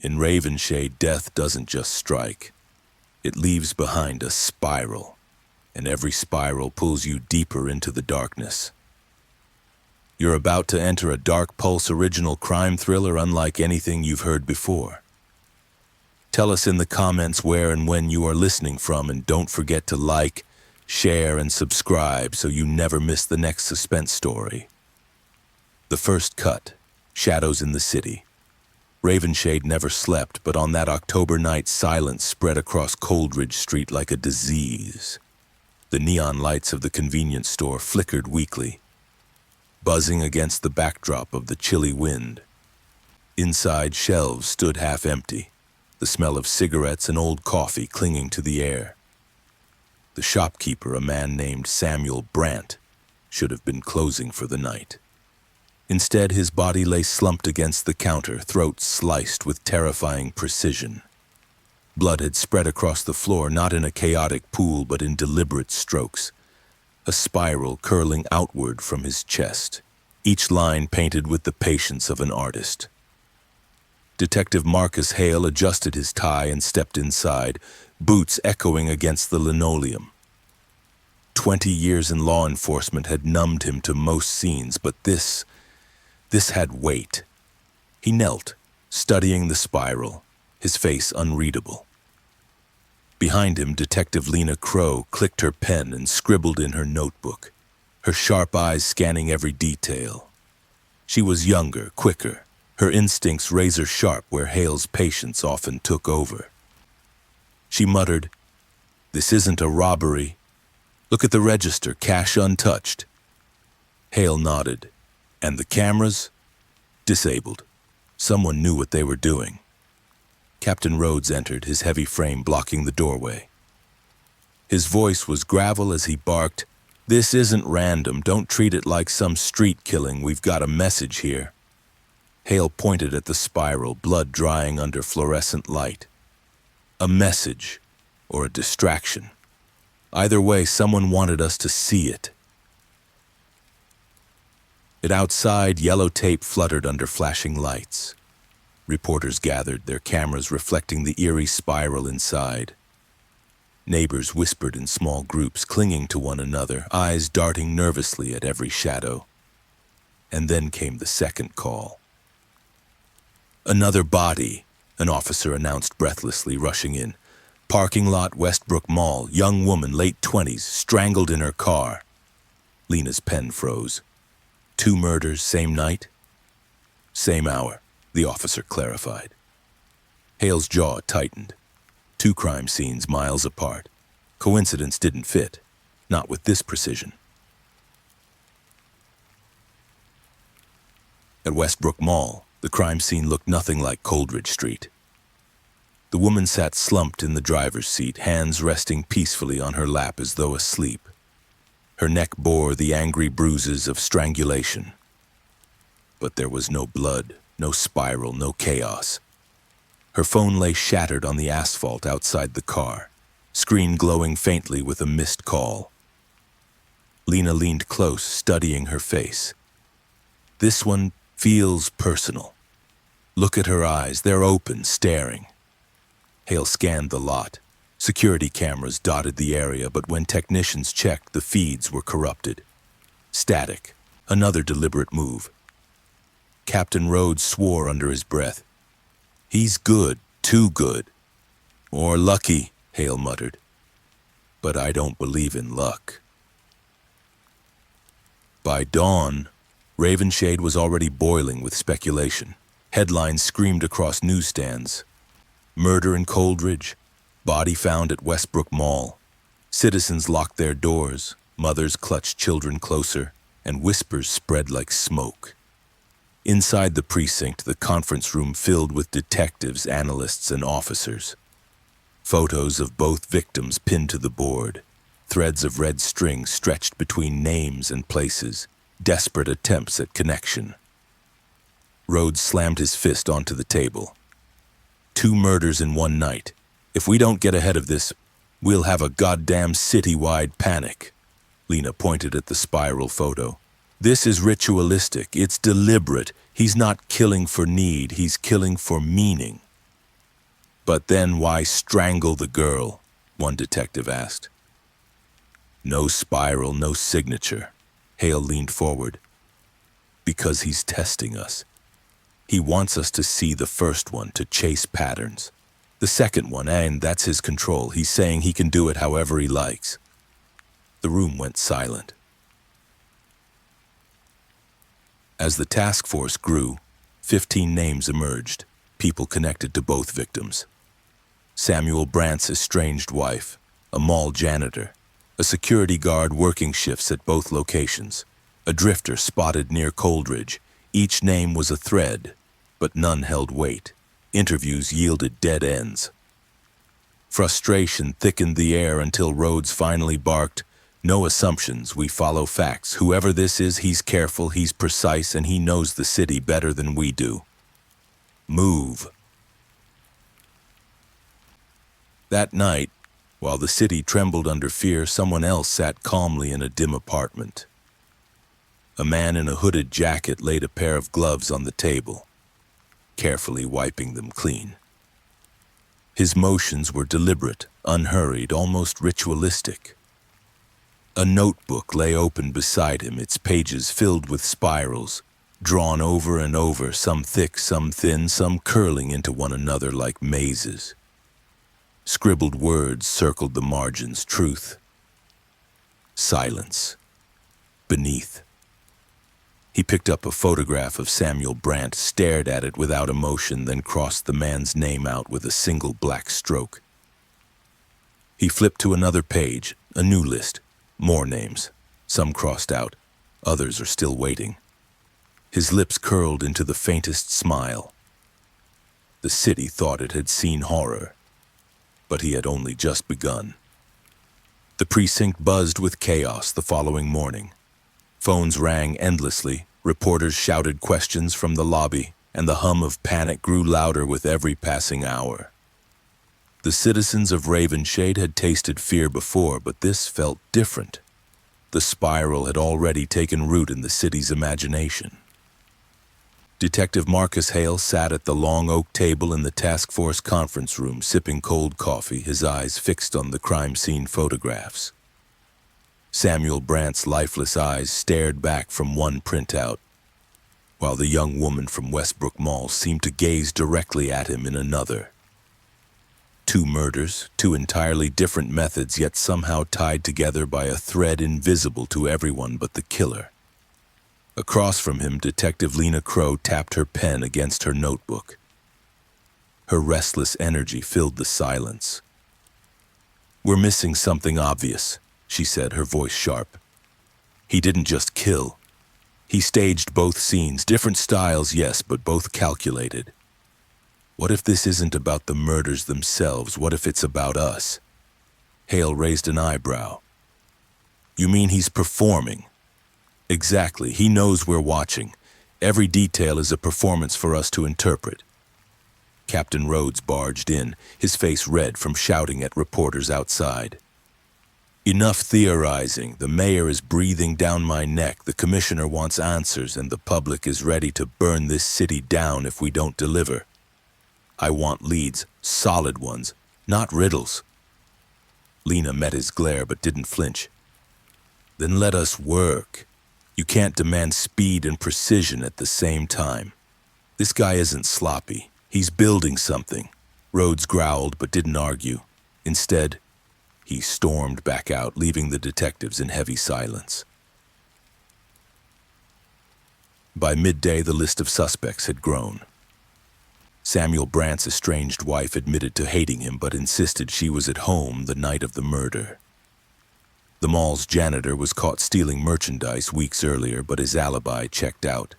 In Ravenshade, death doesn't just strike. It leaves behind a spiral, and every spiral pulls you deeper into the darkness. You're about to enter a Dark Pulse original crime thriller unlike anything you've heard before. Tell us in the comments where and when you are listening from, and don't forget to like, share, and subscribe so you never miss the next suspense story. The first cut, Shadows in the City. Ravenshade never slept, but on that October night, silence spread across Coldridge Street like a disease. The neon lights of the convenience store flickered weakly, buzzing against the backdrop of the chilly wind. Inside, shelves stood half empty, the smell of cigarettes and old coffee clinging to the air. The shopkeeper, a man named Samuel Brandt, should have been closing for the night. Instead, his body lay slumped against the counter, throat sliced with terrifying precision. Blood had spread across the floor, not in a chaotic pool, but in deliberate strokes, a spiral curling outward from his chest, each line painted with the patience of an artist. Detective Marcus Hale adjusted his tie and stepped inside, boots echoing against the linoleum. 20 years in law enforcement had numbed him to most scenes, but this had weight. He knelt, studying the spiral, his face unreadable. Behind him, Detective Lena clicked her pen and scribbled in her notebook, her sharp eyes scanning every detail. She was younger, quicker, her instincts razor-sharp where Hale's patience often took over. She muttered, "This isn't a robbery. Look at the register, cash untouched." Hale nodded. "And the cameras?" "Disabled. Someone knew what they were doing." Captain Rhodes entered, his heavy frame blocking the doorway. His voice was gravel as he barked, "This isn't random. Don't treat it like some street killing. We've got a message here." Hale pointed at the spiral, blood drying under fluorescent light. A message, or a distraction. Either way, someone wanted us to see it. Outside, yellow tape fluttered under flashing lights. Reporters gathered, their cameras reflecting the eerie spiral inside. Neighbors whispered in small groups, clinging to one another, eyes darting nervously at every shadow. And then came the second call. "Another body," an officer announced breathlessly, rushing in. "Parking lot, Westbrook Mall, young woman, late 20s, strangled in her car." Lena's pen froze. 2 murders, same night? "Same hour," the officer clarified. Hale's jaw tightened. 2 crime scenes miles apart. Coincidence didn't fit, not with this precision. At Westbrook Mall, the crime scene looked nothing like Coldridge Street. The woman sat slumped in the driver's seat, hands resting peacefully on her lap as though asleep. Her neck bore the angry bruises of strangulation. But there was no blood, no spiral, no chaos. Her phone lay shattered on the asphalt outside the car, screen glowing faintly with a missed call. Lena leaned close, studying her face. "This one feels personal. Look at her eyes, they're open, staring." Hale scanned the lot. Security cameras dotted the area, but when technicians checked, the feeds were corrupted. Static, another deliberate move. Captain Rhodes swore under his breath. "He's good, too good." "Or lucky," Hale muttered. "But I don't believe in luck." By dawn, Ravenshade was already boiling with speculation. Headlines screamed across newsstands. Murder in Coldridge. Body found at Westbrook Mall. Citizens locked their doors, mothers clutched children closer, and whispers spread like smoke. Inside the precinct, the conference room filled with detectives, analysts, and officers. Photos of both victims pinned to the board, threads of red string stretched between names and places, desperate attempts at connection. Rhodes slammed his fist onto the table. 2 murders in one night. If we don't get ahead of this, we'll have a goddamn city-wide panic. Lena pointed at the spiral photo. "This is ritualistic. It's deliberate. He's not killing for need. He's killing for meaning." But then why strangle the girl? One detective asked. No spiral, no signature. Hale leaned forward. Because he's testing us. He wants us to see the first one, to chase patterns. The second one, and that's his control. He's saying he can do it however he likes. The room went silent. As the task force grew, 15 names emerged, people connected to both victims. Samuel Brandt's estranged wife, a mall janitor, a security guard working shifts at both locations, a drifter spotted near Coldridge. Each name was a thread, but none held weight. Interviews yielded dead ends. Frustration thickened the air until Rhodes finally barked, "No assumptions, we follow facts. Whoever this is, he's careful, he's precise, and he knows the city better than we do. Move." That night, while the city trembled under fear, someone else sat calmly in a dim apartment. A man in a hooded jacket laid a pair of gloves on the table, carefully wiping them clean. His motions were deliberate, unhurried, almost ritualistic. A notebook lay open beside him, its pages filled with spirals, drawn over and over, some thick, some thin, some curling into one another like mazes. Scribbled words circled the margins: truth, silence, beneath. He picked up a photograph of Samuel Brandt, stared at it without emotion, then crossed the man's name out with a single black stroke. He flipped to another page, a new list, more names, some crossed out, others are still waiting. His lips curled into the faintest smile. The city thought it had seen horror, but he had only just begun. The precinct buzzed with chaos the following morning. Phones rang endlessly, reporters shouted questions from the lobby, and the hum of panic grew louder with every passing hour. The citizens of Ravenshade had tasted fear before, but this felt different. The spiral had already taken root in the city's imagination. Detective Marcus Hale sat at the long oak table in the task force conference room, sipping cold coffee, his eyes fixed on the crime scene photographs. Samuel Brandt's lifeless eyes stared back from one printout, while the young woman from Westbrook Mall seemed to gaze directly at him in another. Two murders, two entirely different methods, yet somehow tied together by a thread invisible to everyone but the killer. Across from him, Detective Lena Crow tapped her pen against her notebook. Her restless energy filled the silence. "We're missing something obvious," she said, her voice sharp. "He didn't just kill. He staged both scenes, different styles, yes, but both calculated. What if this isn't about the murders themselves? What if it's about us?" Hale raised an eyebrow. "You mean he's performing?" "Exactly. He knows we're watching. Every detail is a performance for us to interpret." Captain Rhodes barged in, his face red from shouting at reporters outside. "Enough theorizing. The mayor is breathing down my neck. The commissioner wants answers, and the public is ready to burn this city down if we don't deliver. I want leads, solid ones, not riddles." Lena met his glare but didn't flinch. "Then let us work. You can't demand speed and precision at the same time. This guy isn't sloppy. He's building something." Rhodes growled but didn't argue. Instead, he stormed back out, leaving the detectives in heavy silence. By midday, the list of suspects had grown. Samuel Brandt's estranged wife admitted to hating him but insisted she was at home the night of the murder. The mall's janitor was caught stealing merchandise weeks earlier, but his alibi checked out.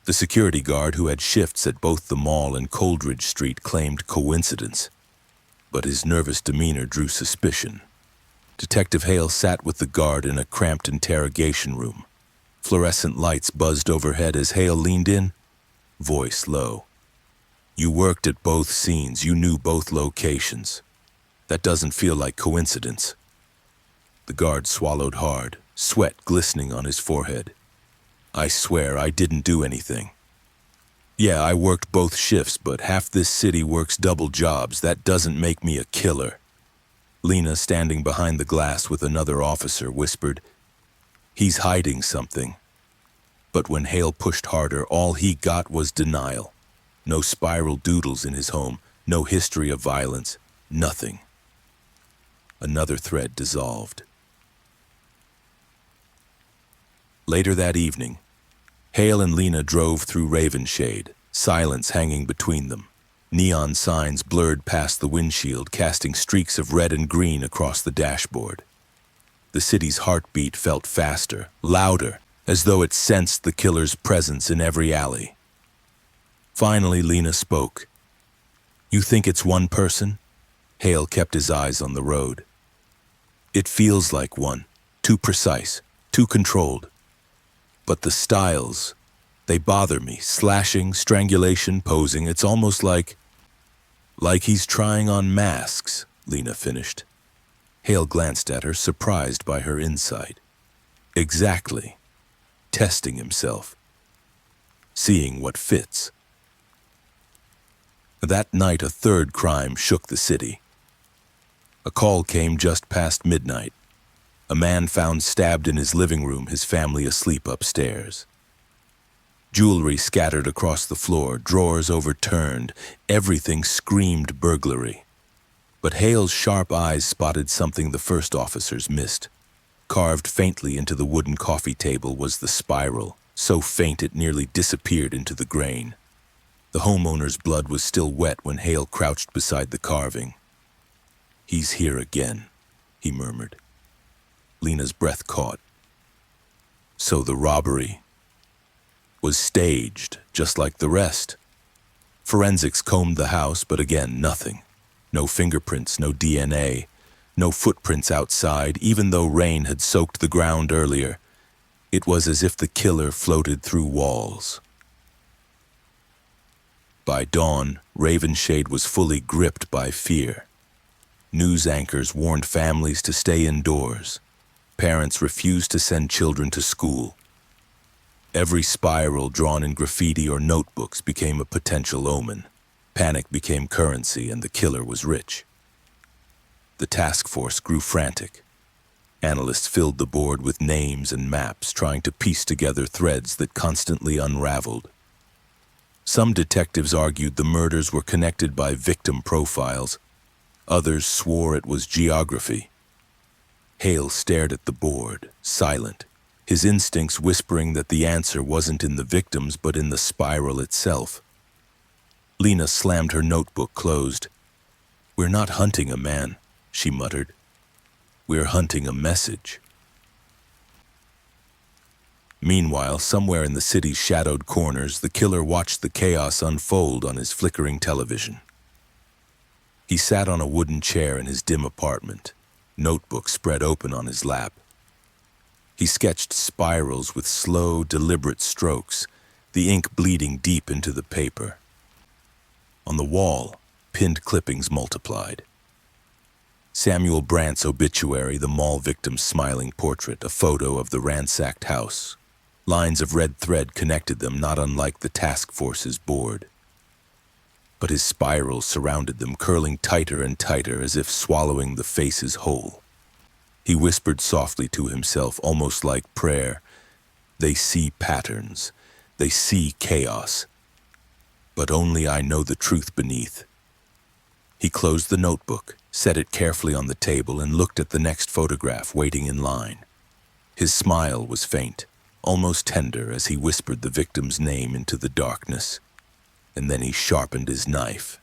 The security guard who had shifts at both the mall and Coldridge Street claimed coincidence, but his nervous demeanor drew suspicion. Detective Hale sat with the guard in a cramped interrogation room. Fluorescent lights buzzed overhead as Hale leaned in, voice low. "You worked at both scenes. You knew both locations. That doesn't feel like coincidence." The guard swallowed hard, sweat glistening on his forehead. "I swear I didn't do anything." Yeah, I worked both shifts, but half this city works double jobs. That doesn't make me a killer. Lena, standing behind the glass with another officer, whispered, "He's hiding something." But when Hale pushed harder, all he got was denial. No spiral doodles in his home, no history of violence, nothing. Another thread dissolved. Later that evening, Hale and Lena drove through Ravenshade, silence hanging between them. Neon signs blurred past the windshield, casting streaks of red and green across the dashboard. The city's heartbeat felt faster, louder, as though it sensed the killer's presence in every alley. Finally, Lena spoke. "You think it's one person?" Hale kept his eyes on the road. "It feels like one. Too precise, too controlled. But the styles, they bother me. Slashing, strangulation, posing. It's almost like he's trying on masks," Lena finished. Hale glanced at her, surprised by her insight. Exactly. Testing himself. Seeing what fits. That night, a third crime shook the city. A call came just past midnight. A man found stabbed in his living room, his family asleep upstairs. Jewelry scattered across the floor, drawers overturned, everything screamed burglary. But Hale's sharp eyes spotted something the first officers missed. Carved faintly into the wooden coffee table was the spiral, so faint it nearly disappeared into the grain. The homeowner's blood was still wet when Hale crouched beside the carving. "He's here again," he murmured. Lena's breath caught. So the robbery was staged, just like the rest. Forensics combed the house, but again, nothing. No fingerprints, no DNA, no footprints outside, even though rain had soaked the ground earlier. It was as if the killer floated through walls. By dawn, Ravenshade was fully gripped by fear. News anchors warned families to stay indoors. Parents refused to send children to school. Every spiral drawn in graffiti or notebooks became a potential omen. Panic became currency, and the killer was rich. The task force grew frantic. Analysts filled the board with names and maps, trying to piece together threads that constantly unraveled. Some detectives argued the murders were connected by victim profiles. Others swore it was geography. Hale stared at the board, silent, his instincts whispering that the answer wasn't in the victims but in the spiral itself. Lena slammed her notebook closed. "We're not hunting a man," she muttered. "We're hunting a message." Meanwhile, somewhere in the city's shadowed corners, the killer watched the chaos unfold on his flickering television. He sat on a wooden chair in his dim apartment, notebook spread open on his lap. He sketched spirals with slow, deliberate strokes, the ink bleeding deep into the paper. On the wall, pinned clippings multiplied. Samuel Brandt's obituary, the mall victim's smiling portrait, a photo of the ransacked house. Lines of red thread connected them, not unlike the task force's board. But his spirals surrounded them, curling tighter and tighter as if swallowing the faces whole. He whispered softly to himself, almost like prayer, "They see patterns. They see chaos. But only I know the truth beneath." He closed the notebook, set it carefully on the table, and looked at the next photograph waiting in line. His smile was faint, almost tender, as he whispered the victim's name into the darkness. And then he sharpened his knife.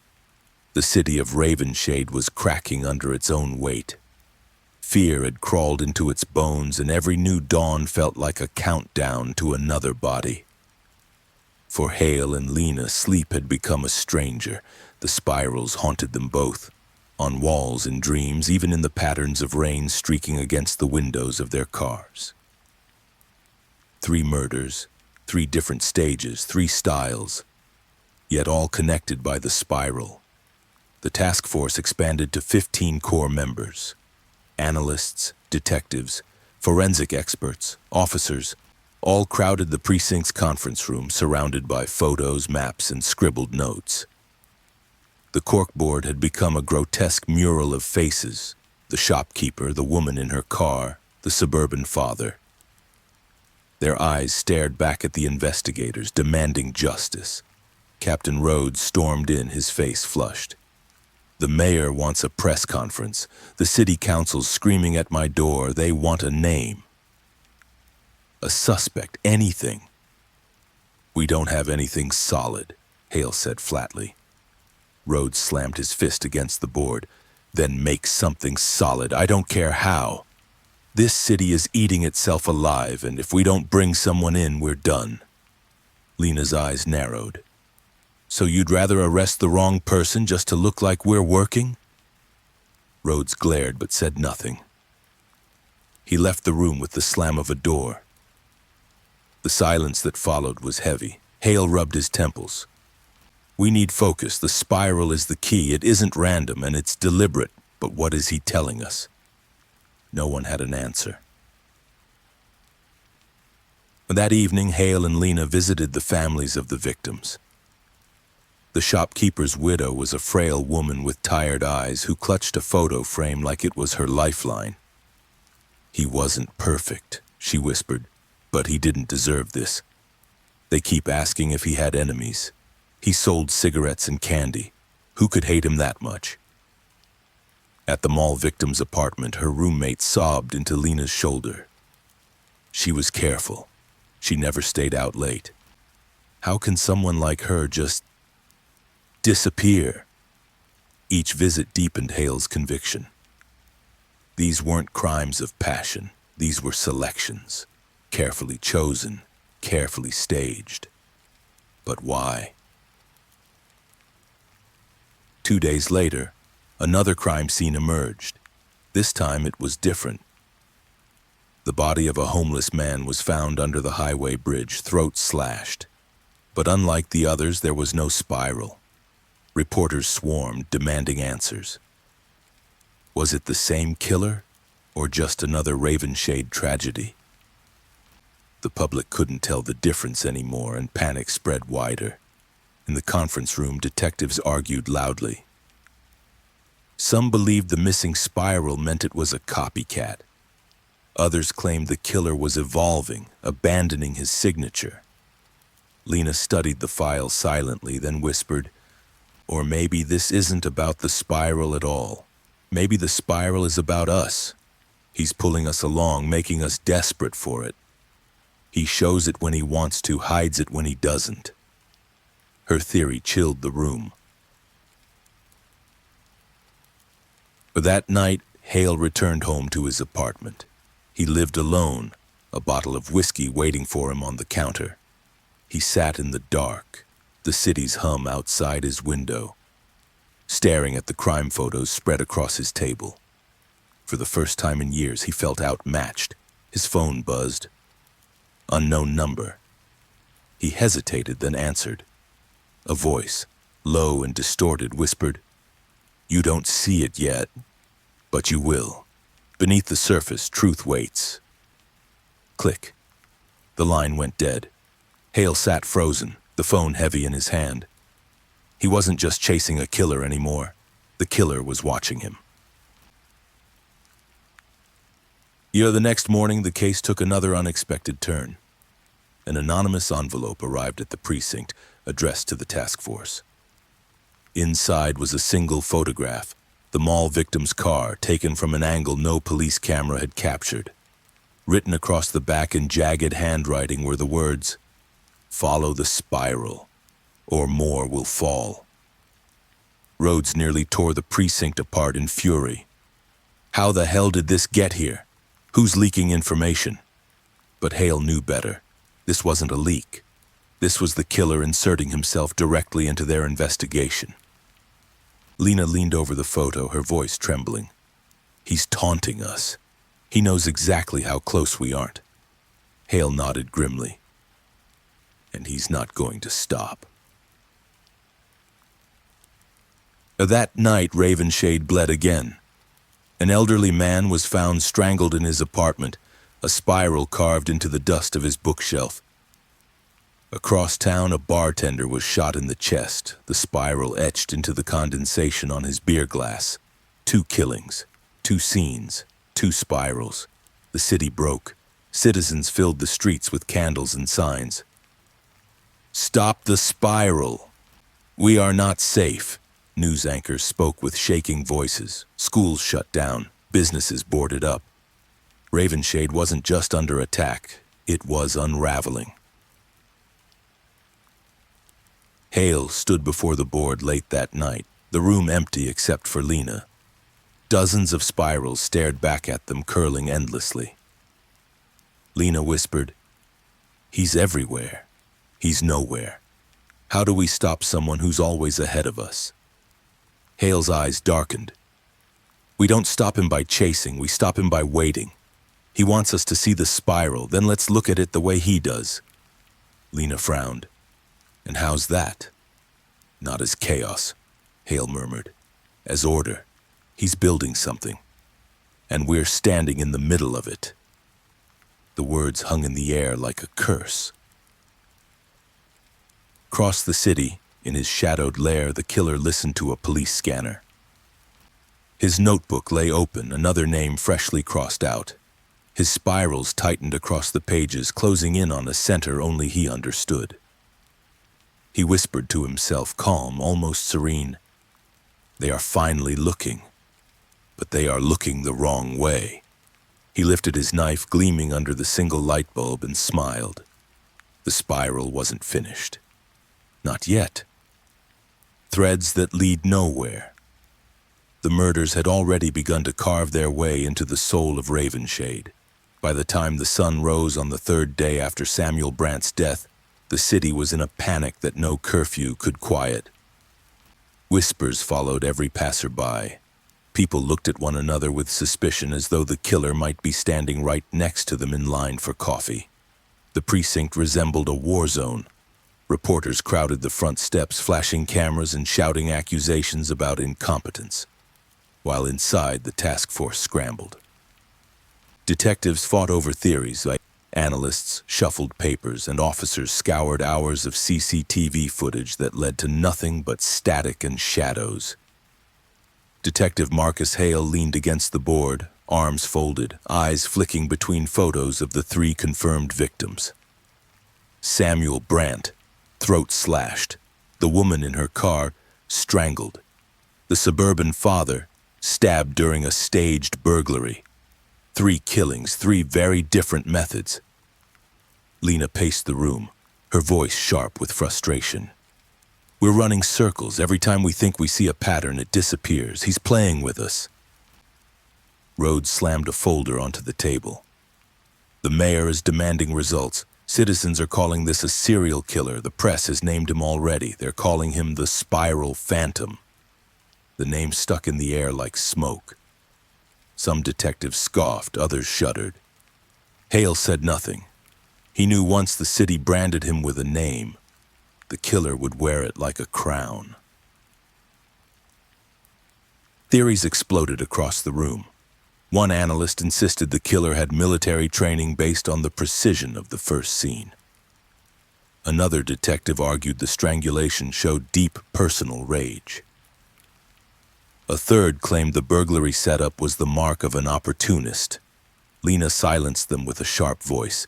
The city of Ravenshade was cracking under its own weight. Fear had crawled into its bones, and every new dawn felt like a countdown to another body. For Hale and Lena, sleep had become a stranger. The spirals haunted them both, on walls and dreams, even in the patterns of rain streaking against the windows of their cars. 3 murders, 3 different stages, 3 styles, yet all connected by the spiral. The task force expanded to 15 core members. Analysts, detectives, forensic experts, officers, All crowded the precinct's conference room, surrounded by photos, maps, and scribbled notes. The corkboard had become a grotesque mural of faces: the shopkeeper, the woman in her car, the suburban father. Their eyes stared back at the investigators, demanding justice. Captain Rhodes stormed in, his face flushed. The mayor wants a press conference. The city council's screaming at my door. They want a name. A suspect, anything. We don't have anything solid, Hale said flatly. Rhodes slammed his fist against the board. Then make something solid. I don't care how. This city is eating itself alive, and if we don't bring someone in, we're done. Lena's eyes narrowed. So you'd rather arrest the wrong person just to look like we're working? Rhodes glared but said nothing. He left the room with the slam of a door. The silence that followed was heavy. Hale rubbed his temples. We need focus. The spiral is the key. It isn't random, and it's deliberate. But what is he telling us? No one had an answer. That evening, Hale and Lena visited the families of the victims. The shopkeeper's widow was a frail woman with tired eyes who clutched a photo frame like it was her lifeline. He wasn't perfect, she whispered, but he didn't deserve this. They keep asking if he had enemies. He sold cigarettes and candy. Who could hate him that much? At the mall victim's apartment, her roommate sobbed into Lena's shoulder. She was careful. She never stayed out late. How can someone like her just disappear? Each visit deepened Hale's conviction. These weren't crimes of passion. These were selections, carefully chosen, carefully staged. But why? 2 days later, another crime scene emerged. This time it was different. The body of a homeless man was found under the highway bridge, throat slashed. But unlike the others, there was no spiral. Reporters swarmed, demanding answers. Was it the same killer, or just another Ravenshade tragedy? The public couldn't tell the difference anymore, and panic spread wider. In the conference room, detectives argued loudly. Some believed the missing spiral meant it was a copycat. Others claimed the killer was evolving, abandoning his signature. Lena studied the file silently, then whispered, "Or maybe this isn't about the spiral at all. Maybe the spiral is about us. He's pulling us along, making us desperate for it. He shows it when he wants to, hides it when he doesn't." Her theory chilled the room. But that night, Hale returned home to his apartment. He lived alone, a bottle of whiskey waiting for him on the counter. He sat in the dark, the city's hum outside his window, staring at the crime photos spread across his table. For the first time in years, he felt outmatched. His phone buzzed. Unknown number. He hesitated, then answered. A voice, low and distorted, whispered, "You don't see it yet, but you will. Beneath the surface, truth waits." Click. The line went dead. Hale sat frozen, the phone heavy in his hand. He wasn't just chasing a killer anymore. The killer was watching him. The next morning, the case took another unexpected turn. An anonymous envelope arrived at the precinct, addressed to the task force. Inside was a single photograph, the mall victim's car, taken from an angle no police camera had captured. Written across the back in jagged handwriting were the words, "Follow the spiral, or more will fall." Rhodes nearly tore the precinct apart in fury. How the hell did this get here? Who's leaking information? But Hale knew better. This wasn't a leak. This was the killer inserting himself directly into their investigation. Lena leaned over the photo, her voice trembling. "He's taunting us. He knows exactly how close we aren't." Hale nodded grimly. "And he's not going to stop." That night, Ravenshade bled again. An elderly man was found strangled in his apartment, a spiral carved into the dust of his bookshelf. Across town, a bartender was shot in the chest, the spiral etched into the condensation on his beer glass. 2 killings, 2 scenes, 2 spirals. The city broke. Citizens filled the streets with candles and signs. "Stop the spiral! We are not safe." News anchors spoke with shaking voices. Schools shut down, businesses boarded up. Ravenshade wasn't just under attack, it was unraveling. Hale stood before the board late that night, the room empty except for Lena. Dozens of spirals stared back at them, curling endlessly. Lena whispered, "He's everywhere. He's nowhere. How do we stop someone who's always ahead of us?" Hale's eyes darkened. "We don't stop him by chasing, we stop him by waiting. He wants us to see the spiral, then let's look at it the way he does." Lena frowned. "And how's that?" "Not as chaos," Hale murmured. "As order. He's building something. And we're standing in the middle of it." The words hung in the air like a curse. Across the city, in his shadowed lair, the killer listened to a police scanner. His notebook lay open, another name freshly crossed out. His spirals tightened across the pages, closing in on a center only he understood. He whispered to himself, calm, almost serene, "They are finally looking, but they are looking the wrong way." He lifted his knife, gleaming under the single light bulb, and smiled. The spiral wasn't finished. Not yet. Threads that lead nowhere. The murders had already begun to carve their way into the soul of Ravenshade. By the time the sun rose on the 3rd day after Samuel Brandt's death, the city was in a panic that no curfew could quiet. Whispers followed every passerby. People looked at one another with suspicion, as though the killer might be standing right next to them in line for coffee. The precinct resembled a war zone. Reporters crowded the front steps, flashing cameras and shouting accusations about incompetence, while inside the task force scrambled. Detectives fought over theories, analysts shuffled papers, and officers scoured hours of CCTV footage that led to nothing but static and shadows. Detective Marcus Hale leaned against the board, arms folded, eyes flicking between photos of the 3 confirmed victims. Samuel Brandt, throat slashed. The woman in her car, strangled. The suburban father, stabbed during a staged burglary. 3 killings, 3 very different methods. Lena paced the room, her voice sharp with frustration. "We're running circles. Every time we think we see a pattern, it disappears. He's playing with us." Rhodes slammed a folder onto the table. "The mayor is demanding results. Citizens are calling this a serial killer. The press has named him already. They're calling him the Spiral Phantom." The name stuck in the air like smoke. Some detectives scoffed, others shuddered. Hale said nothing. He knew once the city branded him with a name, the killer would wear it like a crown. Theories exploded across the room. One analyst insisted the killer had military training based on the precision of the first scene. Another detective argued the strangulation showed deep personal rage. A third claimed the burglary setup was the mark of an opportunist. Lena silenced them with a sharp voice.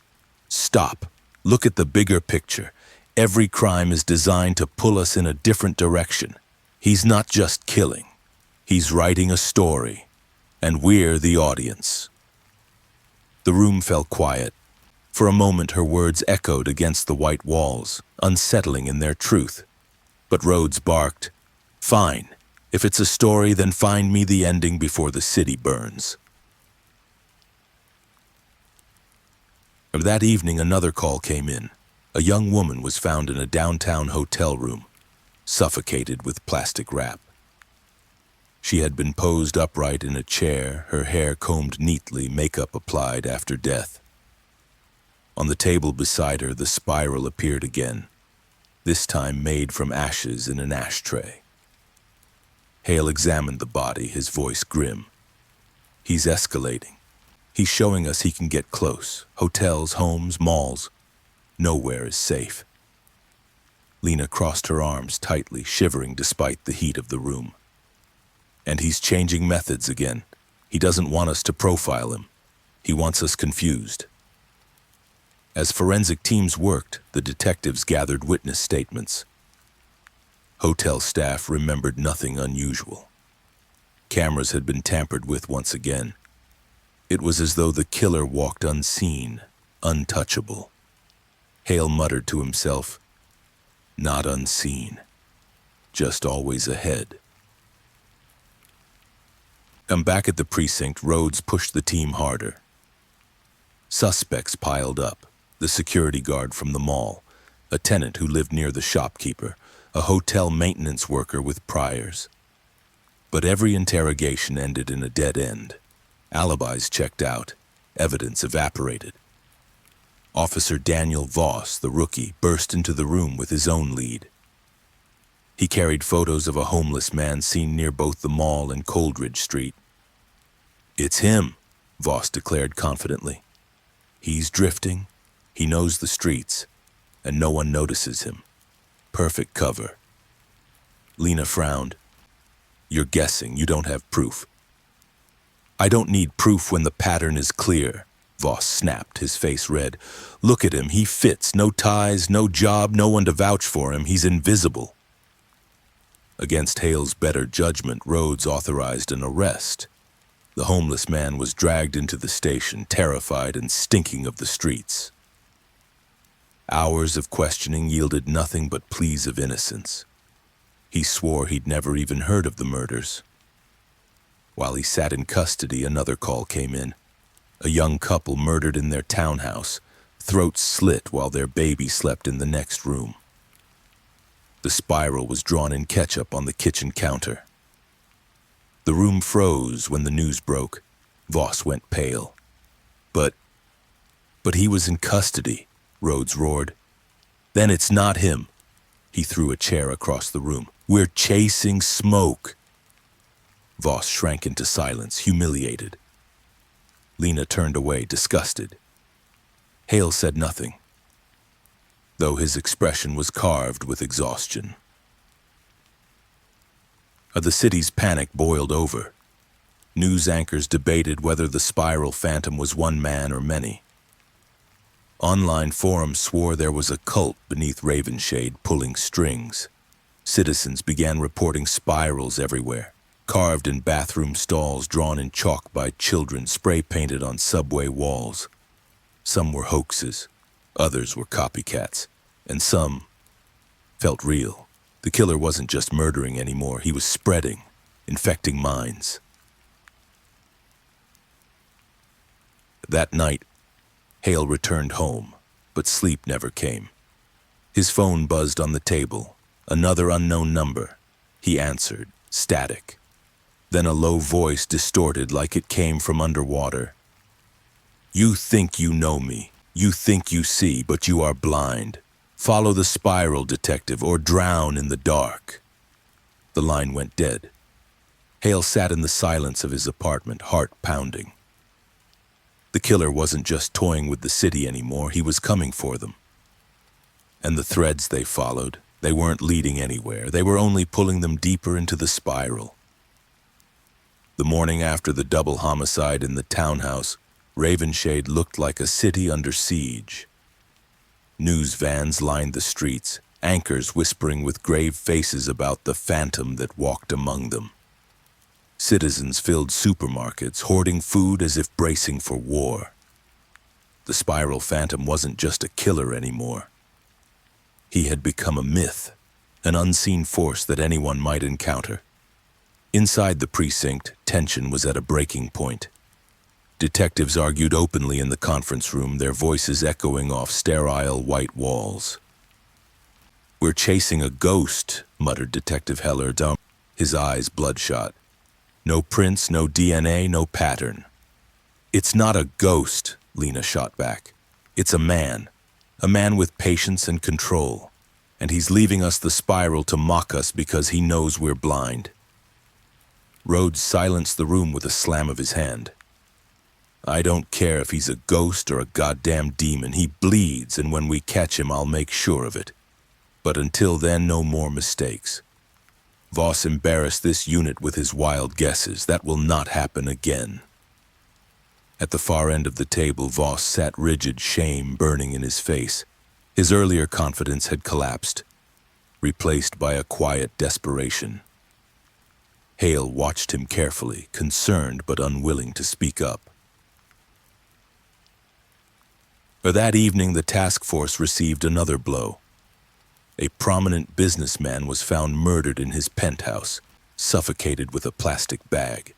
"Stop. Look at the bigger picture. Every crime is designed to pull us in a different direction. He's not just killing. He's writing a story. And we're the audience." The room fell quiet. For a moment, her words echoed against the white walls, unsettling in their truth. But Rhodes barked, "Fine. If it's a story, then find me the ending before the city burns." That evening, another call came in. A young woman was found in a downtown hotel room, suffocated with plastic wrap. She had been posed upright in a chair, her hair combed neatly, makeup applied after death. On the table beside her, the spiral appeared again, this time made from ashes in an ashtray. Hale examined the body, his voice grim. "He's escalating. He's showing us he can get close. Hotels, homes, malls. Nowhere is safe. Lena crossed her arms tightly, shivering despite the heat of the room. And he's changing methods again. He doesn't want us to profile him. He wants us confused. As forensic teams worked, the detectives gathered witness statements. Hotel staff remembered nothing unusual. Cameras had been tampered with once again. It was as though the killer walked unseen, untouchable. Hale muttered to himself, "Not unseen, just always ahead." Back at the precinct, Rhodes pushed the team harder. Suspects piled up: the security guard from the mall, a tenant who lived near the shopkeeper, a hotel maintenance worker with priors. But every interrogation ended in a dead end. Alibis checked out, evidence evaporated. Officer Daniel Voss, the rookie, burst into the room with his own lead. He carried photos of a homeless man seen near both the mall and Coldridge Street. "It's him," Voss declared confidently. "He's drifting, he knows the streets, and no one notices him. Perfect cover." Lena frowned. "You're guessing, you don't have proof." "I don't need proof when the pattern is clear," Voss snapped, his face red. "Look at him, he fits, no ties, no job, no one to vouch for him, he's invisible." Against Hale's better judgment, Rhodes authorized an arrest. The homeless man was dragged into the station, terrified and stinking of the streets. Hours of questioning yielded nothing but pleas of innocence. He swore he'd never even heard of the murders. While he sat in custody, another call came in. A young couple murdered in their townhouse, throats slit while their baby slept in the next room. The spiral was drawn in ketchup on the kitchen counter. The room froze when the news broke. Voss went pale. But he was in custody," Rhodes roared. "Then it's not him." He threw a chair across the room. "We're chasing smoke." Voss shrank into silence, humiliated. Lena turned away, disgusted. Hale said nothing, though his expression was carved with exhaustion. The city's panic boiled over. News anchors debated whether the spiral phantom was one man or many. Online forums swore there was a cult beneath Ravenshade pulling strings. Citizens began reporting spirals everywhere, carved in bathroom stalls, drawn in chalk by children, spray-painted on subway walls. Some were hoaxes, others were copycats, and some felt real. The killer wasn't just murdering anymore, he was spreading, infecting minds. That night, Hale returned home, but sleep never came. His phone buzzed on the table, another unknown number. He answered, static. Then a low voice distorted like it came from underwater. "You think you know me, you think you see, but you are blind. Follow the spiral, detective, or drown in the dark." The line went dead. Hale sat in the silence of his apartment, heart pounding. The killer wasn't just toying with the city anymore, he was coming for them. And the threads they followed, they weren't leading anywhere, they were only pulling them deeper into the spiral. The morning after the double homicide in the townhouse, Ravenshade looked like a city under siege. News vans lined the streets, anchors whispering with grave faces about the phantom that walked among them. Citizens filled supermarkets, hoarding food as if bracing for war. The spiral phantom wasn't just a killer anymore. He had become a myth, an unseen force that anyone might encounter. Inside the precinct, tension was at a breaking point. Detectives argued openly in the conference room, their voices echoing off sterile white walls. "We're chasing a ghost," muttered Detective Heller, his eyes bloodshot. "No prints, no DNA, no pattern." "It's not a ghost," Lena shot back. "It's a man with patience and control, and he's leaving us the spiral to mock us because he knows we're blind." Rhodes silenced the room with a slam of his hand. I don't care if he's a ghost or a goddamn demon. He bleeds, and when we catch him, I'll make sure of it. But until then, no more mistakes. Voss embarrassed this unit with his wild guesses. That will not happen again. At the far end of the table, Voss sat rigid, shame burning in his face. His earlier confidence had collapsed, replaced by a quiet desperation. Hale watched him carefully, concerned but unwilling to speak up. That evening, the task force received another blow. A prominent businessman was found murdered in his penthouse, suffocated with a plastic bag.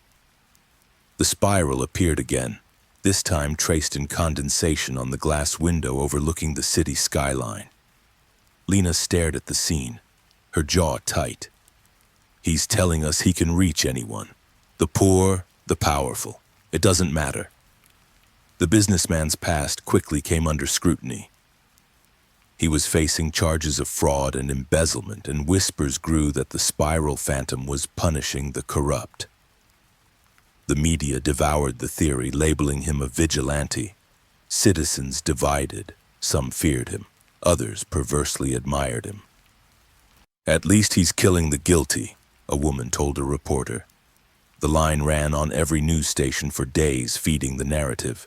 The spiral appeared again, this time traced in condensation on the glass window overlooking the city skyline. Lena stared at the scene, her jaw tight. He's telling us he can reach anyone. The poor, the powerful. It doesn't matter. The businessman's past quickly came under scrutiny. He was facing charges of fraud and embezzlement, and whispers grew that the spiral phantom was punishing the corrupt. The media devoured the theory, labeling him a vigilante. Citizens divided. Some feared him. Others perversely admired him. At least he's killing the guilty, a woman told a reporter. The line ran on every news station for days, feeding the narrative.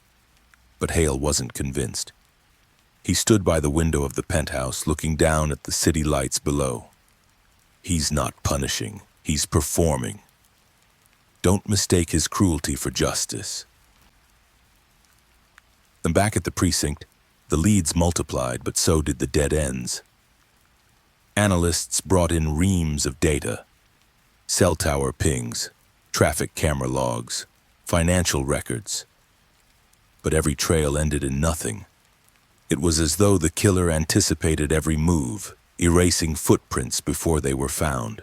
But Hale wasn't convinced. He stood by the window of the penthouse, looking down at the city lights below. He's not punishing, he's performing. Don't mistake his cruelty for justice. And back at the precinct, the leads multiplied, but so did the dead ends. Analysts brought in reams of data. Cell tower pings, traffic camera logs, financial records. But every trail ended in nothing. It was as though the killer anticipated every move, erasing footprints before they were found.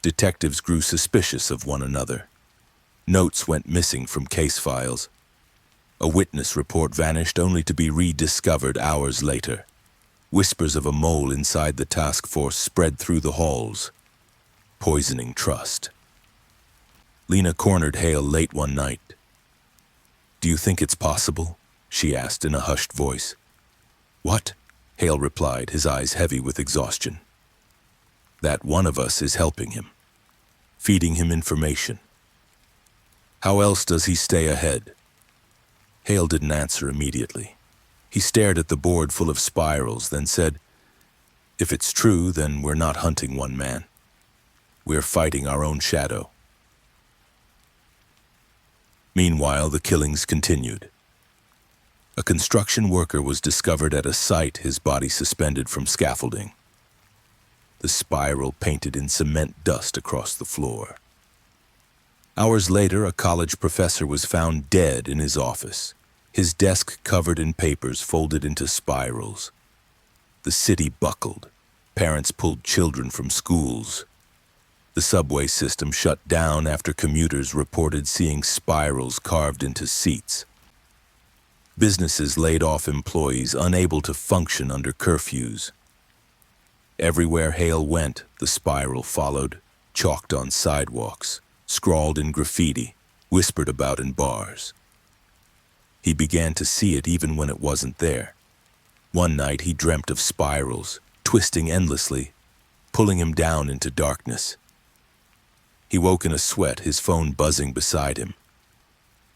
Detectives grew suspicious of one another. Notes went missing from case files. A witness report vanished only to be rediscovered hours later. Whispers of a mole inside the task force spread through the halls, poisoning trust. Lena cornered Hale late one night. "Do you think it's possible?" she asked in a hushed voice. "What?" Hale replied, his eyes heavy with exhaustion. "That one of us is helping him, feeding him information. How else does he stay ahead?" Hale didn't answer immediately. He stared at the board full of spirals, then said, "If it's true, then we're not hunting one man. We're fighting our own shadow." Meanwhile, the killings continued. A construction worker was discovered at a site, his body suspended from scaffolding. The spiral painted in cement dust across the floor. Hours later, a college professor was found dead in his office, his desk covered in papers folded into spirals. The city buckled. Parents pulled children from schools. The subway system shut down after commuters reported seeing spirals carved into seats. Businesses laid off employees unable to function under curfews. Everywhere Hale went, the spiral followed, chalked on sidewalks, scrawled in graffiti, whispered about in bars. He began to see it even when it wasn't there. One night he dreamt of spirals, twisting endlessly, pulling him down into darkness. He woke in a sweat, his phone buzzing beside him.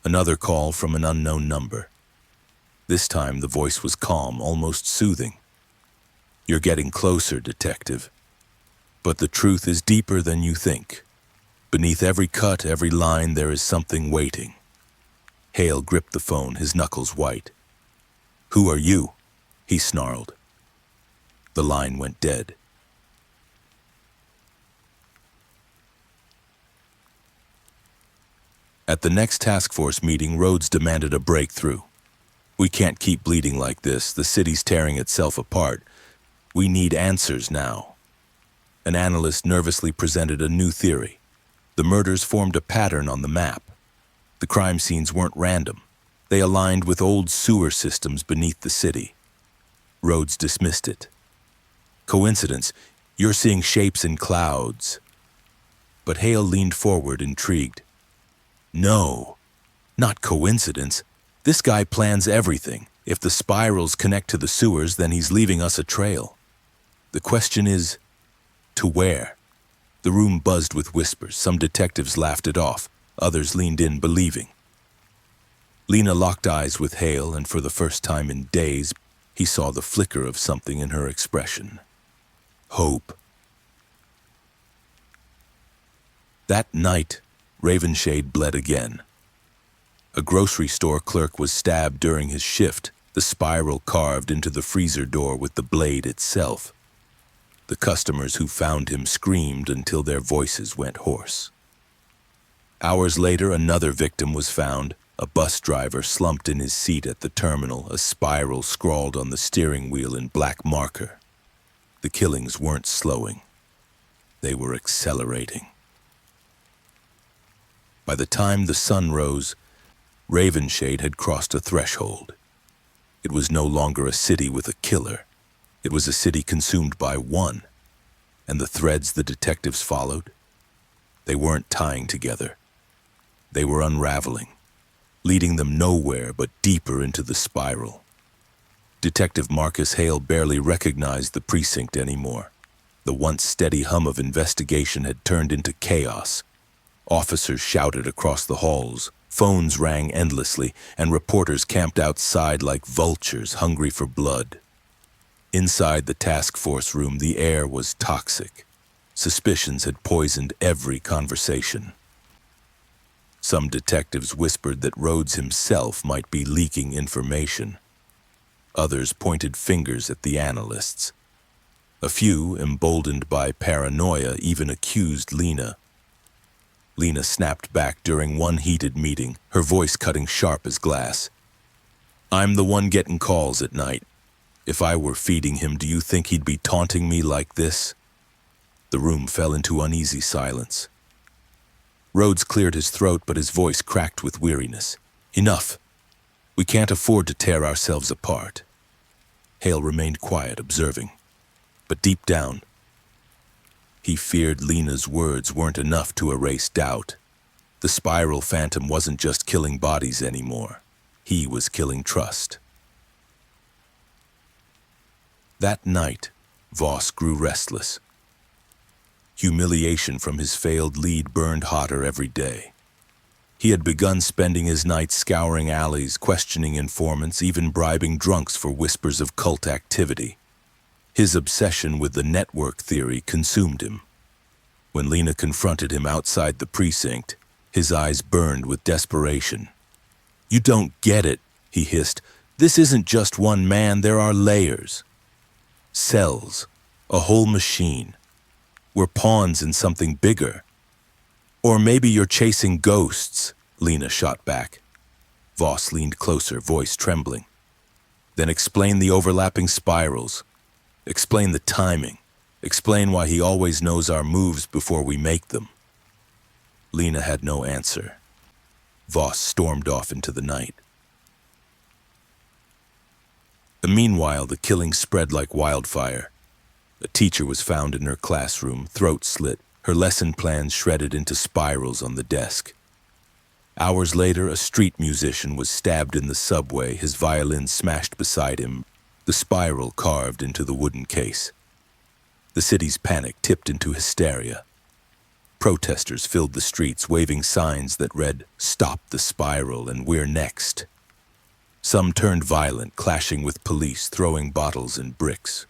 Another call from an unknown number. This time the voice was calm, almost soothing. "You're getting closer, detective. But the truth is deeper than you think. Beneath every cut, every line, there is something waiting." Hale gripped the phone, his knuckles white. "Who are you?" he snarled. The line went dead. At the next task force meeting, Rhodes demanded a breakthrough. "We can't keep bleeding like this. The city's tearing itself apart. We need answers now." An analyst nervously presented a new theory. The murders formed a pattern on the map. The crime scenes weren't random. They aligned with old sewer systems beneath the city. Rhodes dismissed it. "Coincidence? You're seeing shapes in clouds." But Hale leaned forward, intrigued. No, Not coincidence. This guy plans everything. If the spirals connect to the sewers, then he's leaving us a trail. The question is, to where? The room buzzed with whispers. Some detectives laughed it off. Others leaned in, believing. Lena locked eyes with Hale, and for the first time in days, he saw the flicker of something in her expression. Hope. That night, Ravenshade bled again. A grocery store clerk was stabbed during his shift, the spiral carved into the freezer door with the blade itself. The customers who found him screamed until their voices went hoarse. Hours later, another victim was found, a bus driver slumped in his seat at the terminal, a spiral scrawled on the steering wheel in black marker. The killings weren't slowing. They were accelerating. By the time the sun rose, Ravenshade had crossed a threshold. It was no longer a city with a killer. It was a city consumed by one. And the threads the detectives followed? They weren't tying together. They were unraveling, leading them nowhere but deeper into the spiral. Detective Marcus Hale barely recognized the precinct anymore. The once steady hum of investigation had turned into chaos. Officers shouted across the halls, phones rang endlessly, and reporters camped outside like vultures hungry for blood. Inside the task force room, the air was toxic. Suspicions had poisoned every conversation. Some detectives whispered that Rhodes himself might be leaking information. Others pointed fingers at the analysts. A few, emboldened by paranoia, even accused Lena. Lena snapped back during one heated meeting, her voice cutting sharp as glass. "I'm the one getting calls at night. If I were feeding him, do you think he'd be taunting me like this?" The room fell into uneasy silence. Rhodes cleared his throat, but his voice cracked with weariness. "Enough. We can't afford to tear ourselves apart." Hale remained quiet, observing. But deep down, he feared Lena's words weren't enough to erase doubt. The spiral phantom wasn't just killing bodies anymore. He was killing trust. That night, Voss grew restless. Humiliation from his failed lead burned hotter every day. He had begun spending his nights scouring alleys, questioning informants, even bribing drunks for whispers of cult activity. His obsession with the network theory consumed him. When Lena confronted him outside the precinct, his eyes burned with desperation. "You don't get it," he hissed. "This isn't just one man, there are layers. Cells, a whole machine. We're pawns in something bigger. Or maybe you're chasing ghosts," Lena shot back. Voss leaned closer, voice trembling. "Then explain the overlapping spirals. Explain the timing. Explain why he always knows our moves before we make them." Lena had no answer. Voss stormed off into the night. Meanwhile, the killing spread like wildfire. A teacher was found in her classroom, throat slit, her lesson plans shredded into spirals on the desk. Hours later, a street musician was stabbed in the subway, his violin smashed beside him, the spiral carved into the wooden case. The city's panic tipped into hysteria. Protesters filled the streets, waving signs that read, "Stop the spiral" and "We're next." Some turned violent, clashing with police, throwing bottles and bricks.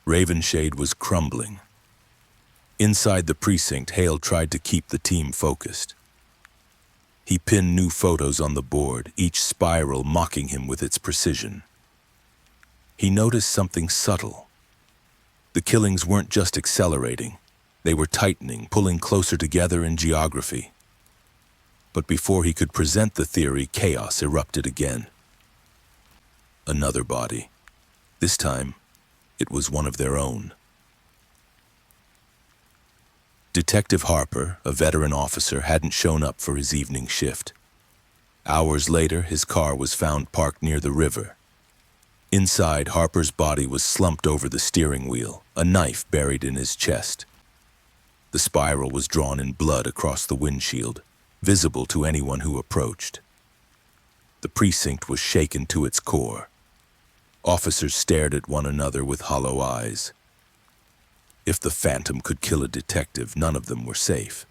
Ravenshade was crumbling. Inside the precinct, Hale tried to keep the team focused. He pinned new photos on the board, each spiral mocking him with its precision. He noticed something subtle. The killings weren't just accelerating. They were tightening, pulling closer together in geography. But before he could present the theory, chaos erupted again. Another body. This time, it was one of their own. Detective Harper, a veteran officer, hadn't shown up for his evening shift. Hours later, his car was found parked near the river. Inside, Harper's body was slumped over the steering wheel, a knife buried in his chest. The spiral was drawn in blood across the windshield. visible to anyone who approached. The precinct was shaken to its core. Officers stared at one another with hollow eyes. If the Phantom could kill a detective, none of them were safe.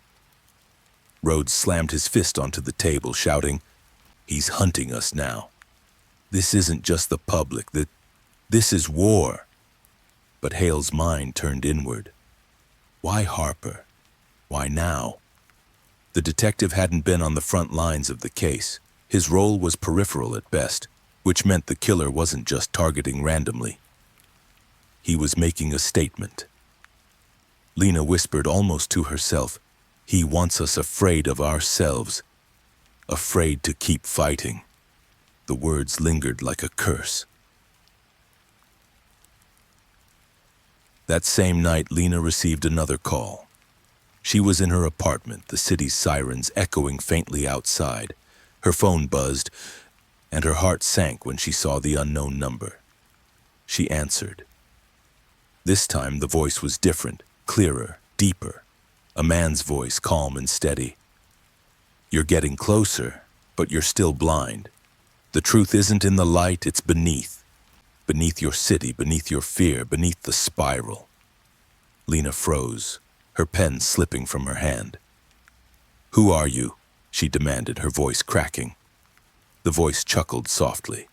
Rhodes slammed his fist onto the table, shouting, "He's hunting us now. This isn't just the public, this is war." But Hale's mind turned inward. Why Harper? Why now? The detective hadn't been on the front lines of the case. His role was peripheral at best, which meant the killer wasn't just targeting randomly. He was making a statement. Lena whispered almost to herself, "He wants us afraid of ourselves, afraid to keep fighting." The words lingered like a curse. That same night, Lena received another call. She was in her apartment, the city's sirens echoing faintly outside. Her phone buzzed, and her heart sank when she saw the unknown number. She answered. This time the voice was different, clearer, deeper. A man's voice, calm and steady. "You're getting closer, but you're still blind. The truth isn't in the light, it's beneath. Beneath your city, beneath your fear, beneath the spiral." Lena froze, her pen slipping from her hand. "Who are you?" she demanded, her voice cracking. The voice chuckled softly.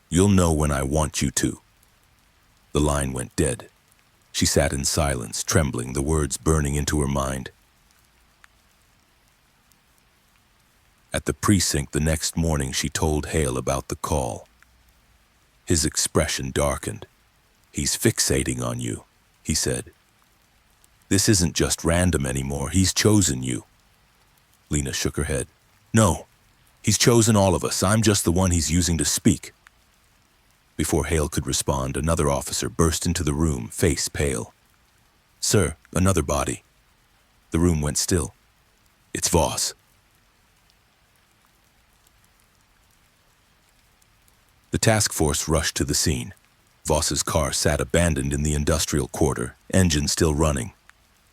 "You'll know when I want you to." The line went dead. She sat in silence, trembling, the words burning into her mind. At the precinct the next morning, she told Hale about the call. His expression darkened. "He's fixating on you," he said. "This isn't just random anymore. He's chosen you." Lena shook her head. "No, he's chosen all of us. I'm just the one he's using to speak." Before Hale could respond, another officer burst into the room, face pale. "Sir, another body." The room went still. "It's Voss." The task force rushed to the scene. Voss's car sat abandoned in the industrial quarter, engine still running,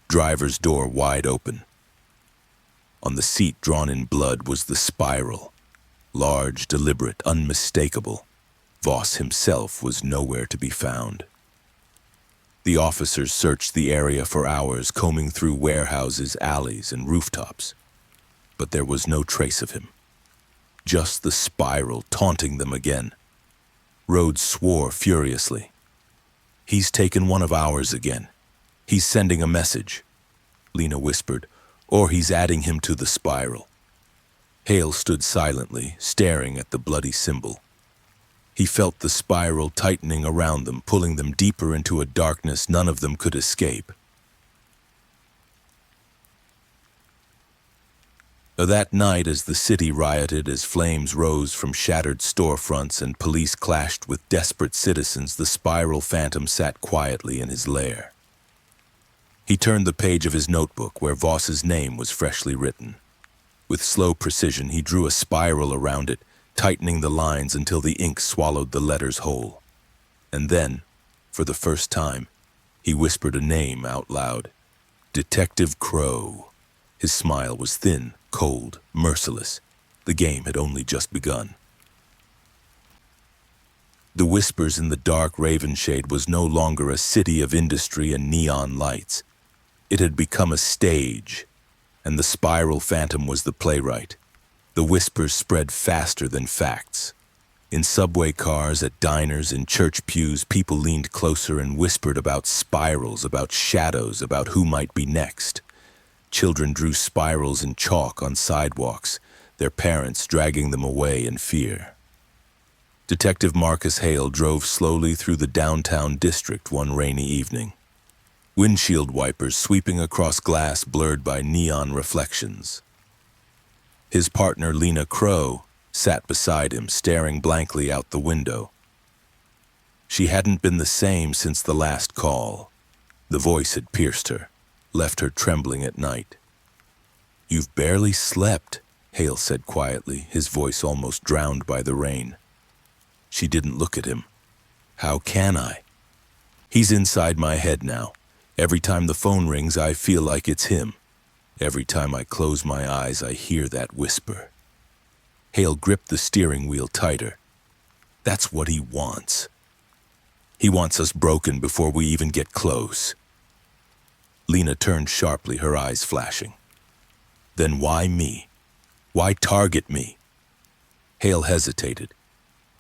driver's door wide open. On the seat, drawn in blood, was the spiral. Large, deliberate, unmistakable. Voss himself was nowhere to be found. The officers searched the area for hours, combing through warehouses, alleys, and rooftops. But there was no trace of him. Just the spiral taunting them again. Rhodes swore furiously. "He's taken one of ours again. He's sending a message," Lena whispered, "or he's adding him to the spiral." Hale stood silently, staring at the bloody symbol. He felt the spiral tightening around them, pulling them deeper into a darkness none of them could escape. That night, as the city rioted, as flames rose from shattered storefronts and police clashed with desperate citizens, the spiral phantom sat quietly in his lair. He turned the page of his notebook where Voss's name was freshly written. With slow precision, he drew a spiral around it, tightening the lines until the ink swallowed the letters whole. And then, for the first time, he whispered a name out loud. Detective Crow. His smile was thin, cold, merciless. The game had only just begun. The whispers in the dark Ravenshade was no longer a city of industry and neon lights. It had become a stage, and the spiral phantom was the playwright. The whispers spread faster than facts. In subway cars, at diners, in church pews, people leaned closer and whispered about spirals, about shadows, about who might be next. Children drew spirals in chalk on sidewalks, their parents dragging them away in fear. Detective Marcus Hale drove slowly through the downtown district one rainy evening. Windshield wipers sweeping across glass blurred by neon reflections. His partner, Lena Crow, sat beside him, staring blankly out the window. She hadn't been the same since the last call. The voice had pierced her, left her trembling at night. "You've barely slept," Hale said quietly, his voice almost drowned by the rain. She didn't look at him. "How can I? He's inside my head now. Every time the phone rings, I feel like it's him. Every time I close my eyes, I hear that whisper. Hale gripped the steering wheel tighter. That's what he wants. He wants us broken before we even get close. Lena turned sharply, her eyes flashing. Then why me? Why target me? Hale hesitated.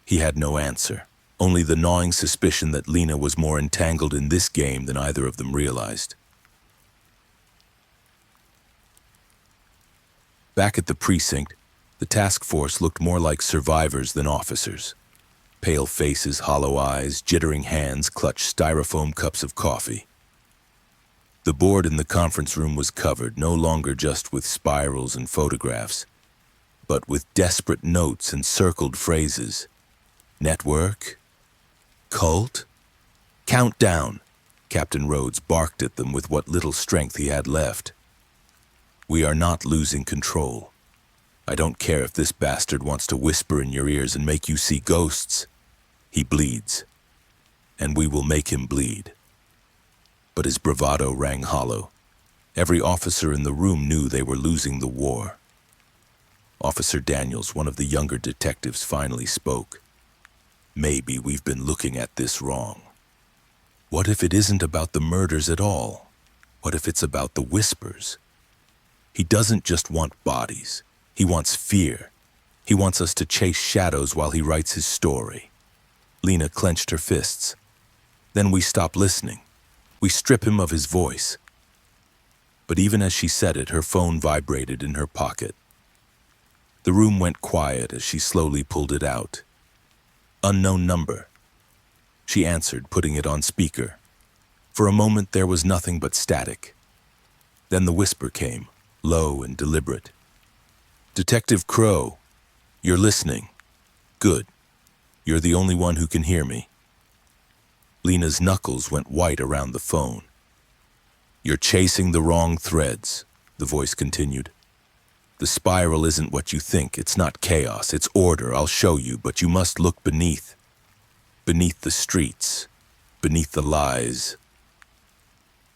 He had no answer, only the gnawing suspicion that Lena was more entangled in this game than either of them realized. Back at the precinct, the task force looked more like survivors than officers. Pale faces, hollow eyes, jittering hands clutched styrofoam cups of coffee. The board in the conference room was covered no longer just with spirals and photographs, but with desperate notes and circled phrases. Network? Cult? Countdown! Captain Rhodes barked at them with what little strength he had left. We are not losing control. I don't care if this bastard wants to whisper in your ears and make you see ghosts. He bleeds, and we will make him bleed. But his bravado rang hollow. Every officer in the room knew they were losing the war. Officer Daniels, one of the younger detectives, finally spoke. Maybe we've been looking at this wrong. What if it isn't about the murders at all? What if it's about the whispers? He doesn't just want bodies. He wants fear. He wants us to chase shadows while he writes his story. Lena clenched her fists. Then we stop listening. We strip him of his voice. But even as she said it, her phone vibrated in her pocket. The room went quiet as she slowly pulled it out. Unknown number. She answered, putting it on speaker. For a moment there was nothing but static. Then the whisper came, low and deliberate. Detective Crow, you're listening. Good. You're the only one who can hear me. Lena's knuckles went white around the phone. You're chasing the wrong threads, the voice continued. The spiral isn't what you think. It's not chaos. It's order. I'll show you, but you must look beneath. Beneath the streets. Beneath the lies.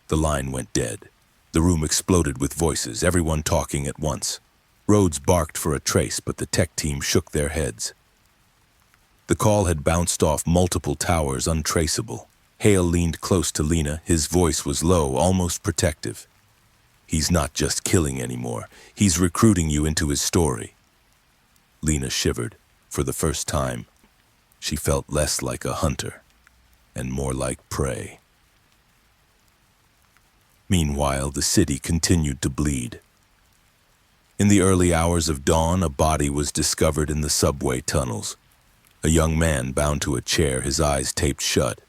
The line went dead. The room exploded with voices, everyone talking at once. Rhodes barked for a trace, but the tech team shook their heads. The call had bounced off multiple towers, untraceable. Hale leaned close to Lena. His voice was low, almost protective. He's not just killing anymore. He's recruiting you into his story. Lena shivered. For the first time, she felt less like a hunter and more like prey. Meanwhile, the city continued to bleed. In the early hours of dawn, a body was discovered in the subway tunnels. A young man bound to a chair, his eyes taped shut.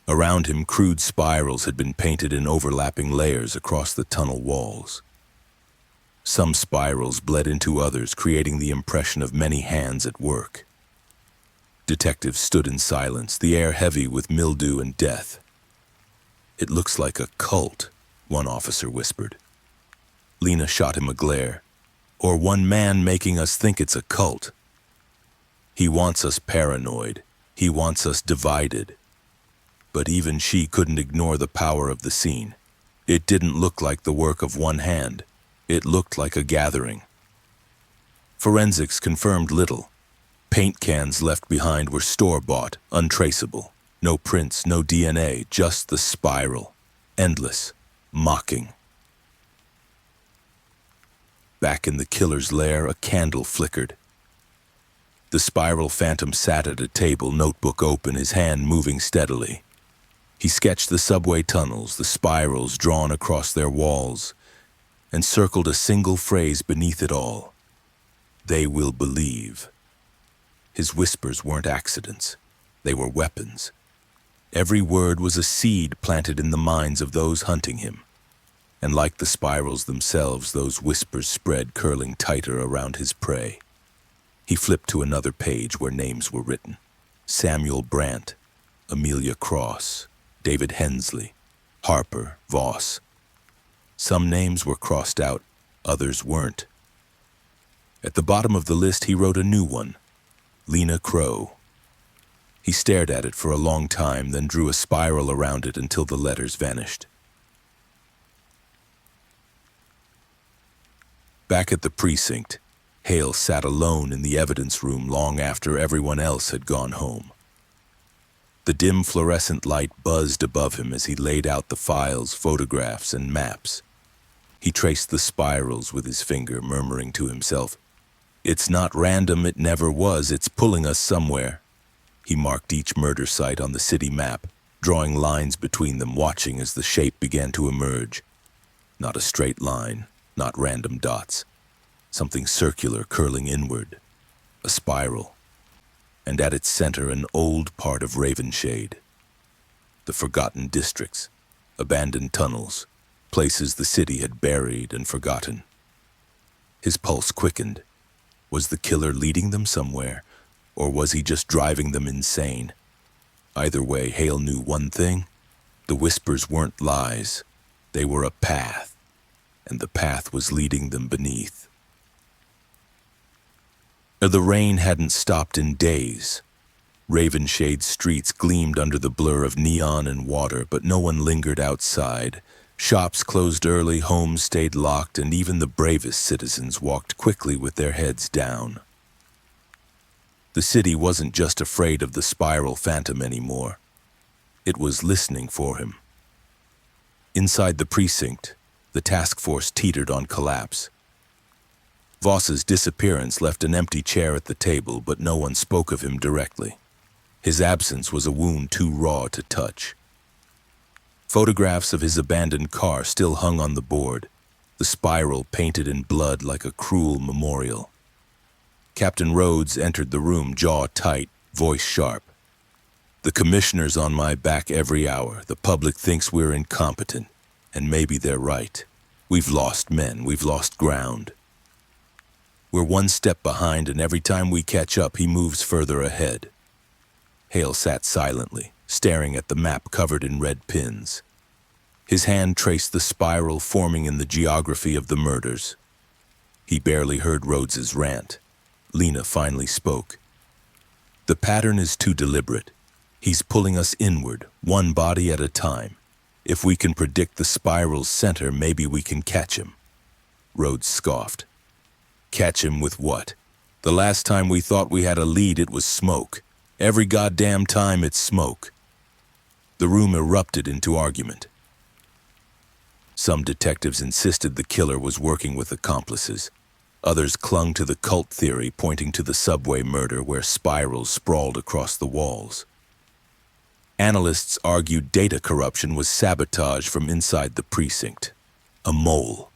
Around him, crude spirals had been painted in overlapping layers across the tunnel walls. Some spirals bled into others, creating the impression of many hands at work. Detectives stood in silence, the air heavy with mildew and death. It looks like a cult, one officer whispered. Lena shot him a glare. Or one man making us think it's a cult. He wants us paranoid. He wants us divided. But even she couldn't ignore the power of the scene. It didn't look like the work of one hand. It looked like a gathering. Forensics confirmed little. Paint cans left behind were store-bought, untraceable. No prints, no DNA, just the spiral. Endless, mocking. Back in the killer's lair, a candle flickered. The spiral phantom sat at a table, notebook open, his hand moving steadily. He sketched the subway tunnels, the spirals drawn across their walls, and circled a single phrase beneath it all. They will believe. His whispers weren't accidents. They were weapons. Every word was a seed planted in the minds of those hunting him. And like the spirals themselves, those whispers spread, curling tighter around his prey. He flipped to another page where names were written. Samuel Brandt, Amelia Cross, David Hensley, Harper, Voss. Some names were crossed out, others weren't. At the bottom of the list, he wrote a new one, Lena Crow. He stared at it for a long time, then drew a spiral around it until the letters vanished. Back at the precinct, Hale sat alone in the evidence room long after everyone else had gone home. The dim fluorescent light buzzed above him as he laid out the files, photographs, and maps. He traced the spirals with his finger, murmuring to himself, "It's not random, it never was, it's pulling us somewhere." He marked each murder site on the city map, drawing lines between them, watching as the shape began to emerge. Not a straight line, not random dots. Something circular curling inward. A spiral. And at its center, an old part of Ravenshade. The forgotten districts, abandoned tunnels, places the city had buried and forgotten. His pulse quickened. Was the killer leading them somewhere, or was he just driving them insane? Either way, Hale knew one thing. The whispers weren't lies. They were a path, and the path was leading them beneath. The rain hadn't stopped in days. Ravenshade's streets gleamed under the blur of neon and water, but no one lingered outside. Shops closed early, homes stayed locked, and even the bravest citizens walked quickly with their heads down. The city wasn't just afraid of the spiral phantom anymore. It was listening for him. Inside the precinct, the task force teetered on collapse. Voss's disappearance left an empty chair at the table, but no one spoke of him directly. His absence was a wound too raw to touch. Photographs of his abandoned car still hung on the board, the spiral painted in blood like a cruel memorial. Captain Rhodes entered the room, jaw tight, voice sharp. "The commissioner's on my back every hour. The public thinks we're incompetent, and maybe they're right. We've lost men, we've lost ground. We're one step behind, and every time we catch up, he moves further ahead." Hale sat silently, staring at the map covered in red pins. His hand traced the spiral forming in the geography of the murders. He barely heard Rhodes's rant. Lena finally spoke. "The pattern is too deliberate. He's pulling us inward, one body at a time. If we can predict the spiral's center, maybe we can catch him." Rhodes scoffed. "Catch him with what? The last time we thought we had a lead, it was smoke. Every goddamn time it's smoke." The room erupted into argument. Some detectives insisted the killer was working with accomplices. Others clung to the cult theory, pointing to the subway murder where spirals sprawled across the walls. Analysts argued data corruption was sabotage from inside the precinct. A mole.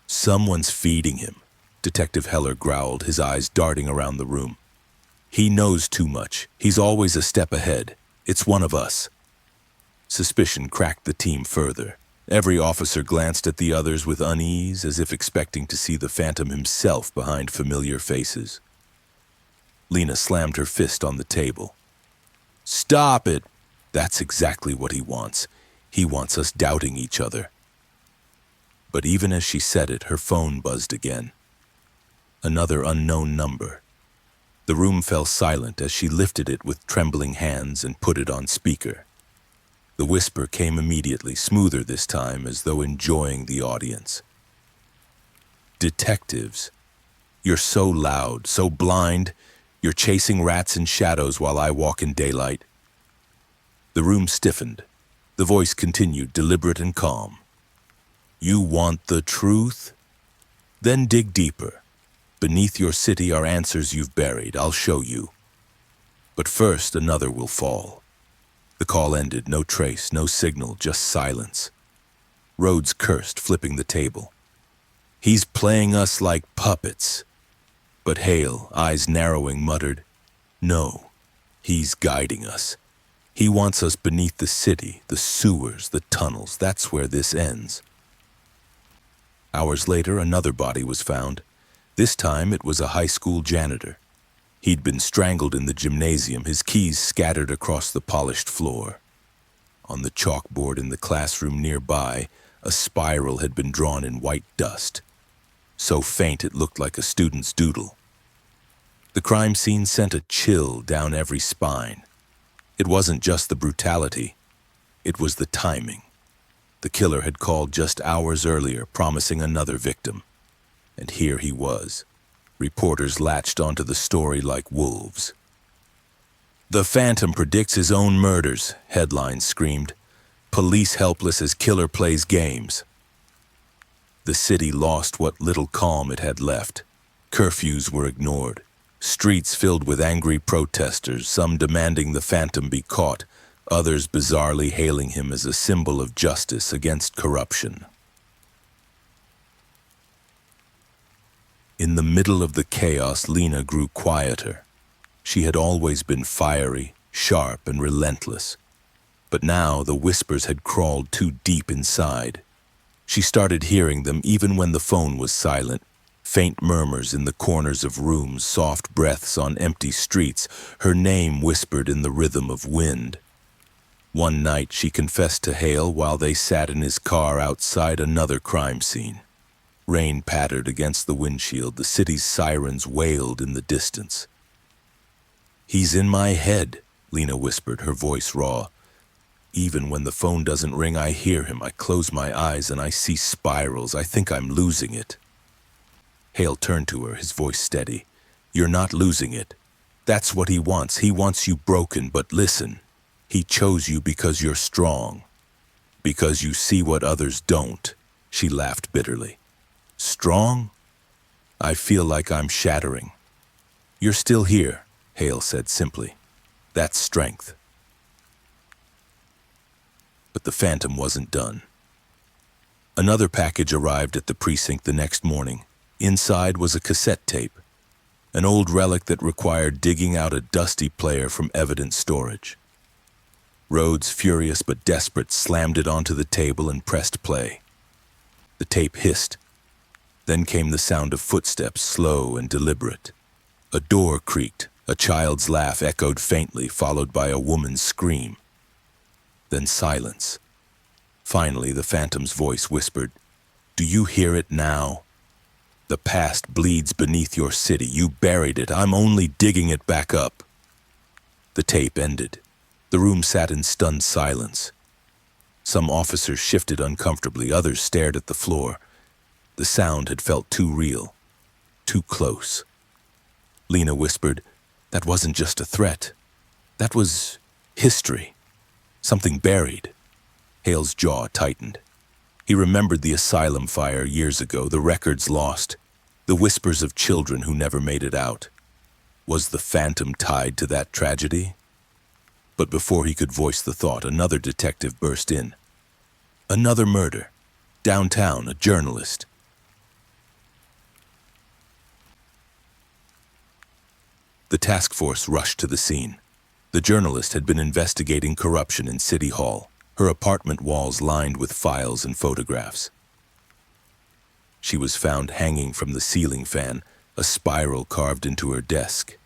"Someone's feeding him," Detective Heller growled, his eyes darting around the room. "He knows too much. He's always a step ahead. It's one of us." Suspicion cracked the team further. Every officer glanced at the others with unease, as if expecting to see the phantom himself behind familiar faces. Lena slammed her fist on the table. "Stop it! That's exactly what he wants. He wants us doubting each other." But even as she said it, her phone buzzed again. Another unknown number. The room fell silent as she lifted it with trembling hands and put it on speaker. The whisper came immediately, smoother this time, as though enjoying the audience. "Detectives, you're so loud, so blind. You're chasing rats in shadows while I walk in daylight." The room stiffened. The voice continued, deliberate and calm. "You want the truth? Then dig deeper. Beneath your city are answers you've buried. I'll show you. But first, another will fall." The call ended, no trace, no signal, just silence. Rhodes cursed, flipping the table. "He's playing us like puppets." But Hale, eyes narrowing, muttered, "No, he's guiding us. He wants us beneath the city, the sewers, the tunnels. That's where this ends." Hours later, another body was found. This time, it was a high school janitor. He'd been strangled in the gymnasium, his keys scattered across the polished floor. On the chalkboard in the classroom nearby, a spiral had been drawn in white dust, so faint it looked like a student's doodle. The crime scene sent a chill down every spine. It wasn't just the brutality, it was the timing. The killer had called just hours earlier, promising another victim. And here he was. Reporters latched onto the story like wolves. "The Phantom predicts his own murders," headlines screamed. "Police helpless as killer plays games." The city lost what little calm it had left. Curfews were ignored. Streets filled with angry protesters, some demanding the Phantom be caught, others bizarrely hailing him as a symbol of justice against corruption. In the middle of the chaos, Lena grew quieter. She had always been fiery, sharp, and relentless. But now the whispers had crawled too deep inside. She started hearing them even when the phone was silent. Faint murmurs in the corners of rooms, soft breaths on empty streets, her name whispered in the rhythm of wind. One night she confessed to Hale while they sat in his car outside another crime scene. Rain pattered against the windshield, the city's sirens wailed in the distance. "He's in my head," Lena whispered, her voice raw. "Even when the phone doesn't ring, I hear him. I close my eyes and I see spirals. I think I'm losing it." Hale turned to her, his voice steady. "You're not losing it. That's what he wants. He wants you broken, but listen. He chose you because you're strong. Because you see what others don't." She laughed bitterly. "Strong? I feel like I'm shattering." "You're still here," Hale said simply. "That's strength." But the Phantom wasn't done. Another package arrived at the precinct the next morning. Inside was a cassette tape, an old relic that required digging out a dusty player from evidence storage. Rhodes, furious but desperate, slammed it onto the table and pressed play. The tape hissed. Then came the sound of footsteps, slow and deliberate. A door creaked, a child's laugh echoed faintly, followed by a woman's scream. Then silence. Finally, the Phantom's voice whispered, "Do you hear it now? The past bleeds beneath your city. You buried it. I'm only digging it back up." The tape ended. The room sat in stunned silence. Some officers shifted uncomfortably, others stared at the floor. The sound had felt too real, too close. Lena whispered, "That wasn't just a threat. That was history. Something buried." Hale's jaw tightened. He remembered the asylum fire years ago, the records lost, the whispers of children who never made it out. Was the Phantom tied to that tragedy? But before he could voice the thought, another detective burst in. Another murder. Downtown, a journalist. The task force rushed to the scene. The journalist had been investigating corruption in City Hall, her apartment walls lined with files and photographs. She was found hanging from the ceiling fan, a spiral carved into her desk.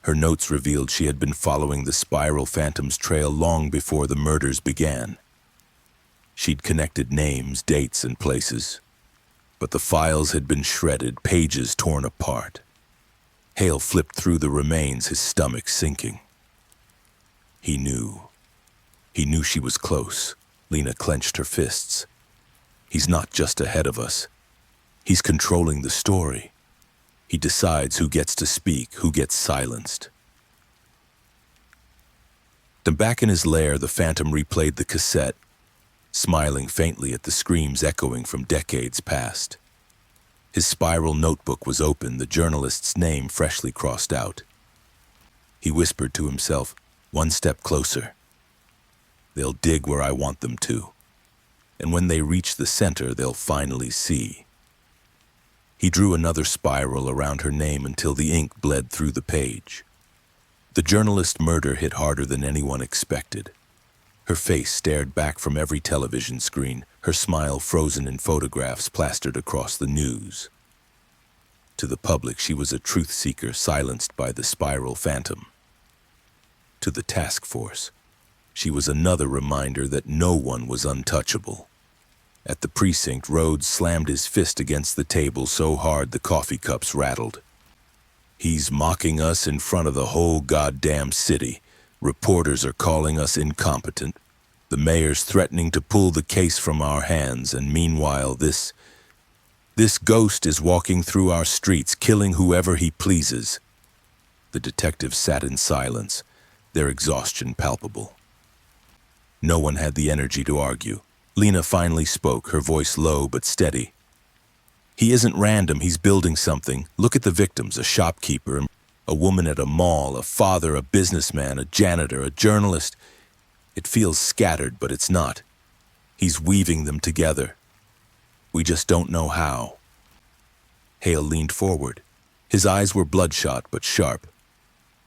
Her notes revealed she had been following the spiral Phantom's trail long before the murders began. She'd connected names, dates, and places, but the files had been shredded, pages torn apart. Hale flipped through the remains, his stomach sinking. He knew. He knew she was close. Lena clenched her fists. He's not just ahead of us. He's controlling the story. He decides who gets to speak, who gets silenced. Then back in his lair, the Phantom replayed the cassette, smiling faintly at the screams echoing from decades past. His spiral notebook was open, the journalist's name freshly crossed out. He whispered to himself, "One step closer. They'll dig where I want them to. And when they reach the center, they'll finally see." He drew another spiral around her name until the ink bled through the page. The journalist's murder hit harder than anyone expected. Her face stared back from every television screen, her smile frozen in photographs plastered across the news. To the public, she was a truth seeker silenced by the spiral Phantom. To the task force, she was another reminder that no one was untouchable. At the precinct, Rhodes slammed his fist against the table so hard the coffee cups rattled. "He's mocking us in front of the whole goddamn city. Reporters are calling us incompetent. The mayor's threatening to pull the case from our hands, and meanwhile this This ghost is walking through our streets, killing whoever he pleases. The detectives sat in silence, their exhaustion palpable. No one had the energy to argue. Lena finally spoke, her voice low but steady. He isn't random, he's building something. Look at the victims, a shopkeeper, a woman at a mall, a father, a businessman, a janitor, a journalist. It feels scattered, but it's not. He's weaving them together. We just don't know how. Hale leaned forward. His eyes were bloodshot but sharp.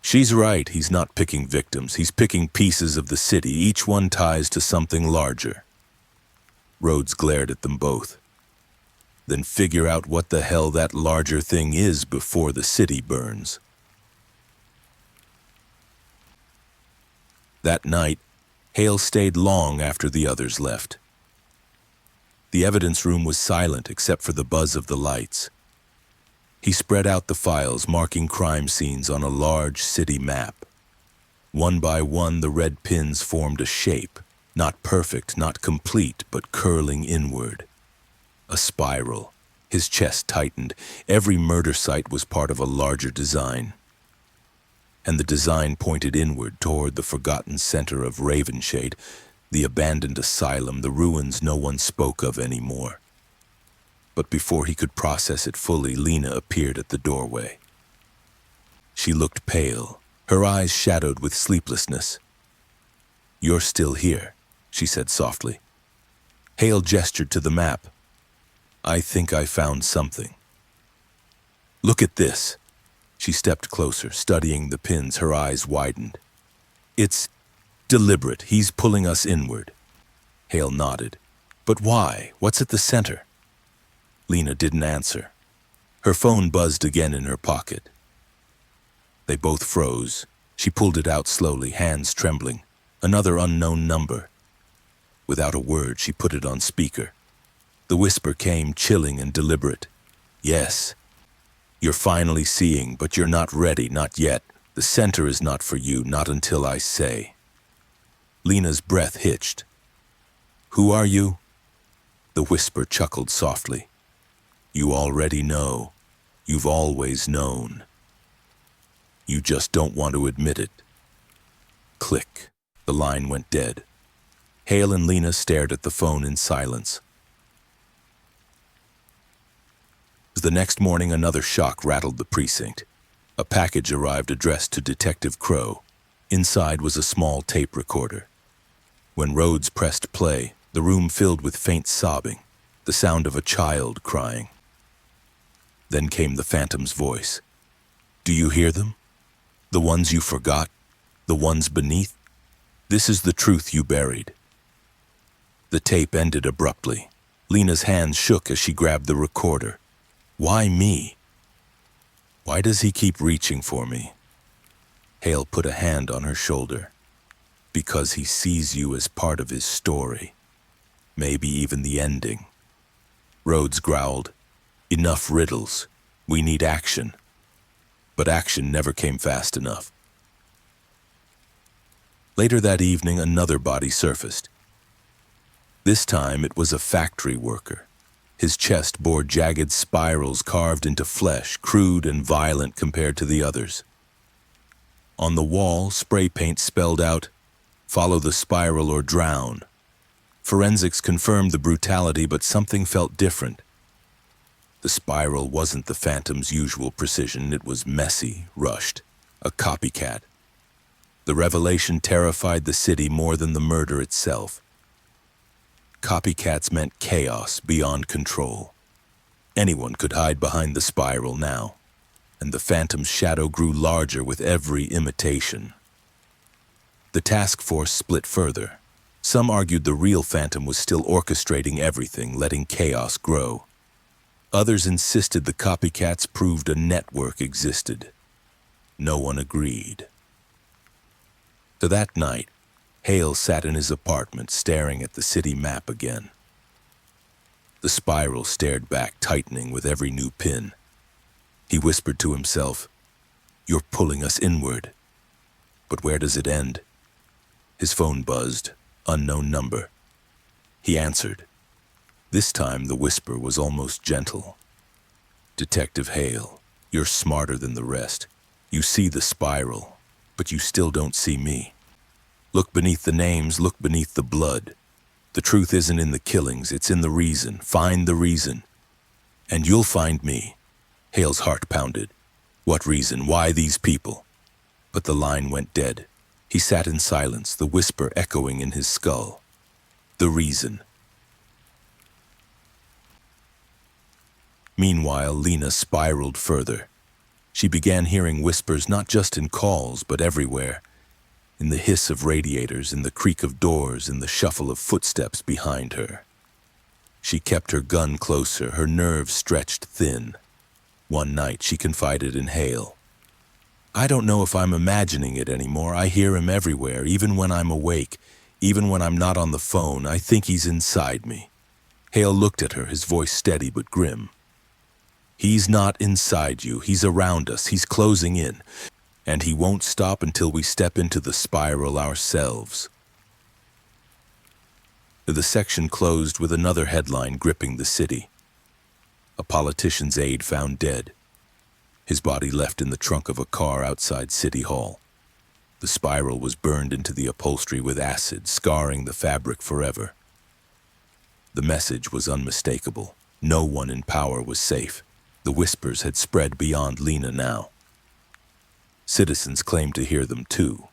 She's right, he's not picking victims. He's picking pieces of the city, each one ties to something larger. Rhodes glared at them both. Then figure out what the hell that larger thing is before the city burns. That night, Hale stayed long after the others left. The evidence room was silent except for the buzz of the lights. He spread out the files, marking crime scenes on a large city map. One by one, the red pins formed a shape, not perfect, not complete, but curling inward. A spiral. His chest tightened. Every murder site was part of a larger design. And the design pointed inward toward the forgotten center of Ravenshade, the abandoned asylum, the ruins no one spoke of anymore. But before he could process it fully, Lena appeared at the doorway. She looked pale, her eyes shadowed with sleeplessness. "You're still here," she said softly. Hale gestured to the map. "I think I found something." "Look at this." She stepped closer, studying the pins, her eyes widened. "It's deliberate. He's pulling us inward." Hale nodded. "But why? What's at the center?" Lena didn't answer. Her phone buzzed again in her pocket. They both froze. She pulled it out slowly, hands trembling. Another unknown number. Without a word, she put it on speaker. The whisper came, chilling and deliberate. "Yes. You're finally seeing, but you're not ready, not yet. The center is not for you, not until I say." Lena's breath hitched. "Who are you?" The whisper chuckled softly. "You already know. You've always known. You just don't want to admit it." Click. The line went dead. Hale and Lena stared at the phone in silence. The next morning, another shock rattled the precinct. A package arrived addressed to Detective Crow. Inside was a small tape recorder. When Rhodes pressed play, the room filled with faint sobbing, the sound of a child crying. Then came the Phantom's voice. "Do you hear them? The ones you forgot? The ones beneath? This is the truth you buried." The tape ended abruptly. Lena's hands shook as she grabbed the recorder. Why me? Why does he keep reaching for me? Hale put a hand on her shoulder. Because he sees you as part of his story. Maybe even the ending. Rhodes growled, "Enough riddles. We need action." But action never came fast enough. Later that evening, another body surfaced. This time, it was a factory worker. His chest bore jagged spirals carved into flesh, crude and violent compared to the others. On the wall, spray paint spelled out, "Follow the spiral or drown." Forensics confirmed the brutality, but something felt different. The spiral wasn't the Phantom's usual precision. It was messy, rushed, a copycat. The revelation terrified the city more than the murder itself. Copycats meant chaos beyond control. Anyone could hide behind the spiral now, and the Phantom's shadow grew larger with every imitation. The task force split further. Some argued the real Phantom was still orchestrating everything, letting chaos grow. Others insisted the copycats proved a network existed. No one agreed. So that night, Hale sat in his apartment staring at the city map again. The spiral stared back, tightening with every new pin. He whispered to himself, "You're pulling us inward." But where does it end? His phone buzzed, unknown number. He answered. This time the whisper was almost gentle. Detective Hale, you're smarter than the rest. You see the spiral, but you still don't see me. Look beneath the names, look beneath the blood. The truth isn't in the killings, it's in the reason. Find the reason. And you'll find me. Hale's heart pounded. What reason? Why these people? But the line went dead. He sat in silence, the whisper echoing in his skull. The reason. Meanwhile, Lena spiraled further. She began hearing whispers not just in calls, but everywhere. In the hiss of radiators, in the creak of doors, in the shuffle of footsteps behind her. She kept her gun closer, her nerves stretched thin. One night she confided in Hale. I don't know if I'm imagining it anymore. I hear him everywhere, even when I'm awake, even when I'm not on the phone. I think he's inside me. Hale looked at her, his voice steady but grim. He's not inside you. He's around us. He's closing in. And he won't stop until we step into the spiral ourselves. The section closed with another headline gripping the city. A politician's aide found dead. His body left in the trunk of a car outside City Hall. The spiral was burned into the upholstery with acid, scarring the fabric forever. The message was unmistakable. No one in power was safe. The whispers had spread beyond Lena now. Citizens claimed to hear them too.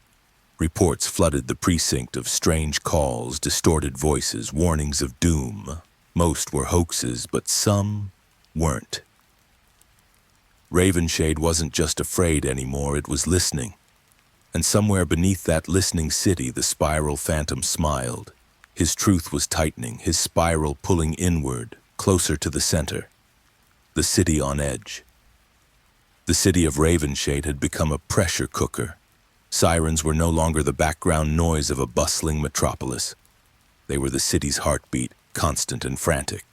Reports flooded the precinct of strange calls, distorted voices, warnings of doom. Most were hoaxes, but some weren't. Ravenshade wasn't just afraid anymore, it was listening. And somewhere beneath that listening city, the spiral phantom smiled. His truth was tightening, his spiral pulling inward, closer to the center. The city on edge. The city of Ravenshade had become a pressure cooker. Sirens were no longer the background noise of a bustling metropolis. They were the city's heartbeat, constant and frantic.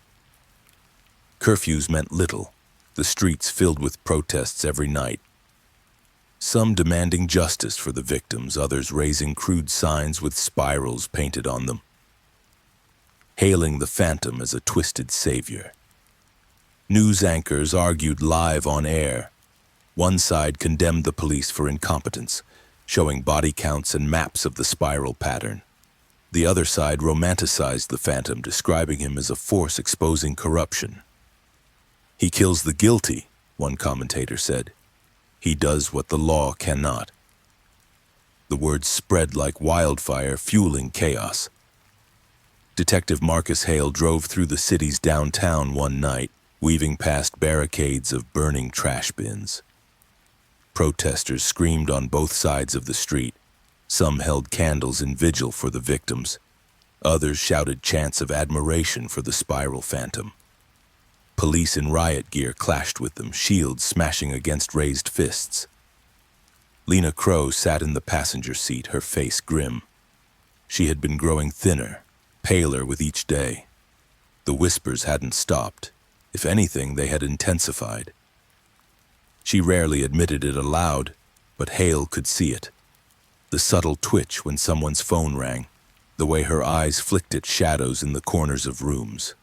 Curfews meant little, the streets filled with protests every night. Some demanding justice for the victims, others raising crude signs with spirals painted on them. Hailing the phantom as a twisted savior. News anchors argued live on air. One side condemned the police for incompetence, showing body counts and maps of the spiral pattern. The other side romanticized the phantom, describing him as a force exposing corruption. He kills the guilty, one commentator said. He does what the law cannot. The words spread like wildfire, fueling chaos. Detective Marcus Hale drove through the city's downtown one night, weaving past barricades of burning trash bins. Protesters screamed on both sides of the street. Some held candles in vigil for the victims. Others shouted chants of admiration for the spiral phantom. Police in riot gear clashed with them, shields smashing against raised fists. Lena Crow sat in the passenger seat, her face grim. She had been growing thinner, paler with each day. The whispers hadn't stopped. If anything, they had intensified. She rarely admitted it aloud, but Hale could see it. The subtle twitch when someone's phone rang, the way her eyes flicked at shadows in the corners of rooms.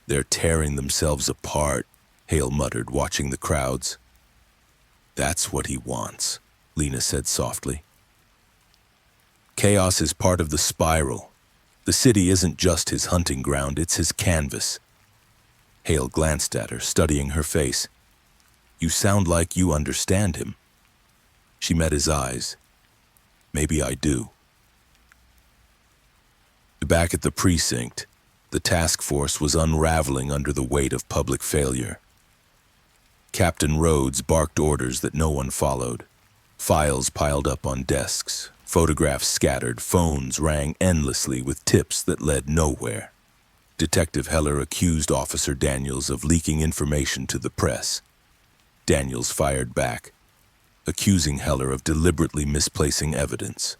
They're tearing themselves apart, Hale muttered, watching the crowds. That's what he wants, Lena said softly. Chaos is part of the spiral. The city isn't just his hunting ground, it's his canvas. Hale glanced at her, studying her face. You sound like you understand him. She met his eyes. Maybe I do. Back at the precinct, the task force was unraveling under the weight of public failure. Captain Rhodes barked orders that no one followed. Files piled up on desks, photographs scattered, phones rang endlessly with tips that led nowhere. Detective Heller accused Officer Daniels of leaking information to the press. Daniels fired back, accusing Heller of deliberately misplacing evidence.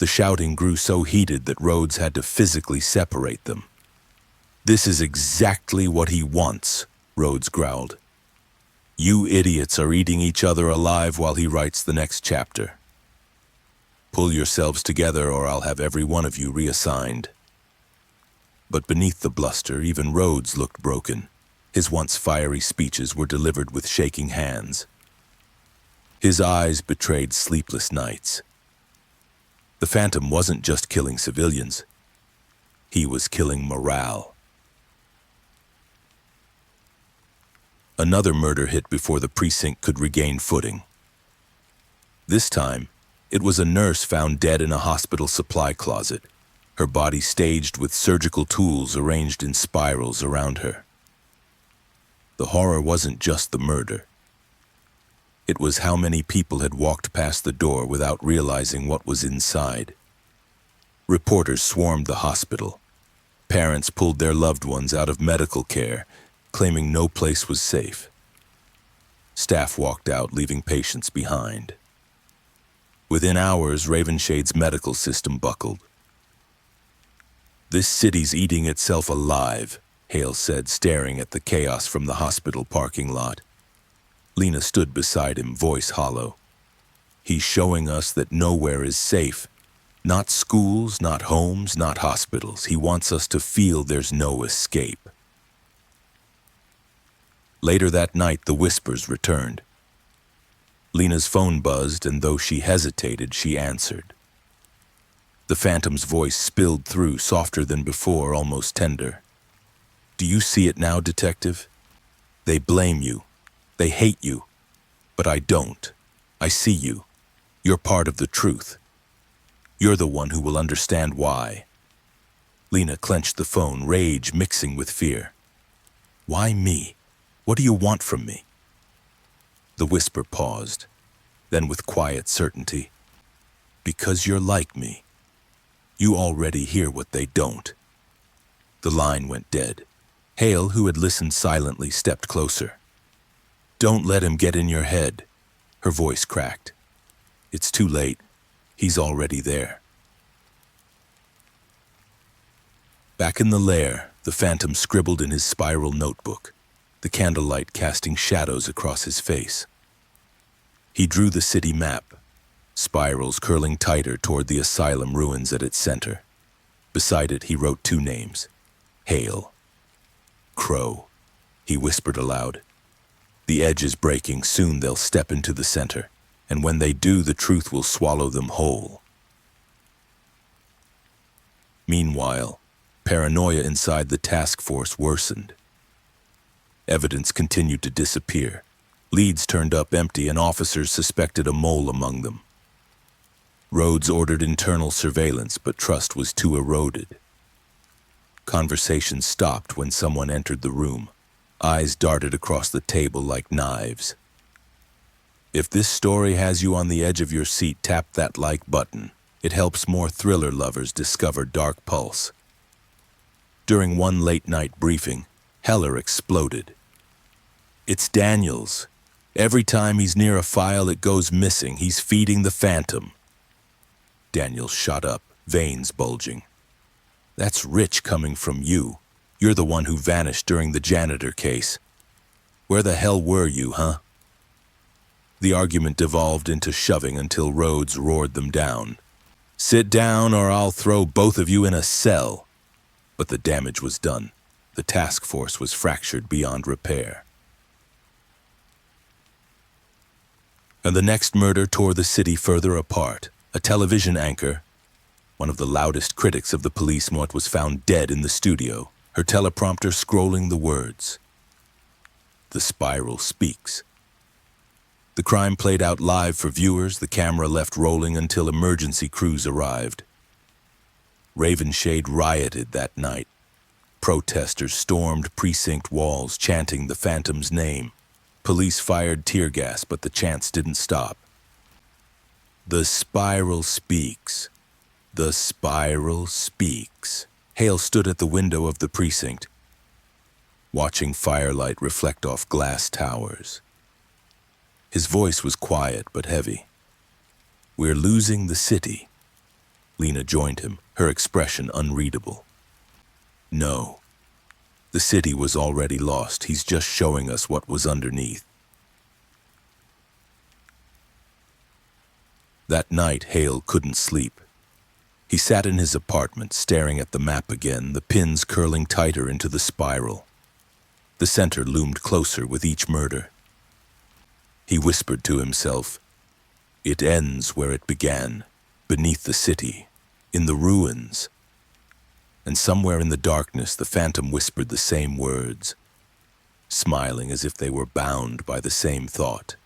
The shouting grew so heated that Rhodes had to physically separate them. This is exactly what he wants, Rhodes growled. You idiots are eating each other alive while he writes the next chapter. Pull yourselves together or I'll have every one of you reassigned. But beneath the bluster, even Rhodes looked broken. His once fiery speeches were delivered with shaking hands. His eyes betrayed sleepless nights. The Phantom wasn't just killing civilians. He was killing morale. Another murder hit before the precinct could regain footing. This time, it was a nurse found dead in a hospital supply closet, her body staged with surgical tools arranged in spirals around her. The horror wasn't just the murder. It was how many people had walked past the door without realizing what was inside. Reporters swarmed the hospital. Parents pulled their loved ones out of medical care, claiming no place was safe. Staff walked out, leaving patients behind. Within hours, Ravenshade's medical system buckled. "This city's eating itself alive," Hale said, staring at the chaos from the hospital parking lot. Lena stood beside him, voice hollow. "He's showing us that nowhere is safe. Not schools, not homes, not hospitals. He wants us to feel there's no escape." Later that night, the whispers returned. Lena's phone buzzed, and though she hesitated, she answered. The Phantom's voice spilled through, softer than before, almost tender. "Do you see it now, Detective? They blame you. They hate you. But I don't. I see you. You're part of the truth. You're the one who will understand why." Lena clenched the phone, rage mixing with fear. "Why me? What do you want from me?" The whisper paused, then with quiet certainty. "Because you're like me. You already hear what they don't." The line went dead. Hale, who had listened silently, stepped closer. "Don't let him get in your head." Her voice cracked. "It's too late. He's already there." Back in the lair, the Phantom scribbled in his spiral notebook, the candlelight casting shadows across his face. He drew the city map, spirals curling tighter toward the asylum ruins at its center. Beside it, he wrote two names: Hale. "Crow," he whispered aloud. "The edge is breaking. Soon they'll step into the center, and when they do, the truth will swallow them whole." Meanwhile, paranoia inside the task force worsened. Evidence continued to disappear. Leads turned up empty, and officers suspected a mole among them. Rhodes ordered internal surveillance, but trust was too eroded. Conversation stopped when someone entered the room. Eyes darted across the table like knives. If this story has you on the edge of your seat, tap that like button. It helps more thriller lovers discover Dark Pulse. During one late-night briefing, Heller exploded. "It's Daniels. Every time he's near a file, it goes missing. He's feeding the Phantom." Daniels shot up, veins bulging. "That's rich coming from you. You're the one who vanished during the janitor case. Where the hell were you, huh?" The argument devolved into shoving until Rhodes roared them down. "Sit down or I'll throw both of you in a cell." But the damage was done. The task force was fractured beyond repair. And the next murder tore the city further apart. A television anchor, one of the loudest critics of the police, was found dead in the studio, her teleprompter scrolling the words, "The spiral speaks." The crime played out live for viewers, the camera left rolling until emergency crews arrived. Ravenshade rioted that night. Protesters stormed precinct walls, chanting the Phantom's name. Police fired tear gas, but the chants didn't stop. "The spiral speaks. The spiral speaks." Hale stood at the window of the precinct, watching firelight reflect off glass towers. His voice was quiet but heavy. "We're losing the city." Lena joined him, her expression unreadable. "No. The city was already lost. He's just showing us what was underneath." That night, Hale couldn't sleep. He sat in his apartment, staring at the map again, the pins curling tighter into the spiral. The center loomed closer with each murder. He whispered to himself, "It ends where it began, beneath the city, in the ruins." And somewhere in the darkness, the phantom whispered the same words, smiling as if they were bound by the same thought.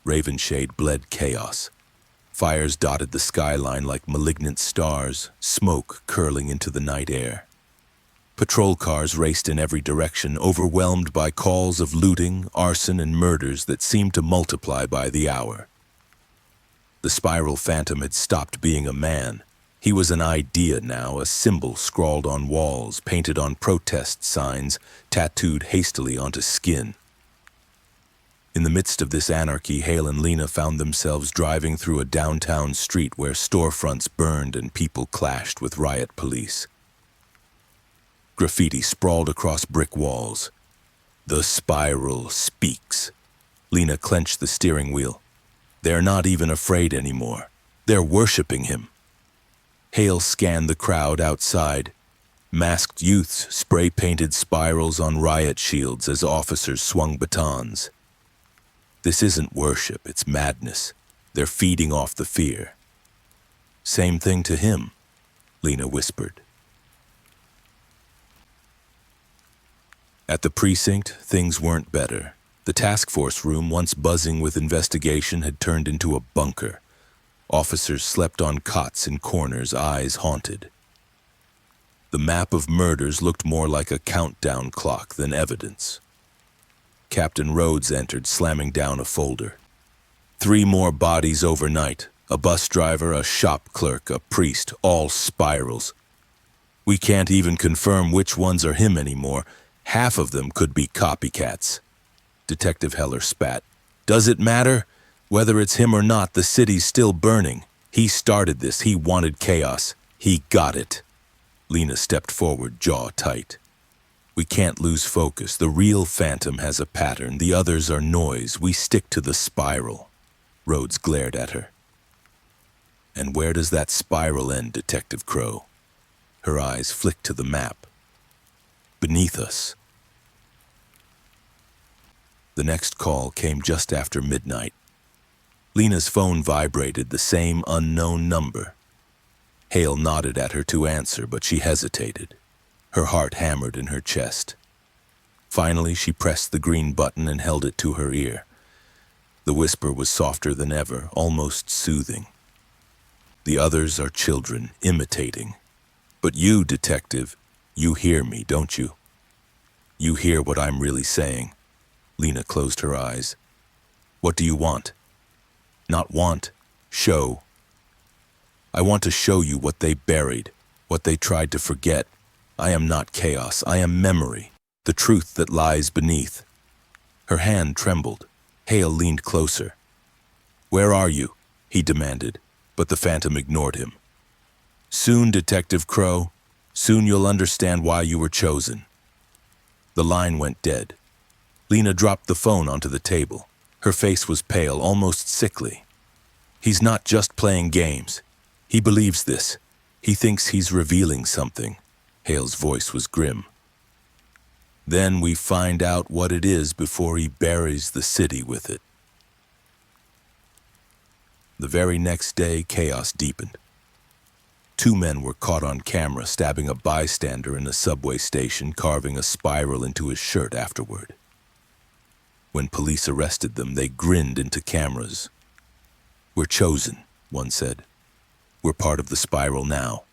Ravenshade bled chaos. Fires dotted the skyline like malignant stars, smoke curling into the night air. Patrol cars raced in every direction, overwhelmed by calls of looting, arson, and murders that seemed to multiply by the hour. The spiral phantom had stopped being a man. He was an idea now, a symbol scrawled on walls, painted on protest signs, tattooed hastily onto skin. In the midst of this anarchy, Hale and Lena found themselves driving through a downtown street where storefronts burned and people clashed with riot police. Graffiti sprawled across brick walls. "The spiral speaks." Lena clenched the steering wheel. They're not even afraid anymore. They're worshiping him. Hale scanned the crowd outside. Masked youths spray-painted spirals on riot shields as officers swung batons. This isn't worship, it's madness. They're feeding off the fear. "Same thing to him," Lena whispered. At the precinct, things weren't better. The task force room, once buzzing with investigation, had turned into a bunker. Officers slept on cots in corners, eyes haunted. The map of murders looked more like a countdown clock than evidence. Captain Rhodes entered, slamming down a folder. 3 more bodies overnight. A bus driver, a shop clerk, a priest, all spirals. We can't even confirm which ones are him anymore. Half of them could be copycats. Detective Heller spat. "Does it matter? Whether it's him or not, the city's still burning. He started this. He wanted chaos. He got it." Lena stepped forward, jaw tight. "We can't lose focus. The real phantom has a pattern. The others are noise. We stick to the spiral." Rhodes glared at her. "And where does that spiral end, Detective Crow?" Her eyes flicked to the map. "Beneath us." The next call came just after midnight. Lena's phone vibrated, the same unknown number. Hale nodded at her to answer, but she hesitated. Her heart hammered in her chest. Finally, she pressed the green button and held it to her ear. The whisper was softer than ever, almost soothing. "The others are children, imitating. But you, detective, you hear me, don't you? You hear what I'm really saying." Lena closed her eyes. "What do you want?" "Not want, show. I want to show you what they buried, what they tried to forget. I am not chaos, I am memory, the truth that lies beneath." Her hand trembled. Hale leaned closer. "Where are you?" he demanded, but the phantom ignored him. "Soon, Detective Crow. Soon you'll understand why you were chosen." The line went dead. Lena dropped the phone onto the table. Her face was pale, almost sickly. "He's not just playing games. He believes this. He thinks he's revealing something." Hale's voice was grim. "Then we find out what it is before he buries the city with it." The very next day, chaos deepened. 2 men were caught on camera stabbing a bystander in a subway station, carving a spiral into his shirt afterward. When police arrested them, they grinned into cameras. "We're chosen," one said. "We're part of the spiral now."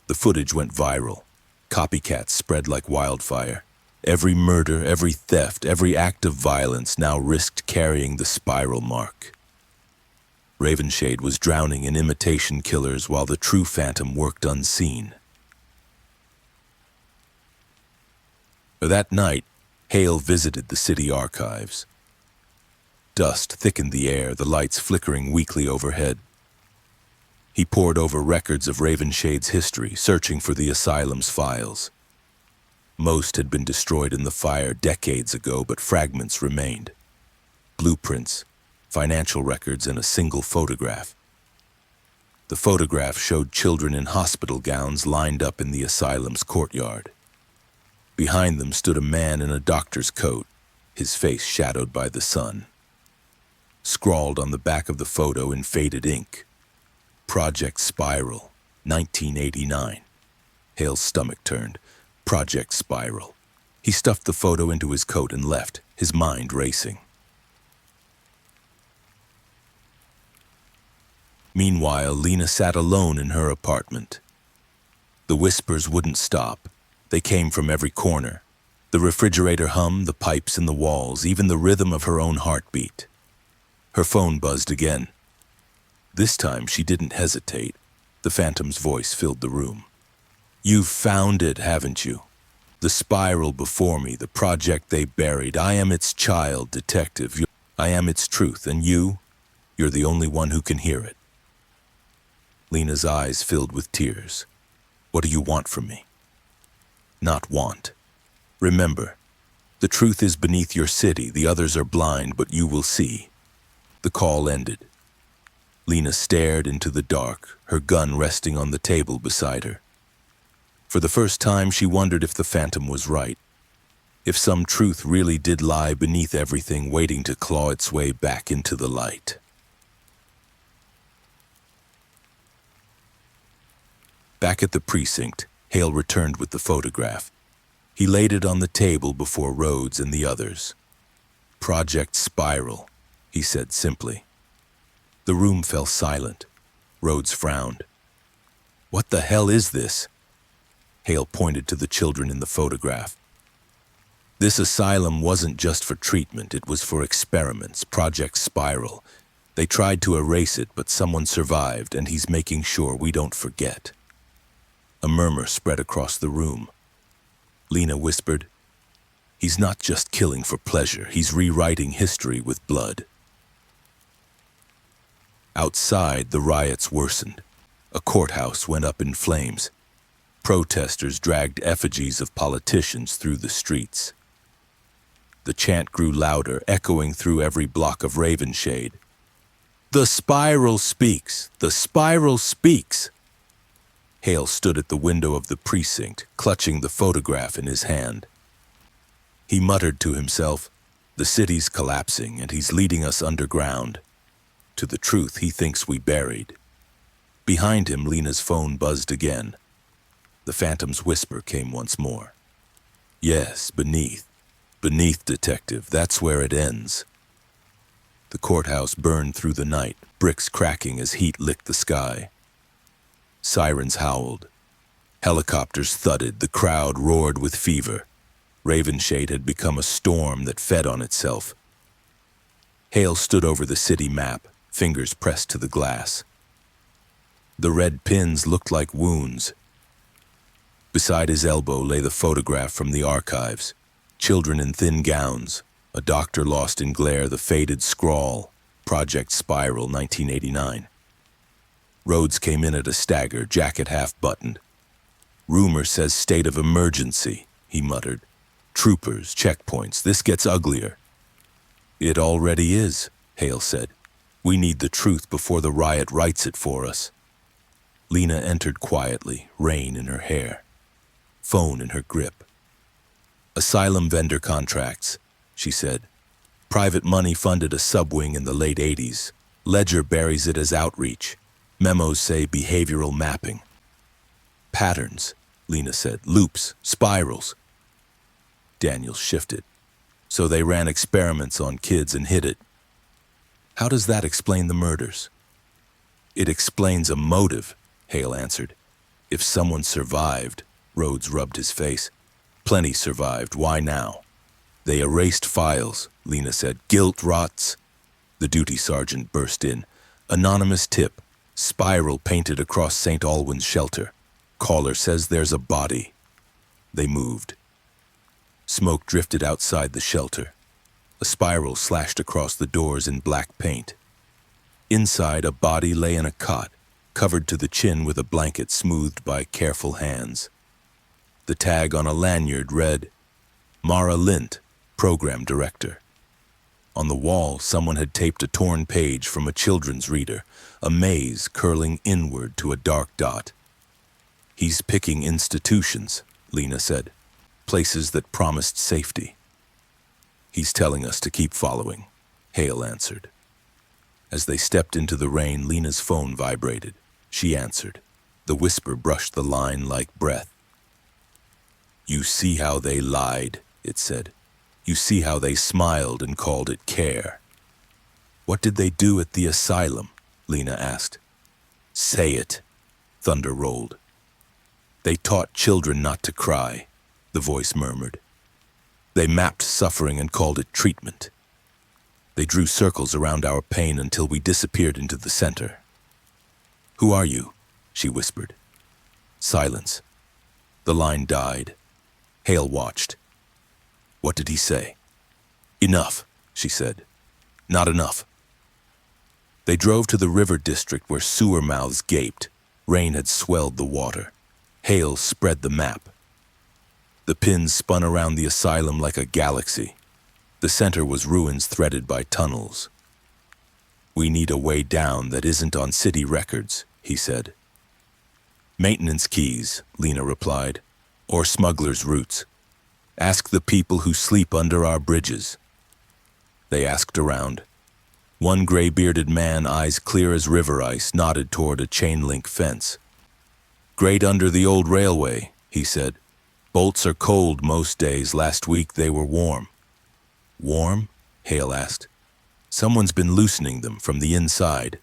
The footage went viral. Copycats spread like wildfire. Every murder, every theft, every act of violence now risked carrying the spiral mark. Ravenshade was drowning in imitation killers while the true phantom worked unseen. That night, Hale visited the city archives. Dust thickened the air, the lights flickering weakly overhead. He pored over records of Ravenshade's history, searching for the asylum's files. Most had been destroyed in the fire decades ago, but fragments remained. Blueprints, financial records, and a single photograph. The photograph showed children in hospital gowns lined up in the asylum's courtyard. Behind them stood a man in a doctor's coat, his face shadowed by the sun. Scrawled on the back of the photo in faded ink, Project Spiral, 1989. Hale's stomach turned. Project Spiral. He stuffed the photo into his coat and left, his mind racing. Meanwhile, Lena sat alone in her apartment. The whispers wouldn't stop. They came from every corner. The refrigerator hum, the pipes in the walls, even the rhythm of her own heartbeat. Her phone buzzed again. This time she didn't hesitate. The phantom's voice filled the room. "You've found it, haven't you? The spiral before me, the project they buried. I am its child, detective. I am its truth, and you're the only one who can hear it." Lena's eyes filled with tears. "What do you want from me?" "Not want. Remember, the truth is beneath your city. The others are blind, but you will see." The call ended. Lena stared into the dark, her gun resting on the table beside her. For the first time, she wondered if the phantom was right. If some truth really did lie beneath everything, waiting to claw its way back into the light. Back at the precinct, Hale returned with the photograph. He laid it on the table before Rhodes and the others. "Project Spiral," he said simply. The room fell silent. Rhodes frowned. "What the hell is this?" Hale pointed to the children in the photograph. "This asylum wasn't just for treatment, it was for experiments, Project Spiral. They tried to erase it, but someone survived, and he's making sure we don't forget." A murmur spread across the room. Lena whispered, "He's not just killing for pleasure, he's rewriting history with blood." Outside, the riots worsened. A courthouse went up in flames. Protesters dragged effigies of politicians through the streets. The chant grew louder, echoing through every block of Ravenshade. "The spiral speaks! The spiral speaks!" Hale stood at the window of the precinct, clutching the photograph in his hand. He muttered to himself, "The city's collapsing, and he's leading us underground. To the truth he thinks we buried." Behind him, Lena's phone buzzed again. The phantom's whisper came once more. "Yes, beneath, detective, that's where it ends." The courthouse burned through the night, bricks cracking as heat licked the sky. Sirens howled. Helicopters thudded, the crowd roared with fever. Ravenshade had become a storm that fed on itself. Hale stood over the city map, fingers pressed to the glass. The red pins looked like wounds. Beside his elbow lay the photograph from the archives. Children in thin gowns, a doctor lost in glare, the faded scrawl, Project Spiral, 1989. Rhodes came in at a stagger, jacket half buttoned. "Rumor says state of emergency," he muttered. "Troopers, checkpoints, this gets uglier." "It already is," Hale said. "We need the truth before the riot writes it for us." Lena entered quietly, rain in her hair, phone in her grip. "Asylum vendor contracts," she said. "Private money funded a subwing in the late 80s. Ledger buries it as outreach. Memos say behavioral mapping." "Patterns," Lena said. "Loops, spirals." Daniels shifted. "So they ran experiments on kids and hid it." "How does that explain the murders?" "It explains a motive," Hale answered. "If someone survived," Rhodes rubbed his face. "Plenty survived. Why now?" "They erased files," Lena said. "Guilt rots." The duty sergeant burst in. "Anonymous tip. Spiral painted across St. Alwyn's shelter. Caller says there's a body." They moved. Smoke drifted outside the shelter. A spiral slashed across the doors in black paint. Inside, a body lay in a cot, covered to the chin with a blanket smoothed by careful hands. The tag on a lanyard read, "Mara Lint, Program Director." On the wall, someone had taped a torn page from a children's reader, a maze curling inward to a dark dot. "He's picking institutions," Lena said. places that promised safety. He's telling us to keep following, Hale answered. As they stepped into the rain, Lena's phone vibrated. She answered. The whisper brushed the line like breath. "You see how they lied," it said. "You see how they smiled and called it care." "What did they do at the asylum?" Lena asked. "Say it," thunder rolled. "They taught children not to cry," the voice murmured. "They mapped suffering and called it treatment. They drew circles around our pain until we disappeared into the center." "Who are you?" she whispered. Silence. The line died. Hale watched. "What did he say?" "Enough," she said. "Not enough." They drove to the river district where sewer mouths gaped. Rain had swelled the water. Hale spread the map. The pins spun around the asylum like a galaxy. The center was ruins threaded by tunnels. "We need a way down that isn't on city records," he said. "Maintenance keys," Lena replied, "or smugglers' routes. Ask the people who sleep under our bridges." They asked around. One gray-bearded man, eyes clear as river ice, nodded toward a chain-link fence. "Grate under the old railway," he said. "Bolts are cold most days. Last week they were warm." "Warm?" Hale asked. "Someone's been loosening them from the inside."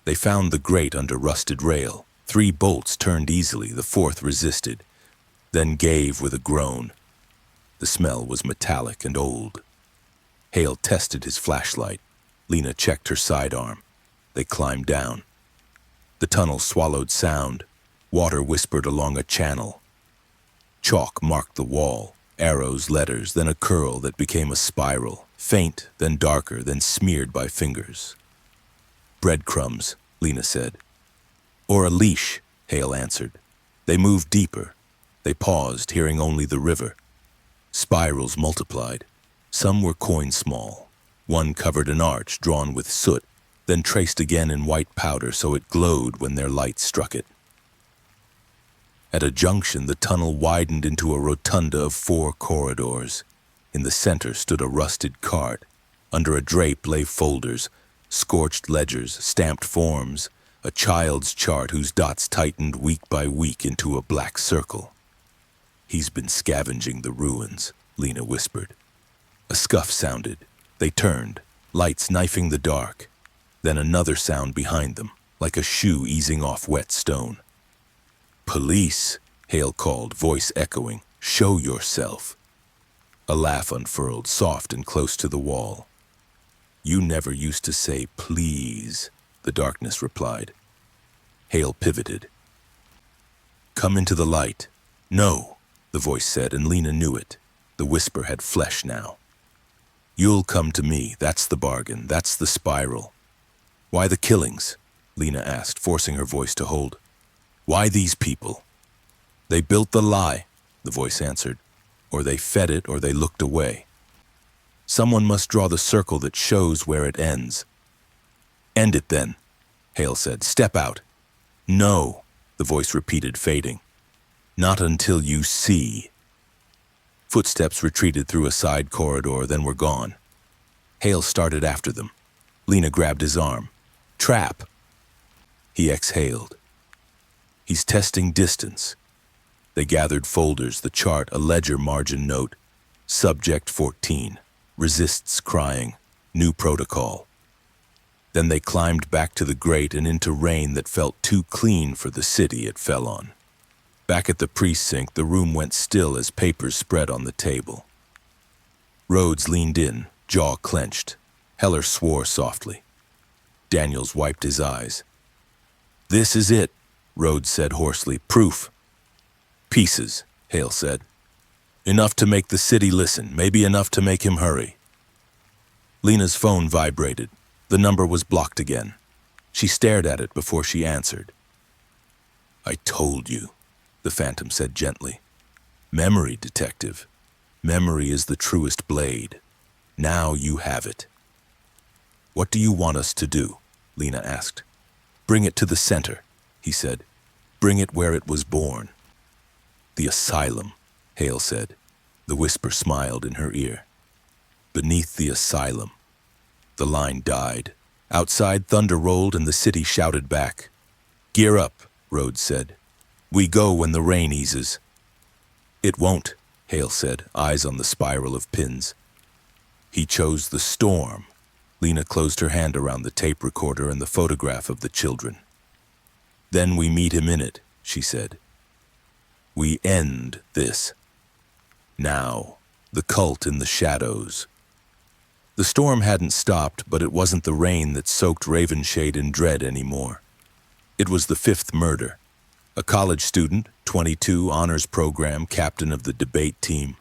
They found the grate under rusted rail. 3 bolts turned easily, the 4th resisted, then gave with a groan. The smell was metallic and old. Hale tested his flashlight. Lena checked her sidearm. They climbed down. The tunnel swallowed sound. Water whispered along a channel. Chalk marked the wall, arrows, letters, then a curl that became a spiral, faint, then darker, then smeared by fingers. "Breadcrumbs," Lena said. "Or a leash," Hale answered. They moved deeper. They paused, hearing only the river. Spirals multiplied. Some were coin small. One covered an arch drawn with soot, then traced again in white powder so it glowed when their light struck it. At a junction, the tunnel widened into a rotunda of 4 corridors. In the center stood a rusted cart. Under a drape lay folders, scorched ledgers, stamped forms, a child's chart whose dots tightened week by week into a black circle. "He's been scavenging the ruins," Lena whispered. A scuff sounded. They turned, lights knifing the dark. Then another sound behind them, like a shoe easing off wet stone. "Police," Hale called, voice echoing. "Show yourself." A laugh unfurled, soft and close to the wall. "You never used to say please," the darkness replied. Hale pivoted. "Come into the light." "No," the voice said, and Lena knew it. The whisper had flesh now. "You'll come to me, that's the bargain, that's the spiral." "Why the killings?" Lena asked, forcing her voice to hold. "Why these people?" "They built the lie," the voice answered. "Or they fed it, or they looked away. Someone must draw the circle that shows where it ends." "End it then," Hale said. "Step out." "No," the voice repeated, fading. "Not until you see." Footsteps retreated through a side corridor, then were gone. Hale started after them. Lena grabbed his arm. "Trap." He exhaled. "He's testing distance." They gathered folders, the chart, a ledger margin note. Subject 14. Resists crying. New protocol. Then they climbed back to the grate and into rain that felt too clean for the city it fell on. Back at the precinct, the room went still as papers spread on the table. Rhodes leaned in, jaw clenched. Heller swore softly. Daniels wiped his eyes. "This is it," Rhodes said hoarsely. "Proof." "Pieces," Hale said. "Enough to make the city listen, maybe enough to make him hurry." Lena's phone vibrated. The number was blocked again. She stared at it before she answered. "I told you," the Phantom said gently. "Memory, detective. Memory is the truest blade. Now you have it." "What do you want us to do?" Lena asked. "Bring it to the center," he said. "Bring it where it was born." "The asylum," Hale said. The whisper smiled in her ear. Beneath the asylum. The line died. Outside, thunder rolled and the city shouted back. Gear up, Rhodes said. We go when the rain eases. It won't, Hale said, eyes on the spiral of pins. He chose the storm. Lena closed her hand around the tape recorder and the photograph of the children. Then we meet him in it, she said. We end this. Now, the cult in the shadows. The storm hadn't stopped, but it wasn't the rain that soaked Ravenshade in dread anymore. It was the fifth murder. A college student, 22, honors program, captain of the debate team,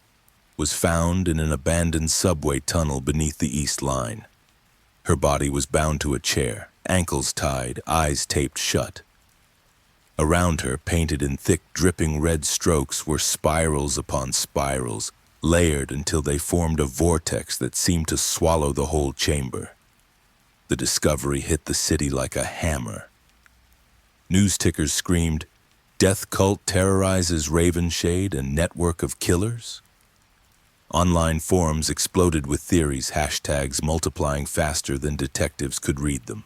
was found in an abandoned subway tunnel beneath the East Line. Her body was bound to a chair, ankles tied, eyes taped shut. Around her, painted in thick, dripping red strokes, were spirals upon spirals, layered until they formed a vortex that seemed to swallow the whole chamber. The discovery hit the city like a hammer. News tickers screamed, "Death cult terrorizes Ravenshade, a network of killers?" Online forums exploded with theories, hashtags multiplying faster than detectives could read them.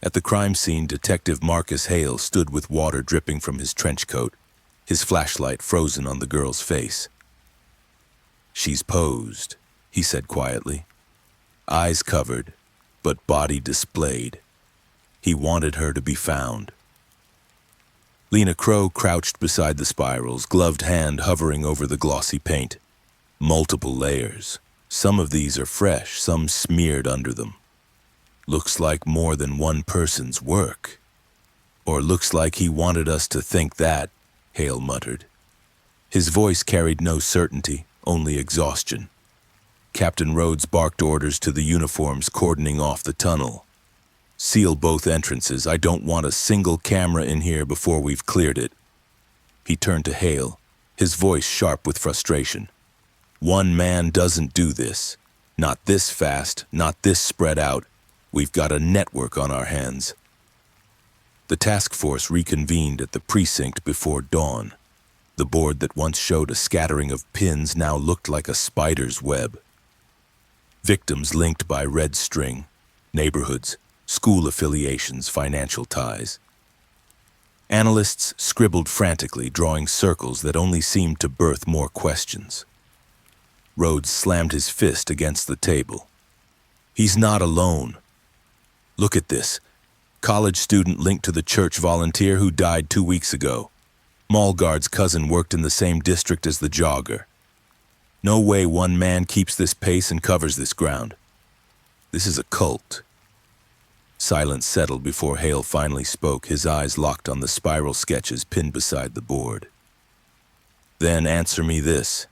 At the crime scene, Detective Marcus Hale stood with water dripping from his trench coat, his flashlight frozen on the girl's face. She's posed, he said quietly. Eyes covered, but body displayed. He wanted her to be found. Lena Crow crouched beside the spirals, gloved hand hovering over the glossy paint. Multiple layers. Some of these are fresh, some smeared under them. Looks like more than one person's work. Or looks like he wanted us to think that, Hale muttered. His voice carried no certainty, only exhaustion. Captain Rhodes barked orders to the uniforms cordoning off the tunnel. Seal both entrances. I don't want a single camera in here before we've cleared it. He turned to Hale, his voice sharp with frustration. One man doesn't do this. Not this fast, not this spread out. We've got a network on our hands. The task force reconvened at the precinct before dawn. The board that once showed a scattering of pins now looked like a spider's web. Victims linked by red string, neighborhoods, school affiliations, financial ties. Analysts scribbled frantically, drawing circles that only seemed to birth more questions. Rhodes slammed his fist against the table. He's not alone. Look at this. College student linked to the church volunteer who died 2 weeks ago. Malgard's cousin worked in the same district as the jogger. No way one man keeps this pace and covers this ground. This is a cult. Silence settled before Hale finally spoke, his eyes locked on the spiral sketches pinned beside the board. Then answer me this.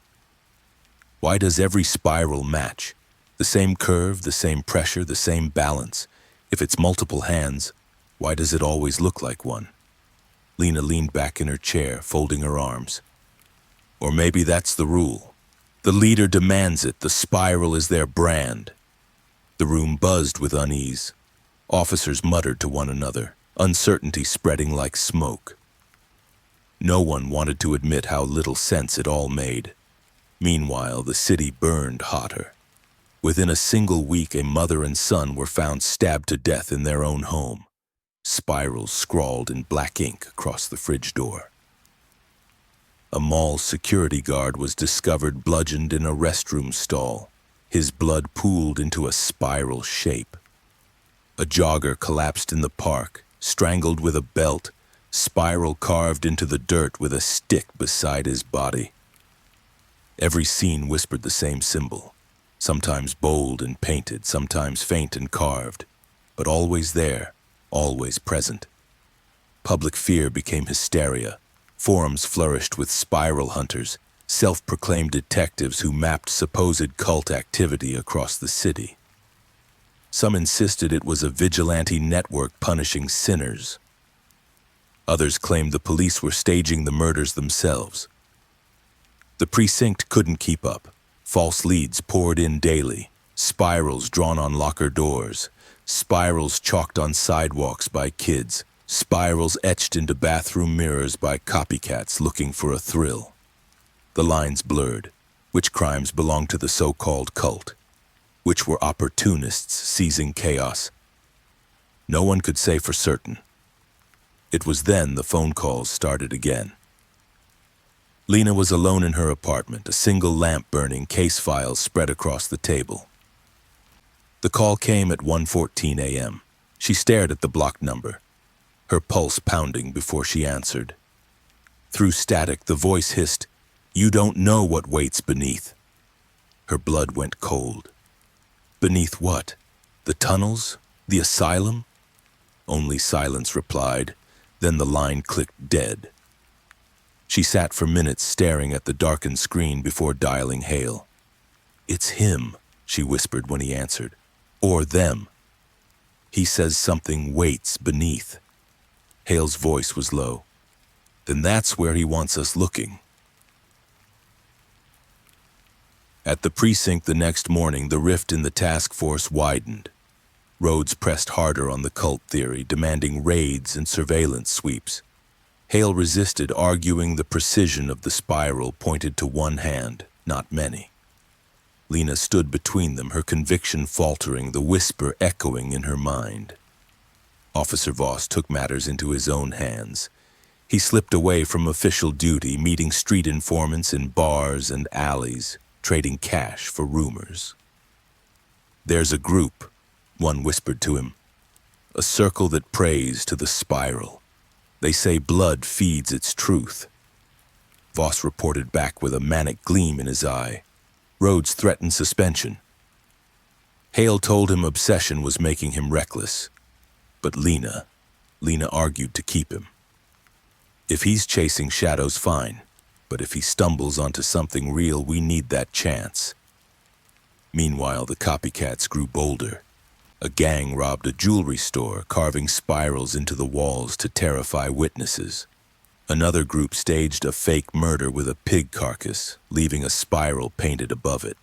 Why does every spiral match? The same curve, the same pressure, the same balance. If it's multiple hands, why does it always look like one? Lena leaned back in her chair, folding her arms. Or maybe that's the rule. The leader demands it. The spiral is their brand. The room buzzed with unease. Officers muttered to one another, uncertainty spreading like smoke. No one wanted to admit how little sense it all made. Meanwhile, the city burned hotter. Within a single week, a mother and son were found stabbed to death in their own home. Spirals scrawled in black ink across the fridge door. A mall security guard was discovered bludgeoned in a restroom stall. His blood pooled into a spiral shape. A jogger collapsed in the park, strangled with a belt, spiral carved into the dirt with a stick beside his body. Every scene whispered the same symbol, sometimes bold and painted, sometimes faint and carved, but always there, always present. Public fear became hysteria. Forums flourished with spiral hunters, self-proclaimed detectives who mapped supposed cult activity across the city. Some insisted it was a vigilante network punishing sinners. Others claimed the police were staging the murders themselves. The precinct couldn't keep up. False leads poured in daily, spirals drawn on locker doors, spirals chalked on sidewalks by kids, spirals etched into bathroom mirrors by copycats looking for a thrill. The lines blurred. Which crimes belonged to the so-called cult? Which were opportunists seizing chaos? No one could say for certain. It was then the phone calls started again. Lena was alone in her apartment, a single lamp burning, case files spread across the table. The call came at 1:14 a.m. She stared at the blocked number, her pulse pounding before she answered. Through static, the voice hissed, "You don't know what waits beneath." Her blood went cold. Beneath what? The tunnels? The asylum? Only silence replied. Then the line clicked dead. She sat for minutes staring at the darkened screen before dialing Hale. "It's him," she whispered when he answered. "Or them. He says something waits beneath." Hale's voice was low. "Then that's where he wants us looking." At the precinct the next morning, the rift in the task force widened. Rhodes pressed harder on the cult theory, demanding raids and surveillance sweeps. Hale resisted, arguing the precision of the spiral pointed to one hand, not many. Lena stood between them, her conviction faltering, the whisper echoing in her mind. Officer Voss took matters into his own hands. He slipped away from official duty, meeting street informants in bars and alleys, trading cash for rumors. "There's a group," one whispered to him. "A circle that prays to the spiral. They say blood feeds its truth." Voss reported back with a manic gleam in his eye. Rhodes threatened suspension. Hale told him obsession was making him reckless. But Lena argued to keep him. If he's chasing shadows, fine. But if he stumbles onto something real, we need that chance. Meanwhile, the copycats grew bolder. A gang robbed a jewelry store, carving spirals into the walls to terrify witnesses. Another group staged a fake murder with a pig carcass, leaving a spiral painted above it.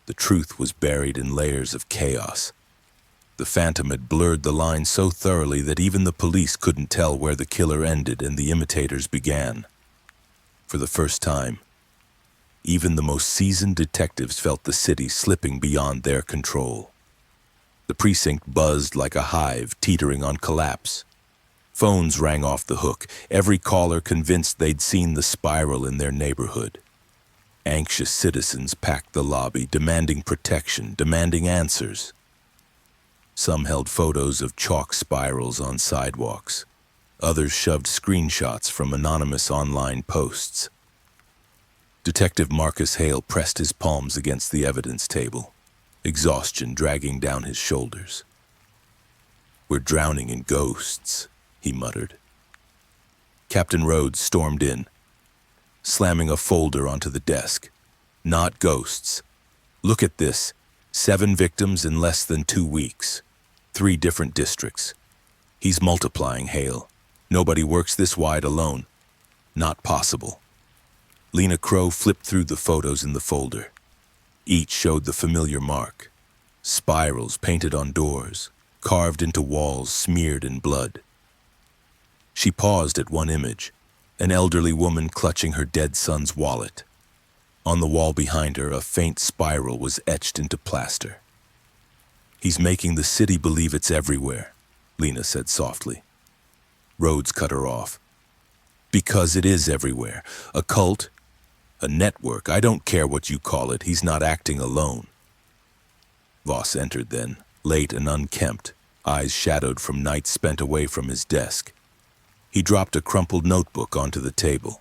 The truth was buried in layers of chaos. The phantom had blurred the line so thoroughly that even the police couldn't tell where the killer ended and the imitators began. For the first time, even the most seasoned detectives felt the city slipping beyond their control. The precinct buzzed like a hive, teetering on collapse. Phones rang off the hook, every caller convinced they'd seen the spiral in their neighborhood. Anxious citizens packed the lobby, demanding protection, demanding answers. Some held photos of chalk spirals on sidewalks. Others shoved screenshots from anonymous online posts. Detective Marcus Hale pressed his palms against the evidence table, exhaustion dragging down his shoulders. "We're drowning in ghosts," he muttered. Captain Rhodes stormed in, slamming a folder onto the desk. "Not ghosts. Look at this. 7 victims in less than 2 weeks. 3 different districts. He's multiplying, Hale. Nobody works this wide alone. Not possible." Lena Crow flipped through the photos in the folder. Each showed the familiar mark. Spirals painted on doors, carved into walls smeared in blood. She paused at one image, an elderly woman clutching her dead son's wallet. On the wall behind her, a faint spiral was etched into plaster. "He's making the city believe it's everywhere," Lena said softly. Rhodes cut her off. "Because it is everywhere. A cult, a network, I don't care what you call it, he's not acting alone." Voss entered then, late and unkempt, eyes shadowed from nights spent away from his desk. He dropped a crumpled notebook onto the table.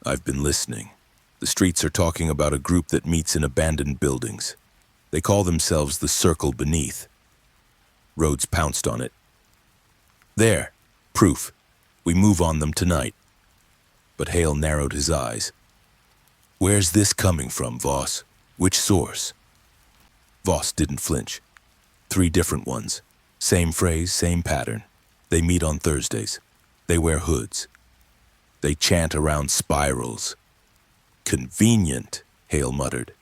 "I've been listening. The streets are talking about a group that meets in abandoned buildings. They call themselves the Circle Beneath." Rhodes pounced on it. "There, proof. We move on them tonight." But Hale narrowed his eyes. "Where's this coming from, Voss? Which source?" Voss didn't flinch. 3 different ones. Same phrase, same pattern. They meet on Thursdays. They wear hoods. They chant around spirals. "Convenient," Hale muttered.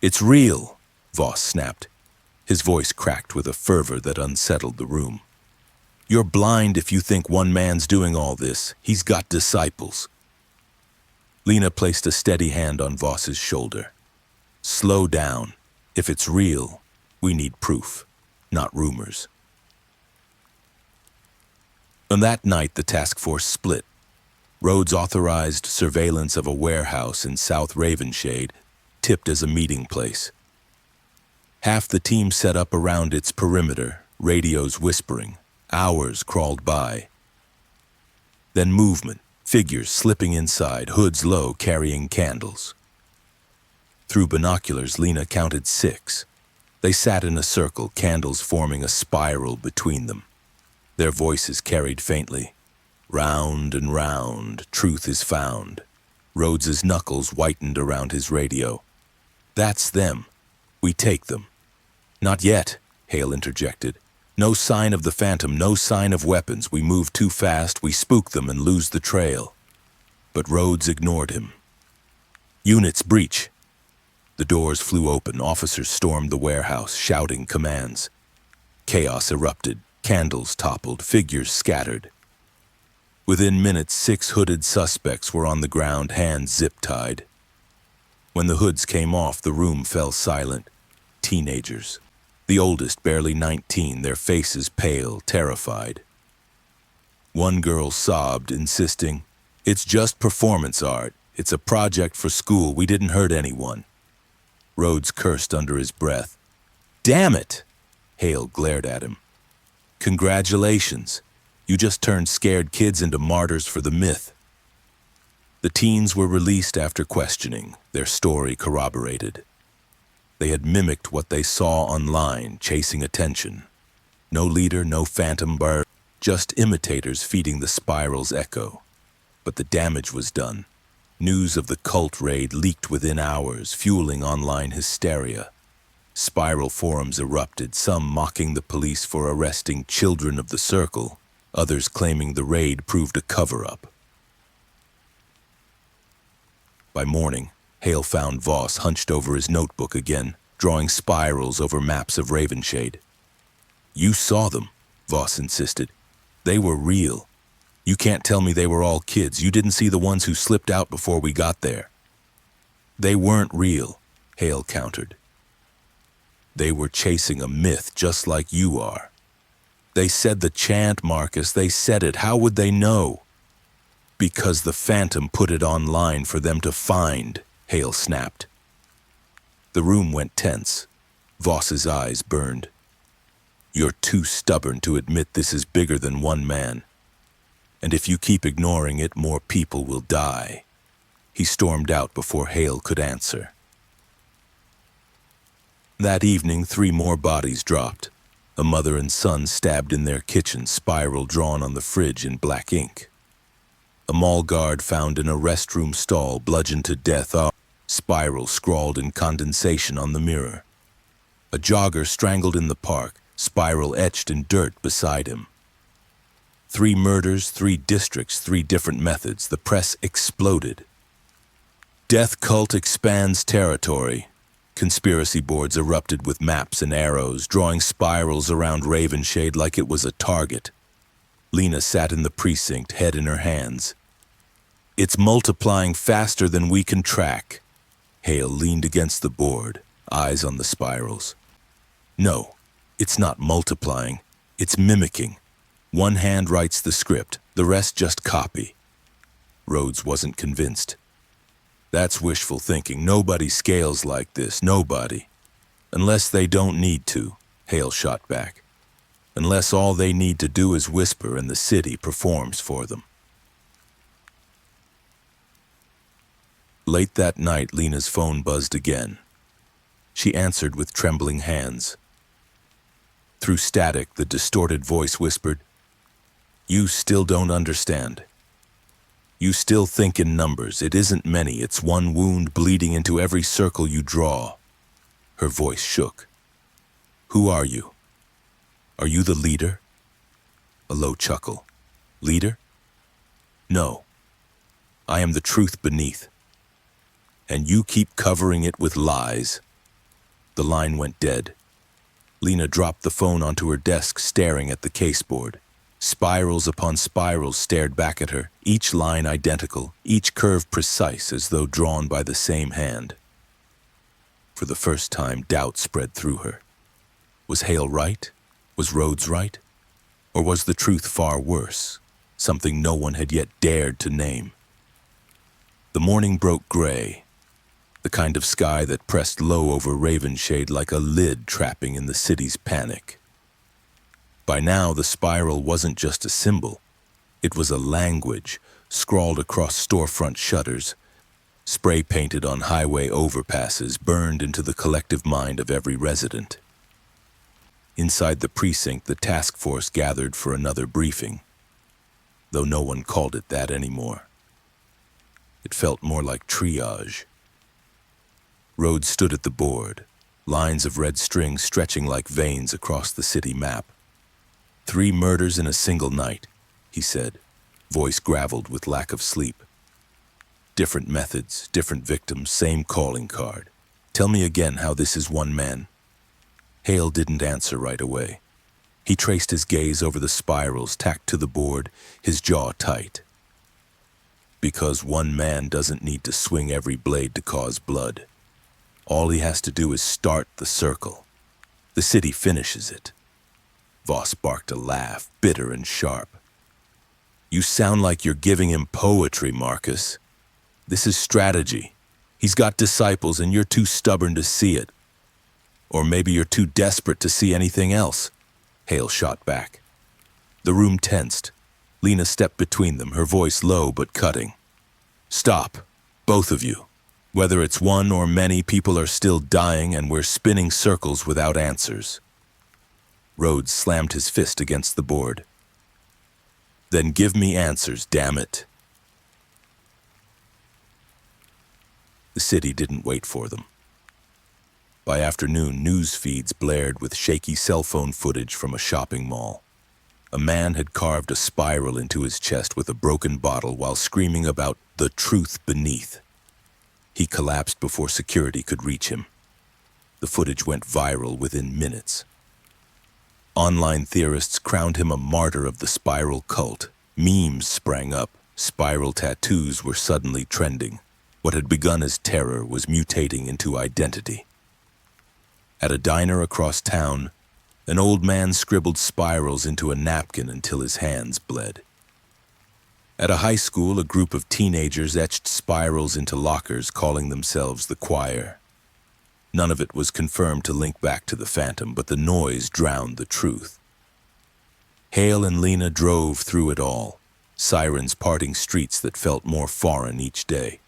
"It's real," Voss snapped. His voice cracked with a fervor that unsettled the room. "You're blind if you think one man's doing all this. He's got disciples." Lena placed a steady hand on Voss's shoulder. Slow down. If it's real, we need proof, not rumors. On that night, the task force split. Rhodes authorized surveillance of a warehouse in South Ravenshade, tipped as a meeting place. Half the team set up around its perimeter, radios whispering. Hours crawled by. Then movement, figures slipping inside, hoods low, carrying candles. Through binoculars, Lena counted 6. They sat in a circle, candles forming a spiral between them. Their voices carried faintly. Round and round, truth is found. Rhodes's knuckles whitened around his radio. That's them. We take them. Not yet, Hale interjected. No sign of the phantom, no sign of weapons. We move too fast, we spook them and lose the trail. But Rhodes ignored him. Units, breach. The doors flew open, officers stormed the warehouse, shouting commands. Chaos erupted, candles toppled, figures scattered. Within minutes, 6 hooded suspects were on the ground, hands zip-tied. When the hoods came off, the room fell silent. Teenagers. The oldest barely 19, their faces pale, terrified. One girl sobbed, insisting, "It's just performance art. It's a project for school. We didn't hurt anyone." Rhodes cursed under his breath. "Damn it!" Hale glared at him. "Congratulations. You just turned scared kids into martyrs for the myth." The teens were released after questioning, their story corroborated. They had mimicked what they saw online, chasing attention. No leader, no phantom bird, just imitators feeding the spiral's echo. But the damage was done. News of the cult raid leaked within hours, fueling online hysteria. Spiral forums erupted, some mocking the police for arresting children of the circle, others claiming the raid proved a cover-up. By morning, Hale found Voss hunched over his notebook again, drawing spirals over maps of Ravenshade. "You saw them," Voss insisted. "They were real. You can't tell me they were all kids. You didn't see the ones who slipped out before we got there." "They weren't real," Hale countered. "They were chasing a myth just like you are. They said the chant, Marcus. They said it. How would they know?" "Because the phantom put it online for them to find," Hale snapped. The room went tense. Voss's eyes burned. "You're too stubborn to admit this is bigger than one man. And if you keep ignoring it, more people will die." He stormed out before Hale could answer. That evening, 3 more bodies dropped. A mother and son stabbed in their kitchen, spiral drawn on the fridge in black ink. A mall guard found in a restroom stall, bludgeoned to death, spiral scrawled in condensation on the mirror. A jogger strangled in the park, spiral etched in dirt beside him. 3 murders, 3 districts, 3 different methods. The press exploded. Death cult expands territory. Conspiracy boards erupted with maps and arrows, drawing spirals around Ravenshade like it was a target. Lena sat in the precinct, head in her hands. "It's multiplying faster than we can track." Hale leaned against the board, eyes on the spirals. "No, it's not multiplying. It's mimicking. One hand writes the script, the rest just copy." Rhodes wasn't convinced. "That's wishful thinking. Nobody scales like this, nobody. Unless they don't need to," Hale shot back. "Unless all they need to do is whisper and the city performs for them." Late that night, Lena's phone buzzed again. She answered with trembling hands. Through static, the distorted voice whispered, "You still don't understand. You still think in numbers. It isn't many. It's one wound bleeding into every circle you draw." Her voice shook. "Who are you? Are you the leader?" A low chuckle. "Leader? No. I am the truth beneath. And you keep covering it with lies." The line went dead. Lena dropped the phone onto her desk, staring at the caseboard. Spirals upon spirals stared back at her, each line identical, each curve precise as though drawn by the same hand. For the first time, doubt spread through her. Was Hale right? Was Rhodes right? Or was the truth far worse, something no one had yet dared to name? The morning broke gray, the kind of sky that pressed low over Ravenshade like a lid trapping in the city's panic. By now, the spiral wasn't just a symbol. It was a language, scrawled across storefront shutters, spray-painted on highway overpasses, burned into the collective mind of every resident. Inside the precinct, the task force gathered for another briefing, though no one called it that anymore. It felt more like triage. Rhodes stood at the board, lines of red string stretching like veins across the city map. 3 murders in a single night, he said, voice graveled with lack of sleep. Different methods, different victims, same calling card. Tell me again how this is one man. Hale didn't answer right away. He traced his gaze over the spirals tacked to the board, his jaw tight. Because one man doesn't need to swing every blade to cause blood. All he has to do is start the circle. The city finishes it. Voss barked a laugh, bitter and sharp. You sound like you're giving him poetry, Marcus. This is strategy. He's got disciples and you're too stubborn to see it. Or maybe you're too desperate to see anything else, Hale shot back. The room tensed. Lena stepped between them, her voice low but cutting. Stop, both of you. Whether it's one or many, people are still dying and we're spinning circles without answers. Rhodes slammed his fist against the board. Then give me answers, damn it. The city didn't wait for them. By afternoon, news feeds blared with shaky cell phone footage from a shopping mall. A man had carved a spiral into his chest with a broken bottle while screaming about the truth beneath. He collapsed before security could reach him. The footage went viral within minutes. Online theorists crowned him a martyr of the spiral cult. Memes sprang up. Spiral tattoos were suddenly trending. What had begun as terror was mutating into identity. At a diner across town, an old man scribbled spirals into a napkin until his hands bled. At a high school, a group of teenagers etched spirals into lockers, calling themselves the Choir. None of it was confirmed to link back to the Phantom, but the noise drowned the truth. Hale and Lena drove through it all, sirens parting streets that felt more foreign each day.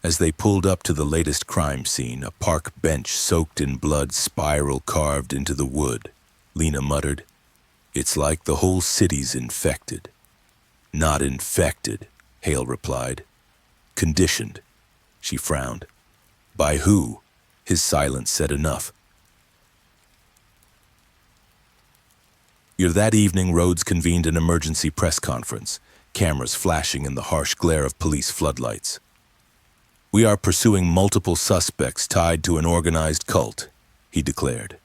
As they pulled up to the latest crime scene, a park bench soaked in blood, spiral carved into the wood, Lena muttered, "It's like the whole city's infected." "Not infected," Hale replied. "Conditioned." She frowned. "By who?" His silence said enough. That evening, Rhodes convened an emergency press conference, cameras flashing in the harsh glare of police floodlights. "We are pursuing multiple suspects tied to an organized cult," he declared.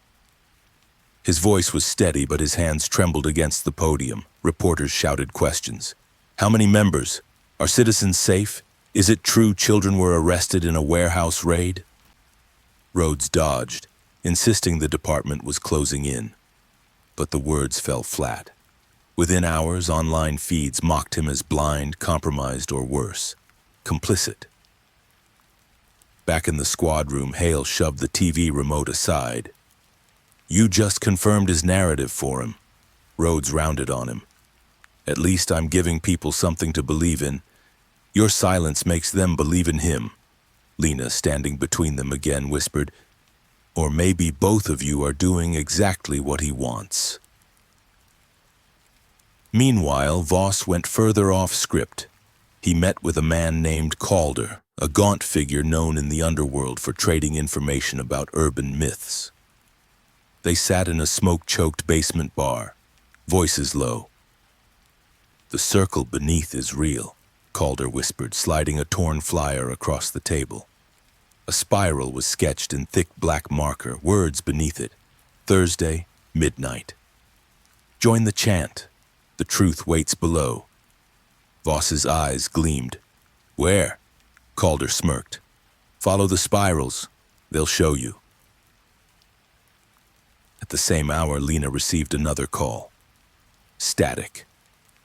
His voice was steady, but his hands trembled against the podium. Reporters shouted questions. "How many members? Are citizens safe? Is it true children were arrested in a warehouse raid?" Rhodes dodged, insisting the department was closing in. But the words fell flat. Within hours, online feeds mocked him as blind, compromised, or worse, complicit. Back in the squad room, Hale shoved the TV remote aside. "You just confirmed his narrative for him." Rhodes rounded on him. "At least I'm giving people something to believe in. Your silence makes them believe in him." Lena, standing between them again, whispered, "Or maybe both of you are doing exactly what he wants." Meanwhile, Voss went further off script. He met with a man named Calder, a gaunt figure known in the underworld for trading information about urban myths. They sat in a smoke-choked basement bar, voices low. "The circle beneath is real," Calder whispered, sliding a torn flyer across the table. A spiral was sketched in thick black marker, words beneath it. Thursday, midnight. "Join the chant." The truth waits below. Voss's eyes gleamed. Where? Calder smirked. Follow the spirals. They'll show you. At the same hour, Lena received another call. Static.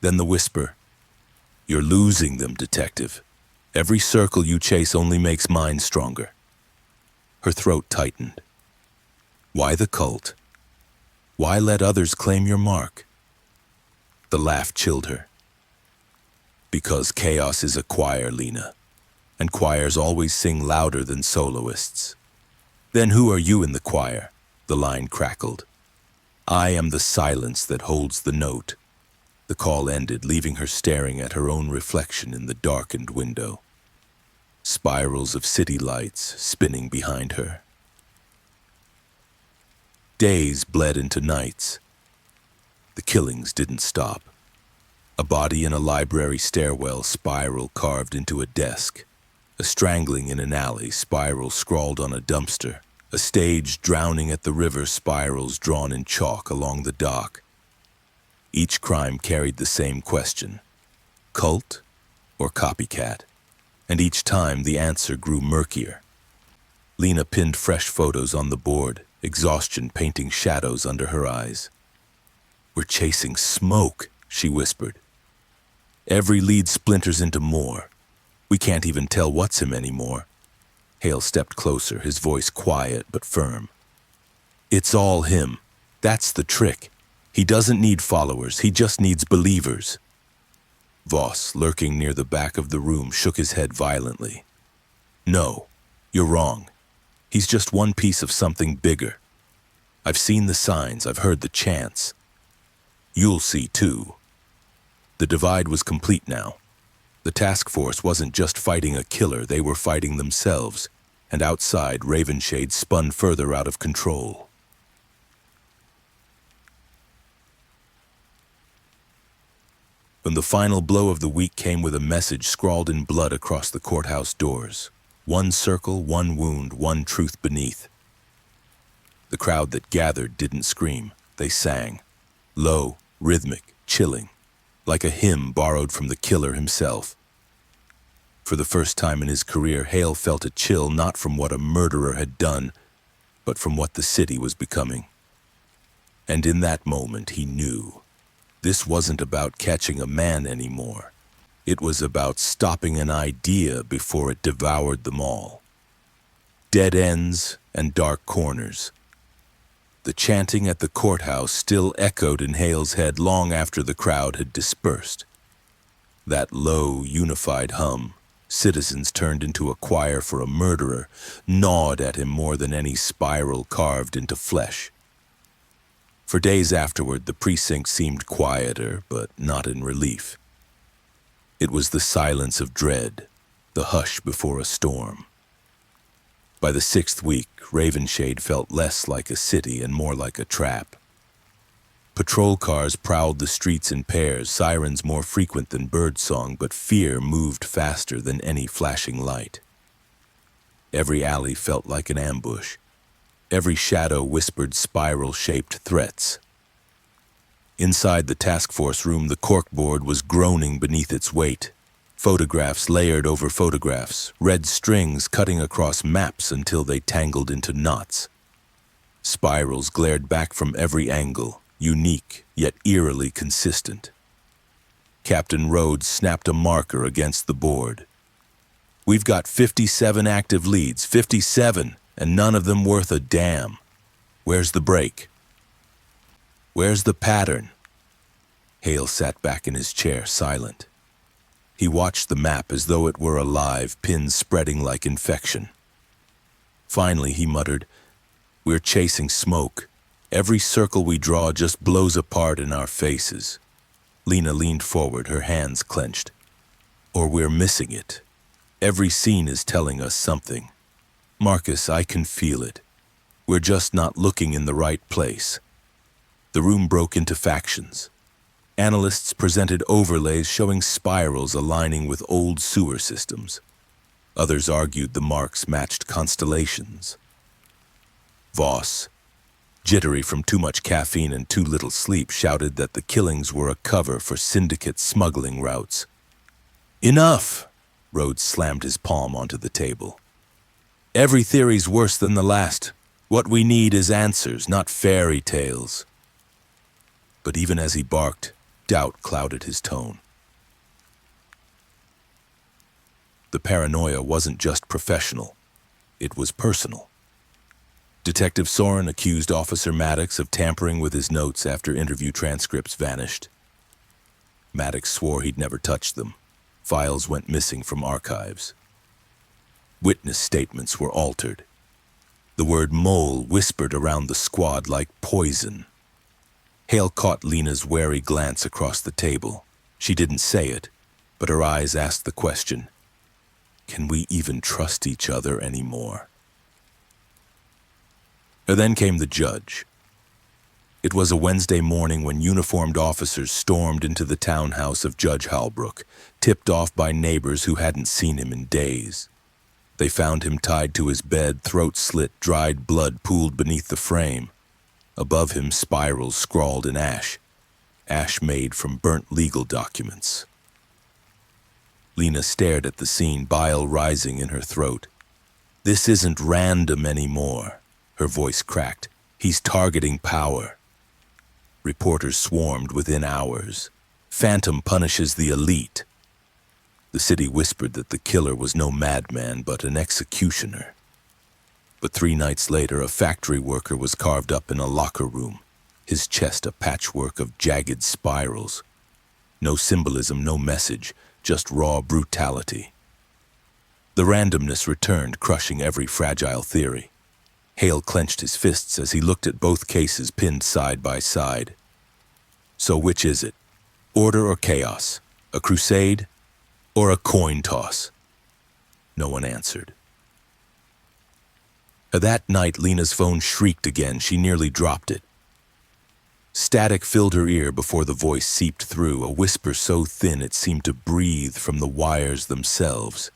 Then the whisper. You're losing them, detective. Every circle you chase only makes mine stronger. Her throat tightened. Why the cult? Why let others claim your mark? The laugh chilled her. Because chaos is a choir, Lena, and choirs always sing louder than soloists. Then who are you in the choir? The line crackled. I am the silence that holds the note. The call ended, leaving her staring at her own reflection in the darkened window. Spirals of city lights spinning behind her. Days bled into nights. The killings didn't stop. A body in a library stairwell, spiral carved into a desk. A strangling in an alley, spiral scrawled on a dumpster. A stage drowning at the river, spirals drawn in chalk along the dock. Each crime carried the same question. Cult or copycat? And each time the answer grew murkier. Lena pinned fresh photos on the board, exhaustion painting shadows under her eyes. We're chasing smoke, she whispered. Every lead splinters into more. We can't even tell what's him anymore. Hale stepped closer, his voice quiet but firm. It's all him. That's the trick. He doesn't need followers, he just needs believers. Voss, lurking near the back of the room, shook his head violently. No, you're wrong. He's just one piece of something bigger. I've seen the signs, I've heard the chants. You'll see too. The divide was complete now. The task force wasn't just fighting a killer, they were fighting themselves, and outside, Ravenshade spun further out of control. When the final blow of the week came with a message scrawled in blood across the courthouse doors. One circle, one wound, one truth beneath. The crowd that gathered didn't scream, they sang. Low, rhythmic, chilling. Like a hymn borrowed from the killer himself. For the first time in his career, Hale felt a chill not from what a murderer had done, but from what the city was becoming. And in that moment, he knew. This wasn't about catching a man anymore. It was about stopping an idea before it devoured them all. Dead ends and dark corners. The chanting at the courthouse still echoed in Hale's head long after the crowd had dispersed. That low, unified hum, citizens turned into a choir for a murderer, gnawed at him more than any spiral carved into flesh. For days afterward, the precinct seemed quieter, but not in relief. It was the silence of dread, the hush before a storm. By the 6th week, Ravenshade felt less like a city and more like a trap. Patrol cars prowled the streets in pairs, sirens more frequent than birdsong, but fear moved faster than any flashing light. Every alley felt like an ambush. Every shadow whispered spiral-shaped threats. Inside the task force room, the corkboard was groaning beneath its weight. Photographs layered over photographs, red strings cutting across maps until they tangled into knots. Spirals glared back from every angle, unique yet eerily consistent. Captain Rhodes snapped a marker against the board. We've got 57 active leads, 57, and none of them worth a damn. Where's the break? Where's the pattern? Hale sat back in his chair, silent. He watched the map as though it were alive, pins spreading like infection. Finally, he muttered, We're chasing smoke. Every circle we draw just blows apart in our faces. Lena leaned forward, her hands clenched. Or we're missing it. Every scene is telling us something. Marcus, I can feel it. We're just not looking in the right place. The room broke into factions. Analysts presented overlays showing spirals aligning with old sewer systems. Others argued the marks matched constellations. Voss, jittery from too much caffeine and too little sleep, shouted that the killings were a cover for syndicate smuggling routes. Enough! Rhodes slammed his palm onto the table. Every theory's worse than the last. What we need is answers, not fairy tales. But even as he barked, doubt clouded his tone. The paranoia wasn't just professional, it was personal. Detective Soren accused Officer Maddox of tampering with his notes after interview transcripts vanished. Maddox swore he'd never touched them. Files went missing from archives. Witness statements were altered. The word mole whispered around the squad like poison. Hale caught Lena's wary glance across the table. She didn't say it, but her eyes asked the question, can we even trust each other anymore? And then came the judge. It was a Wednesday morning when uniformed officers stormed into the townhouse of Judge Halbrook, tipped off by neighbors who hadn't seen him in days. They found him tied to his bed, throat slit, dried blood pooled beneath the frame. Above him, spirals scrawled in ash made from burnt legal documents. Lena stared at the scene, bile rising in her throat. This isn't random anymore. Her voice cracked. He's targeting power. Reporters swarmed within hours. Phantom punishes the elite. The city whispered that the killer was no madman, but an executioner. But 3 nights later, a factory worker was carved up in a locker room, his chest a patchwork of jagged spirals. No symbolism, no message, just raw brutality. The randomness returned, crushing every fragile theory. Hale clenched his fists as he looked at both cases pinned side by side. So which is it? Order or chaos? A crusade? Or a coin toss? No one answered. That night, Lena's phone shrieked again. She nearly dropped it. Static filled her ear before the voice seeped through, a whisper so thin it seemed to breathe from the wires themselves.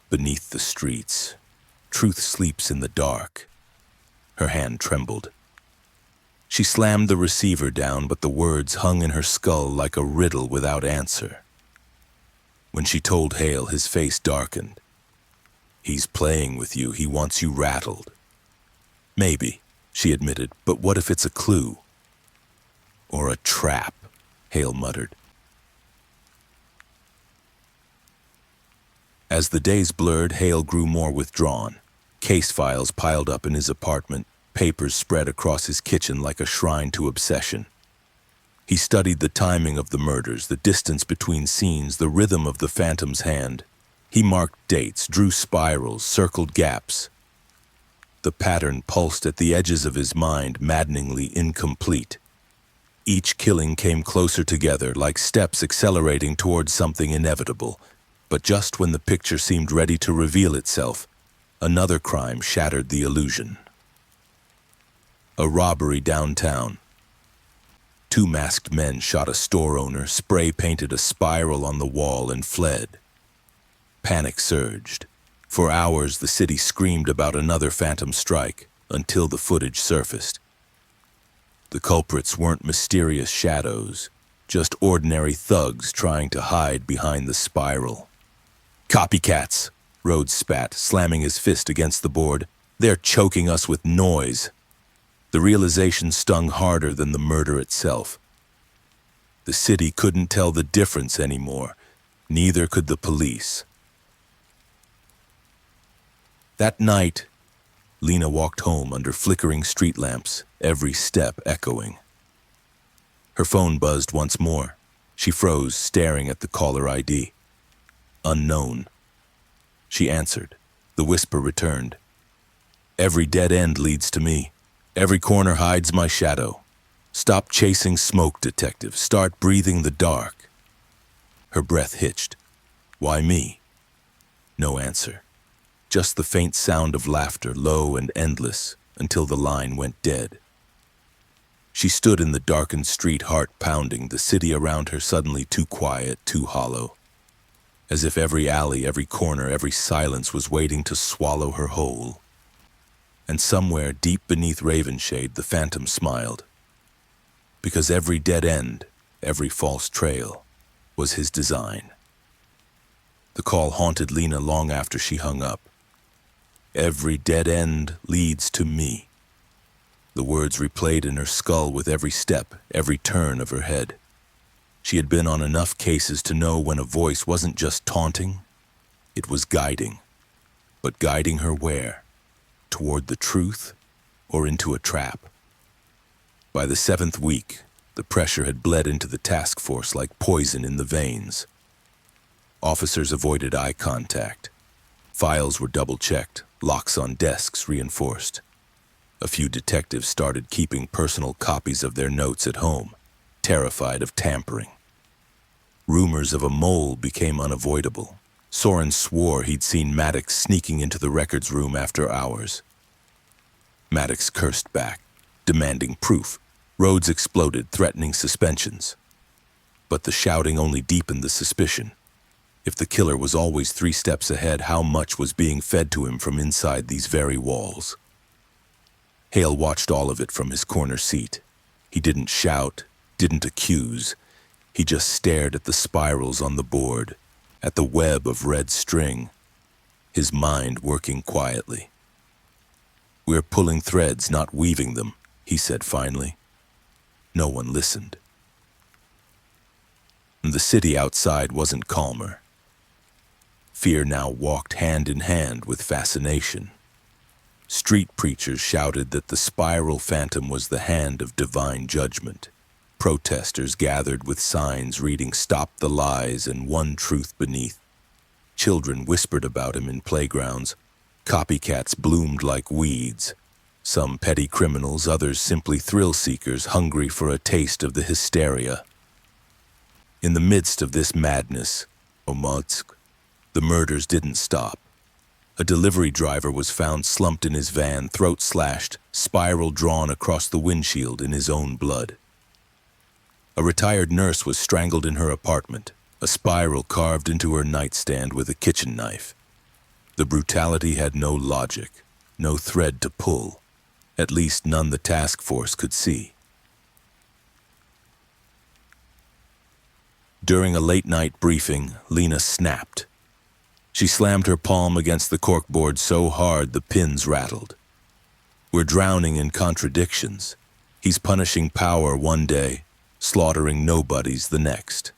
Beneath the streets, truth sleeps in the dark. Her hand trembled. She slammed the receiver down, but the words hung in her skull like a riddle without answer. When she told Hale, his face darkened. He's playing with you. He wants you rattled. Maybe, she admitted, but what if it's a clue? Or a trap, Hale muttered. As the days blurred, Hale grew more withdrawn. Case files piled up in his apartment, papers spread across his kitchen like a shrine to obsession. He studied the timing of the murders, the distance between scenes, the rhythm of the Phantom's hand. He marked dates, drew spirals, circled gaps. The pattern pulsed at the edges of his mind, maddeningly incomplete. Each killing came closer together, like steps accelerating towards something inevitable. But just when the picture seemed ready to reveal itself, another crime shattered the illusion. A robbery downtown. 2 masked men shot a store owner, spray-painted a spiral on the wall, and fled. Panic surged. For hours, the city screamed about another phantom strike, until the footage surfaced. The culprits weren't mysterious shadows, just ordinary thugs trying to hide behind the spiral. Copycats, Rhodes spat, slamming his fist against the board. They're choking us with noise. The realization stung harder than the murder itself. The city couldn't tell the difference anymore. Neither could the police. That night, Lena walked home under flickering street lamps, every step echoing. Her phone buzzed once more. She froze, staring at the caller ID. Unknown. She answered. The whisper returned. Every dead end leads to me. Every corner hides my shadow. Stop chasing smoke, detective. Start breathing the dark. Her breath hitched. Why me? No answer. Just the faint sound of laughter, low and endless, until the line went dead. She stood in the darkened street, heart pounding, the city around her suddenly too quiet, too hollow. As if every alley, every corner, every silence was waiting to swallow her whole. And somewhere deep beneath Ravenshade, the phantom smiled. Because every dead end, every false trail, was his design. The call haunted Lena long after she hung up. Every dead end leads to me. The words replayed in her skull with every step, every turn of her head. She had been on enough cases to know when a voice wasn't just taunting, it was guiding. But guiding her where? Toward the truth or into a trap? By the 7th week, the pressure had bled into the task force like poison in the veins. Officers avoided eye contact. Files were double-checked, locks on desks reinforced. A few detectives started keeping personal copies of their notes at home, terrified of tampering. Rumors of a mole became unavoidable. Soren swore he'd seen Maddox sneaking into the records room after hours. Maddox cursed back, demanding proof. Rhodes exploded, threatening suspensions. But the shouting only deepened the suspicion. If the killer was always 3 steps ahead, how much was being fed to him from inside these very walls? Hale watched all of it from his corner seat. He didn't shout, didn't accuse. He just stared at the spirals on the board, at the web of red string, his mind working quietly. "We're pulling threads, not weaving them," he said finally. No one listened. And the city outside wasn't calmer. Fear now walked hand in hand with fascination. Street preachers shouted that the spiral phantom was the hand of divine judgment. Protesters gathered with signs reading "Stop the Lies" and "One Truth Beneath." Children whispered about him in playgrounds. Copycats bloomed like weeds. Some petty criminals, others simply thrill-seekers hungry for a taste of the hysteria. In the midst of this madness, the murders didn't stop. A delivery driver was found slumped in his van, throat slashed, spiral drawn across the windshield in his own blood. A retired nurse was strangled in her apartment, a spiral carved into her nightstand with a kitchen knife. The brutality had no logic, no thread to pull, at least none the task force could see. During a late-night briefing, Lena snapped. She slammed her palm against the corkboard so hard the pins rattled. "We're drowning in contradictions. He's punishing power one day, slaughtering nobodies the next.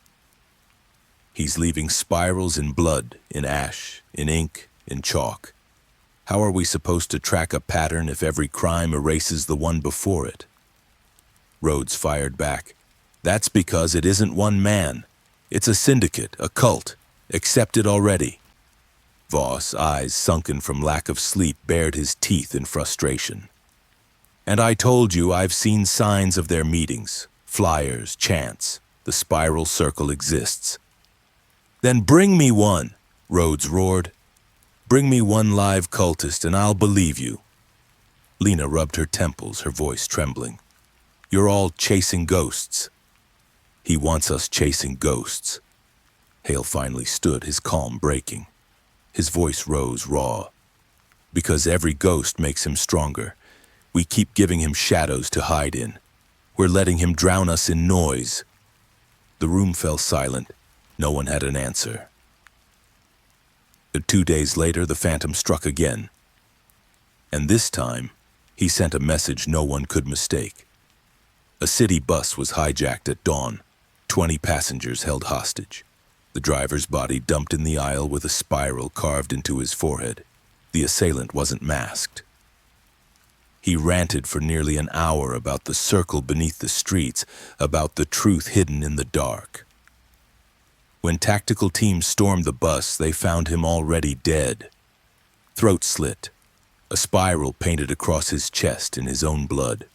He's leaving spirals in blood, in ash, in ink, in chalk. How are we supposed to track a pattern if every crime erases the one before it?" Rhodes fired back. "That's because it isn't one man. It's a syndicate, a cult. Accept it already." Voss, eyes sunken from lack of sleep, bared his teeth in frustration. "And I told you I've seen signs of their meetings. Flyers, chants. The spiral circle exists." "Then bring me one," Rhodes roared. "Bring me one live cultist and I'll believe you." Lena rubbed her temples, her voice trembling. "You're all chasing ghosts." "He wants us chasing ghosts." Hale finally stood, his calm breaking. His voice rose raw. "Because every ghost makes him stronger. We keep giving him shadows to hide in. We're letting him drown us in noise." The room fell silent. No one had an answer. 2 days later, the phantom struck again. And this time, he sent a message no one could mistake. A city bus was hijacked at dawn. 20 passengers held hostage. The driver's body dumped in the aisle with a spiral carved into his forehead. The assailant wasn't masked. He ranted for nearly an hour about the circle beneath the streets, about the truth hidden in the dark. When tactical teams stormed the bus, they found him already dead. Throat slit, a spiral painted across his chest in his own blood.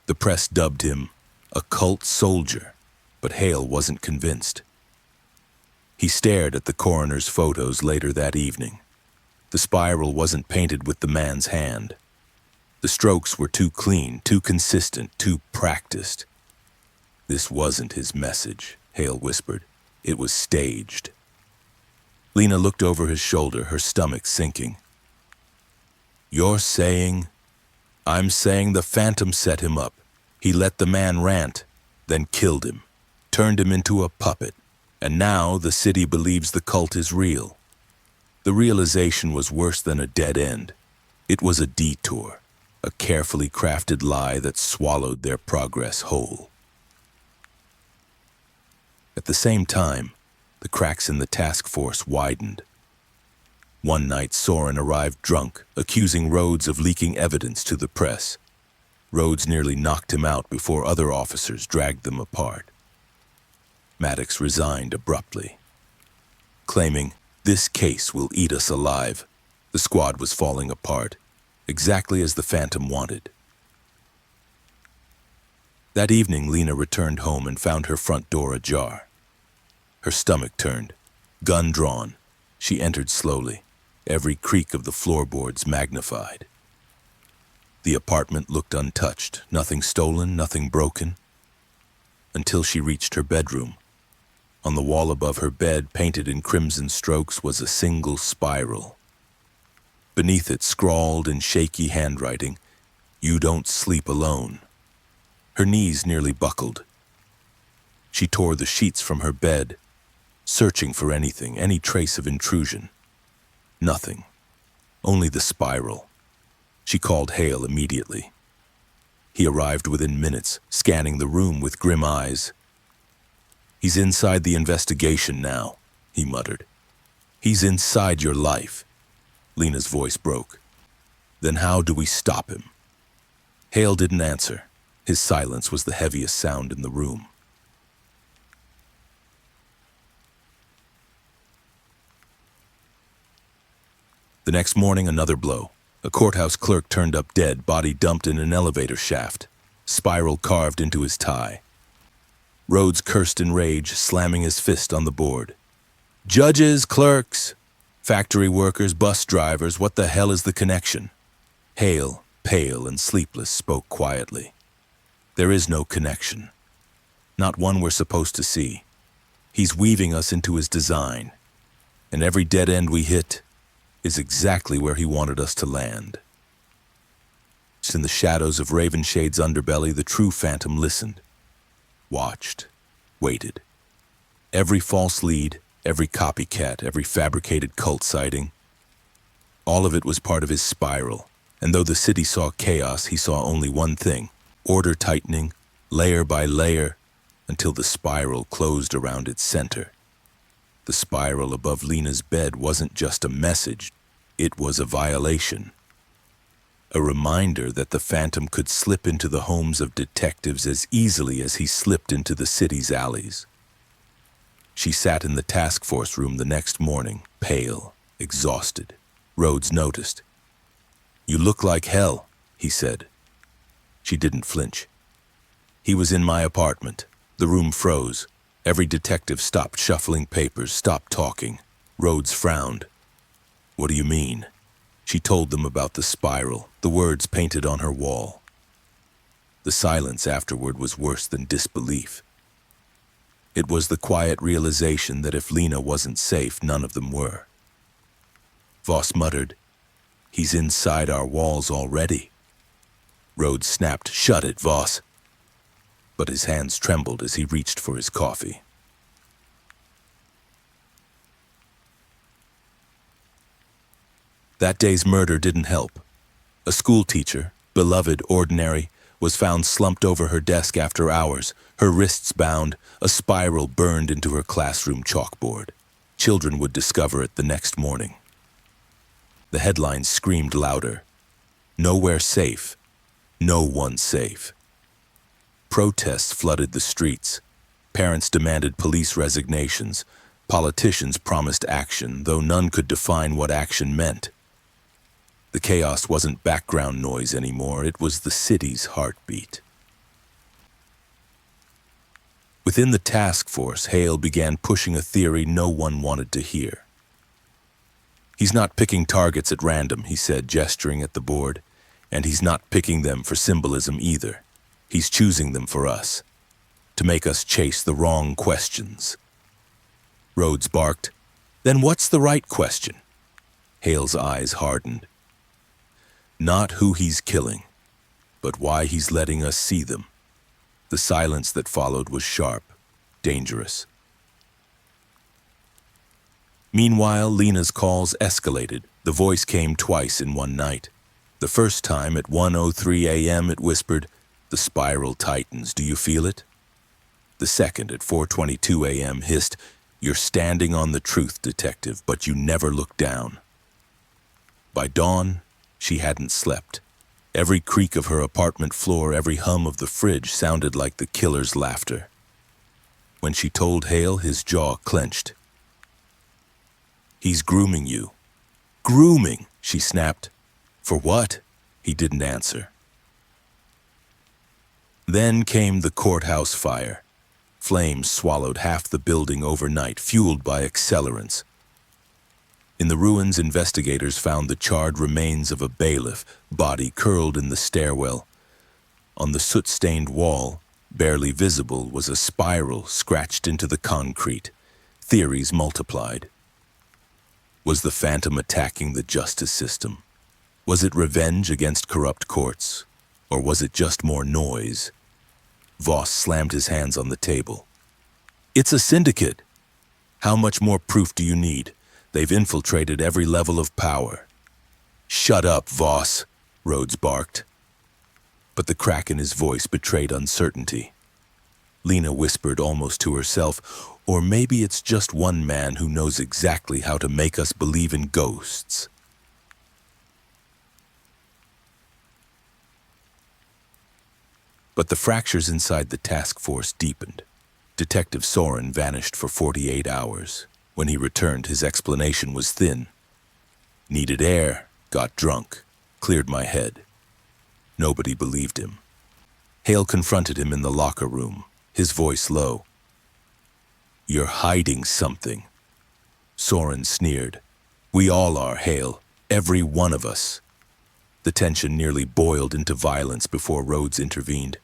The press dubbed him a cult soldier, but Hale wasn't convinced. He stared at the coroner's photos later that evening. The spiral wasn't painted with the man's hand. The strokes were too clean, too consistent, too practiced. "This wasn't his message," Hale whispered. "It was staged." Lena looked over his shoulder, her stomach sinking. You're saying? I'm saying the Phantom set him up. He let the man rant, then killed him, turned him into a puppet, and now the city believes the cult is real. The realization was worse than a dead end. It was a detour, a carefully crafted lie that swallowed their progress whole. At the same time, the cracks in the task force widened. One night, Soren arrived drunk, accusing Rhodes of leaking evidence to the press. Rhodes nearly knocked him out before other officers dragged them apart. Maddox resigned abruptly, claiming, "This case will eat us alive." The squad was falling apart, exactly as the Phantom wanted. That evening, Lena returned home and found her front door ajar. Her stomach turned, gun drawn. She entered slowly, every creak of the floorboards magnified. The apartment looked untouched, nothing stolen, nothing broken, until she reached her bedroom. On the wall above her bed, painted in crimson strokes, was a single spiral. Beneath it, scrawled in shaky handwriting, "You don't sleep alone." Her knees nearly buckled. She tore the sheets from her bed, searching for anything, any trace of intrusion. Nothing. Only the spiral. She called Hale immediately. He arrived within minutes, scanning the room with grim eyes. "He's inside the investigation now," he muttered. "He's inside your life." Lena's voice broke. "Then how do we stop him?" Hale didn't answer. His silence was the heaviest sound in the room. The next morning, another blow. A courthouse clerk turned up dead, body dumped in an elevator shaft, spiral carved into his tie. Rhodes cursed in rage, slamming his fist on the board. "Judges, clerks, factory workers, bus drivers, what the hell is the connection?" Hale, pale and sleepless, spoke quietly. "There is no connection. Not one we're supposed to see. He's weaving us into his design, and every dead end we hit is exactly where he wanted us to land." In the shadows of Ravenshade's underbelly, the true Phantom listened, watched, waited. Every false lead, every copycat, every fabricated cult sighting, all of it was part of his spiral. And though the city saw chaos, he saw only one thing: order tightening, layer by layer, until the spiral closed around its center. The spiral above Lena's bed wasn't just a message, it was a violation. A reminder that the Phantom could slip into the homes of detectives as easily as he slipped into the city's alleys. She sat in the task force room the next morning, pale, exhausted. Rhodes noticed. "You look like hell," he said. She didn't flinch. "He was in my apartment." The room froze. Every detective stopped shuffling papers, stopped talking. Rhodes frowned. "What do you mean?" She told them about the spiral, the words painted on her wall. The silence afterward was worse than disbelief. It was the quiet realization that if Lena wasn't safe, none of them were. Voss muttered, "He's inside our walls already." Rhodes snapped, "Shut it, Voss." But his hands trembled as he reached for his coffee. That day's murder didn't help. A schoolteacher, beloved, ordinary, was found slumped over her desk after hours, her wrists bound, a spiral burned into her classroom chalkboard. Children would discover it the next morning. The headlines screamed louder. "Nowhere safe. No one safe." Protests flooded the streets. Parents demanded police resignations. Politicians promised action, though none could define what action meant. The chaos wasn't background noise anymore, it was the city's heartbeat. Within the task force, Hale began pushing a theory no one wanted to hear. "He's not picking targets at random," he said, gesturing at the board, "and he's not picking them for symbolism either. He's choosing them for us, to make us chase the wrong questions." Rhodes barked, "Then what's the right question?" Hale's eyes hardened. Not who he's killing, but why he's letting us see them. The silence that followed was sharp, dangerous. Meanwhile, Lena's calls escalated. The voice came twice in one night. The first time at 1:03 a.m. it whispered, "The spiral tightens, do you feel it?" The second at 4:22 a.m. hissed, "You're standing on the truth, detective, but you never look down." By dawn, she hadn't slept. Every creak of her apartment floor, every hum of the fridge sounded like the killer's laughter. When she told Hale, his jaw clenched. "He's grooming you." "Grooming," she snapped. "For what?" He didn't answer. Then came the courthouse fire. Flames swallowed half the building overnight, fueled by accelerants. In the ruins, investigators found the charred remains of a bailiff, body curled in the stairwell. On the soot-stained wall, barely visible, was a spiral scratched into the concrete. Theories multiplied. Was the phantom attacking the justice system? Was it revenge against corrupt courts? Or was it just more noise? Voss slammed his hands on the table. "It's a syndicate. How much more proof do you need? They've infiltrated every level of power." "Shut up, Voss," Rhodes barked. But the crack in his voice betrayed uncertainty. Lena whispered almost to herself, "Or maybe it's just one man who knows exactly how to make us believe in ghosts." But the fractures inside the task force deepened. Detective Soren vanished for 48 hours. When he returned, his explanation was thin. "Needed air, got drunk, cleared my head." Nobody believed him. Hale confronted him in the locker room, his voice low. "You're hiding something." Soren sneered. "We all are, Hale, every one of us." The tension nearly boiled into violence before Rhodes intervened.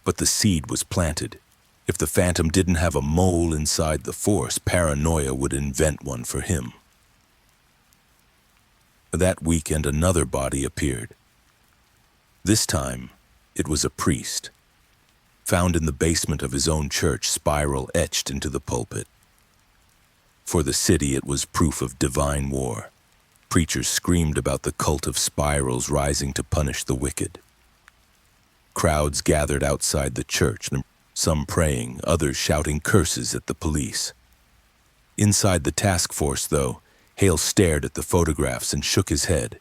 But the seed was planted. If the phantom didn't have a mole inside the force, paranoia would invent one for him. That weekend, another body appeared. This time, it was a priest, found in the basement of his own church, spiral etched into the pulpit. For the city, it was proof of divine war. Preachers screamed about the cult of spirals rising to punish the wicked. Crowds gathered outside the church, some praying, others shouting curses at the police. Inside the task force, though, Hale stared at the photographs and shook his head.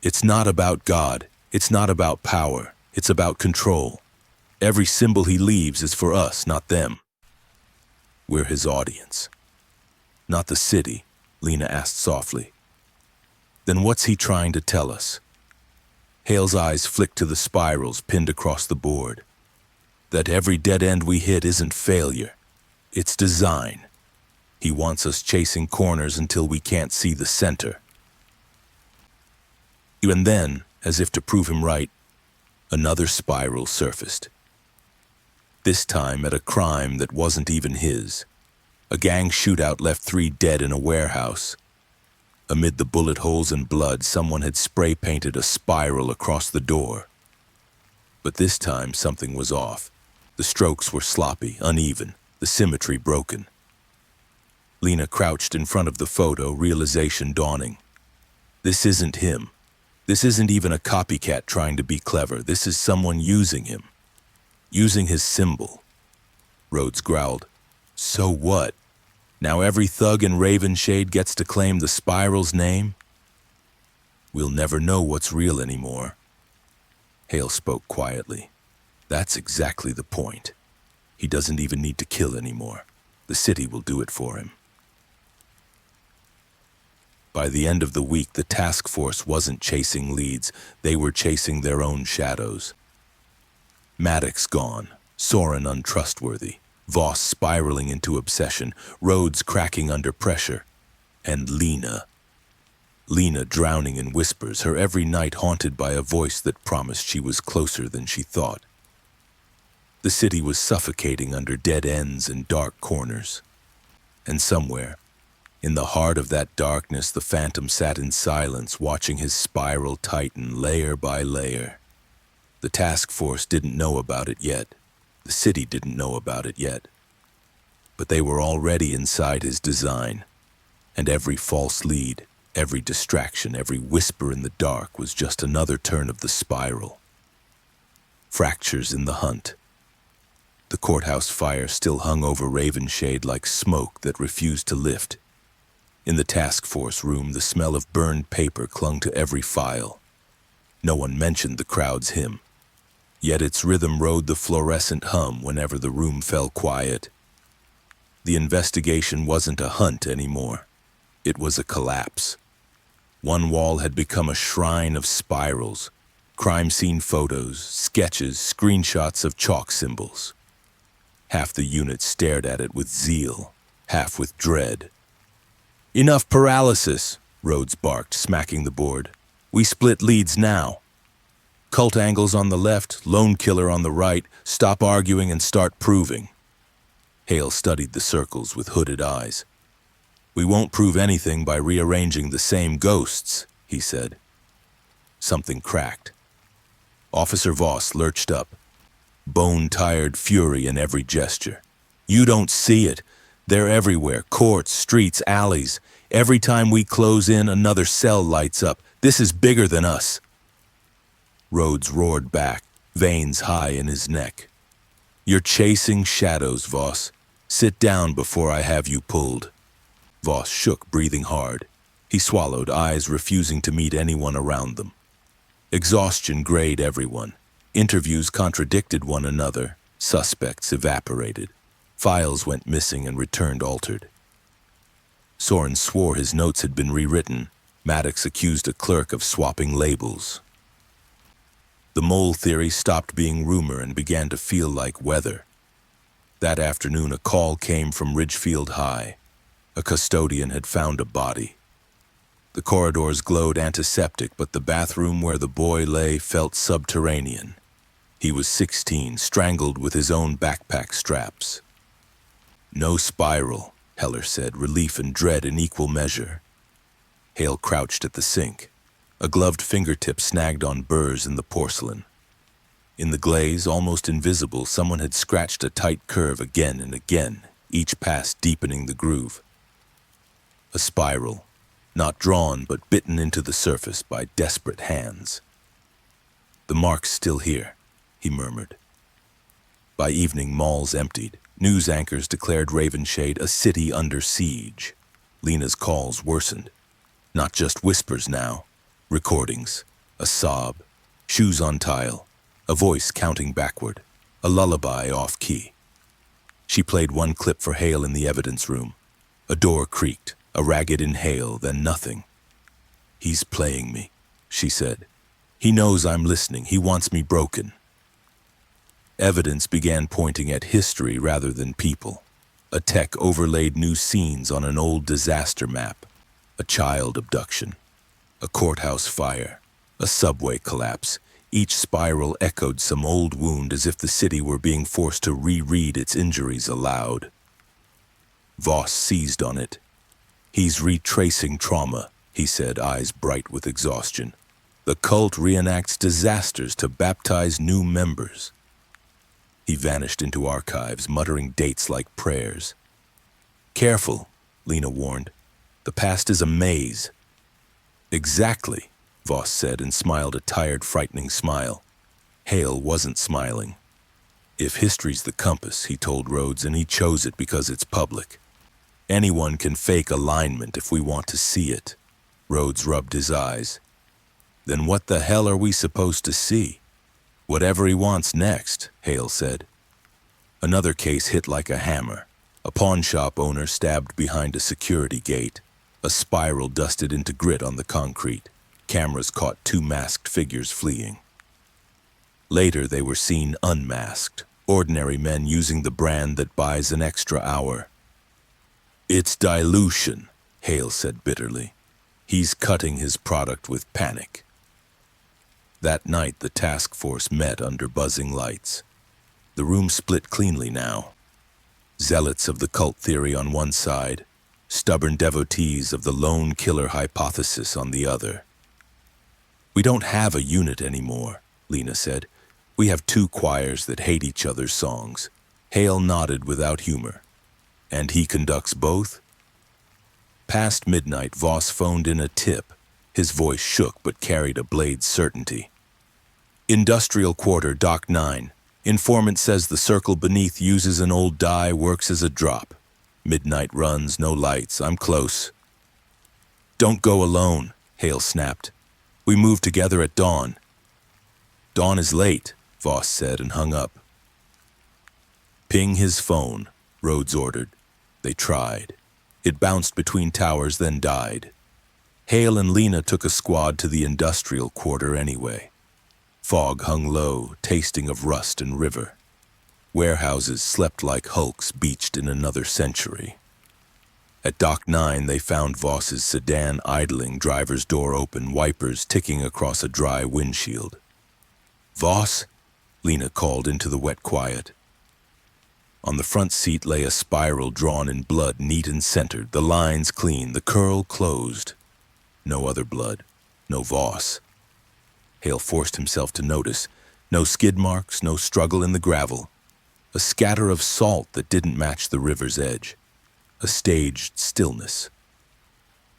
"It's not about God. It's not about power. It's about control. Every symbol he leaves is for us, not them. We're his audience." "Not the city?" Lena asked softly. "Then what's he trying to tell us?" Hale's eyes flicked to the spirals pinned across the board. "That every dead end we hit isn't failure. It's design. He wants us chasing corners until we can't see the center." And then, as if to prove him right, another spiral surfaced. This time at a crime that wasn't even his. A gang shootout left 3 dead in a warehouse. Amid the bullet holes and blood, someone had spray-painted a spiral across the door. But this time, something was off. The strokes were sloppy, uneven, the symmetry broken. Lena crouched in front of the photo, realization dawning. This isn't him. This isn't even a copycat trying to be clever. This is someone using him. Using his symbol. Rhodes growled. "So what? Now every thug in Ravenshade gets to claim the spiral's name? We'll never know what's real anymore." Hale spoke quietly. "That's exactly the point. He doesn't even need to kill anymore. The city will do it for him." By the end of the week, the task force wasn't chasing leads. They were chasing their own shadows. Maddox gone, Soren untrustworthy, Voss spiraling into obsession, Rhodes cracking under pressure, and Lena. Lena drowning in whispers, her every night haunted by a voice that promised she was closer than she thought. The city was suffocating under dead ends and dark corners. And somewhere, In the heart of that darkness, the phantom sat in silence, watching his spiral tighten layer by layer. The task force didn't know about it yet. The city didn't know about it yet. But they were already inside his design, and every false lead, every distraction, every whisper in the dark was just another turn of the spiral. Fractures in the hunt. The courthouse fire still hung over Ravenshade like smoke that refused to lift. In the task force room, the smell of burned paper clung to every file. No one mentioned the crowd's hymn, yet its rhythm rode the fluorescent hum whenever the room fell quiet. The investigation wasn't a hunt anymore. It was a collapse. One wall had become a shrine of spirals, crime scene photos, sketches, screenshots of chalk symbols. Half the unit stared at it with zeal, half with dread. "Enough paralysis," Rhodes barked, smacking the board. "We split leads now. Cult angles on the left, lone killer on the right. Stop arguing and start proving." Hale studied the circles with hooded eyes. "We won't prove anything by rearranging the same ghosts," he said. Something cracked. Officer Voss lurched up, bone-tired fury in every gesture. "You don't see it. They're everywhere, courts, streets, alleys. Every time we close in, another cell lights up. This is bigger than us." Rhodes roared back, veins high in his neck. "You're chasing shadows, Voss. Sit down before I have you pulled." Voss shook, breathing hard. He swallowed, eyes refusing to meet anyone around them. Exhaustion grayed everyone. Interviews contradicted one another. Suspects evaporated. Files went missing and returned altered. Soren swore his notes had been rewritten. Maddox accused a clerk of swapping labels. The mole theory stopped being rumor and began to feel like weather. That afternoon, a call came from Ridgefield High. A custodian had found a body. The corridors glowed antiseptic, but the bathroom where the boy lay felt subterranean. He was 16, strangled with his own backpack straps. "No spiral," Heller said, relief and dread in equal measure. Hale crouched at the sink. A gloved fingertip snagged on burrs in the porcelain. In the glaze, almost invisible, someone had scratched a tight curve again and again, each pass deepening the groove. A spiral, not drawn but bitten into the surface by desperate hands. "The mark's still here," he murmured. By evening, malls emptied. News anchors declared Ravenshade a city under siege. Lena's calls worsened. Not just whispers now. Recordings. A sob. Shoes on tile. A voice counting backward. A lullaby off-key. She played one clip for Hale in the evidence room. A door creaked. A ragged inhale, then nothing. "He's playing me," she said. "He knows I'm listening. He wants me broken." Evidence began pointing at history rather than people. A tech overlaid new scenes on an old disaster map. A child abduction. A courthouse fire. A subway collapse. Each spiral echoed some old wound, as if the city were being forced to reread its injuries aloud. Voss seized on it. "He's retracing trauma," he said, eyes bright with exhaustion. "The cult reenacts disasters to baptize new members." He vanished into archives, muttering dates like prayers. "Careful," Lena warned. "The past is a maze." "Exactly," Voss said and smiled a tired, frightening smile. Hale wasn't smiling. "If history's the compass," he told Rhodes, "and he chose it because it's public. Anyone can fake alignment if we want to see it." Rhodes rubbed his eyes. "Then what the hell are we supposed to see?" "Whatever he wants next," Hale said. Another case hit like a hammer. A pawn shop owner stabbed behind a security gate. A spiral dusted into grit on the concrete. Cameras caught two masked figures fleeing. Later, they were seen unmasked, ordinary men using the brand that buys an extra hour. "It's dilution," Hale said bitterly. "He's cutting his product with panic." That night, the task force met under buzzing lights. The room split cleanly now. Zealots of the cult theory on one side, stubborn devotees of the lone killer hypothesis on the other. "We don't have a unit anymore," Lena said. "We have two choirs that hate each other's songs." Hale nodded without humor. "And he conducts both?" Past midnight, Voss phoned in a tip. His voice shook but carried a blade's certainty. "Industrial Quarter, Dock 9. Informant says the circle beneath uses an old dye, works as a drop. Midnight runs, no lights. I'm close." "Don't go alone," Hale snapped. "We move together at dawn." "Dawn is late," Voss said and hung up. "Ping his phone," Rhodes ordered. They tried. It bounced between towers, then died. Hale and Lena took a squad to the industrial quarter anyway. Fog hung low, tasting of rust and river. Warehouses slept like hulks beached in another century. At Dock 9, they found Voss's sedan idling, driver's door open, wipers ticking across a dry windshield. "Voss?" Lena called into the wet quiet. On the front seat lay a spiral drawn in blood, neat and centered, the lines clean, the curl closed. No other blood, no Voss. Hale forced himself to notice. No skid marks, no struggle in the gravel. A scatter of salt that didn't match the river's edge. A staged stillness.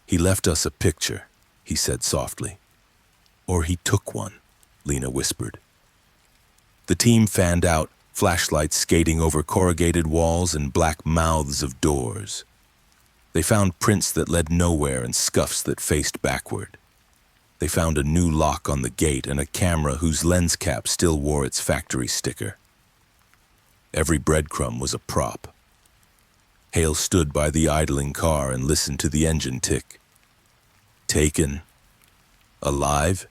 "He left us a picture," he said softly. "Or he took one," Lena whispered. The team fanned out, flashlights skating over corrugated walls and black mouths of doors. They found prints that led nowhere and scuffs that faced backward. They found a new lock on the gate and a camera whose lens cap still wore its factory sticker. Every breadcrumb was a prop. Hale stood by the idling car and listened to the engine tick. "Taken? Alive?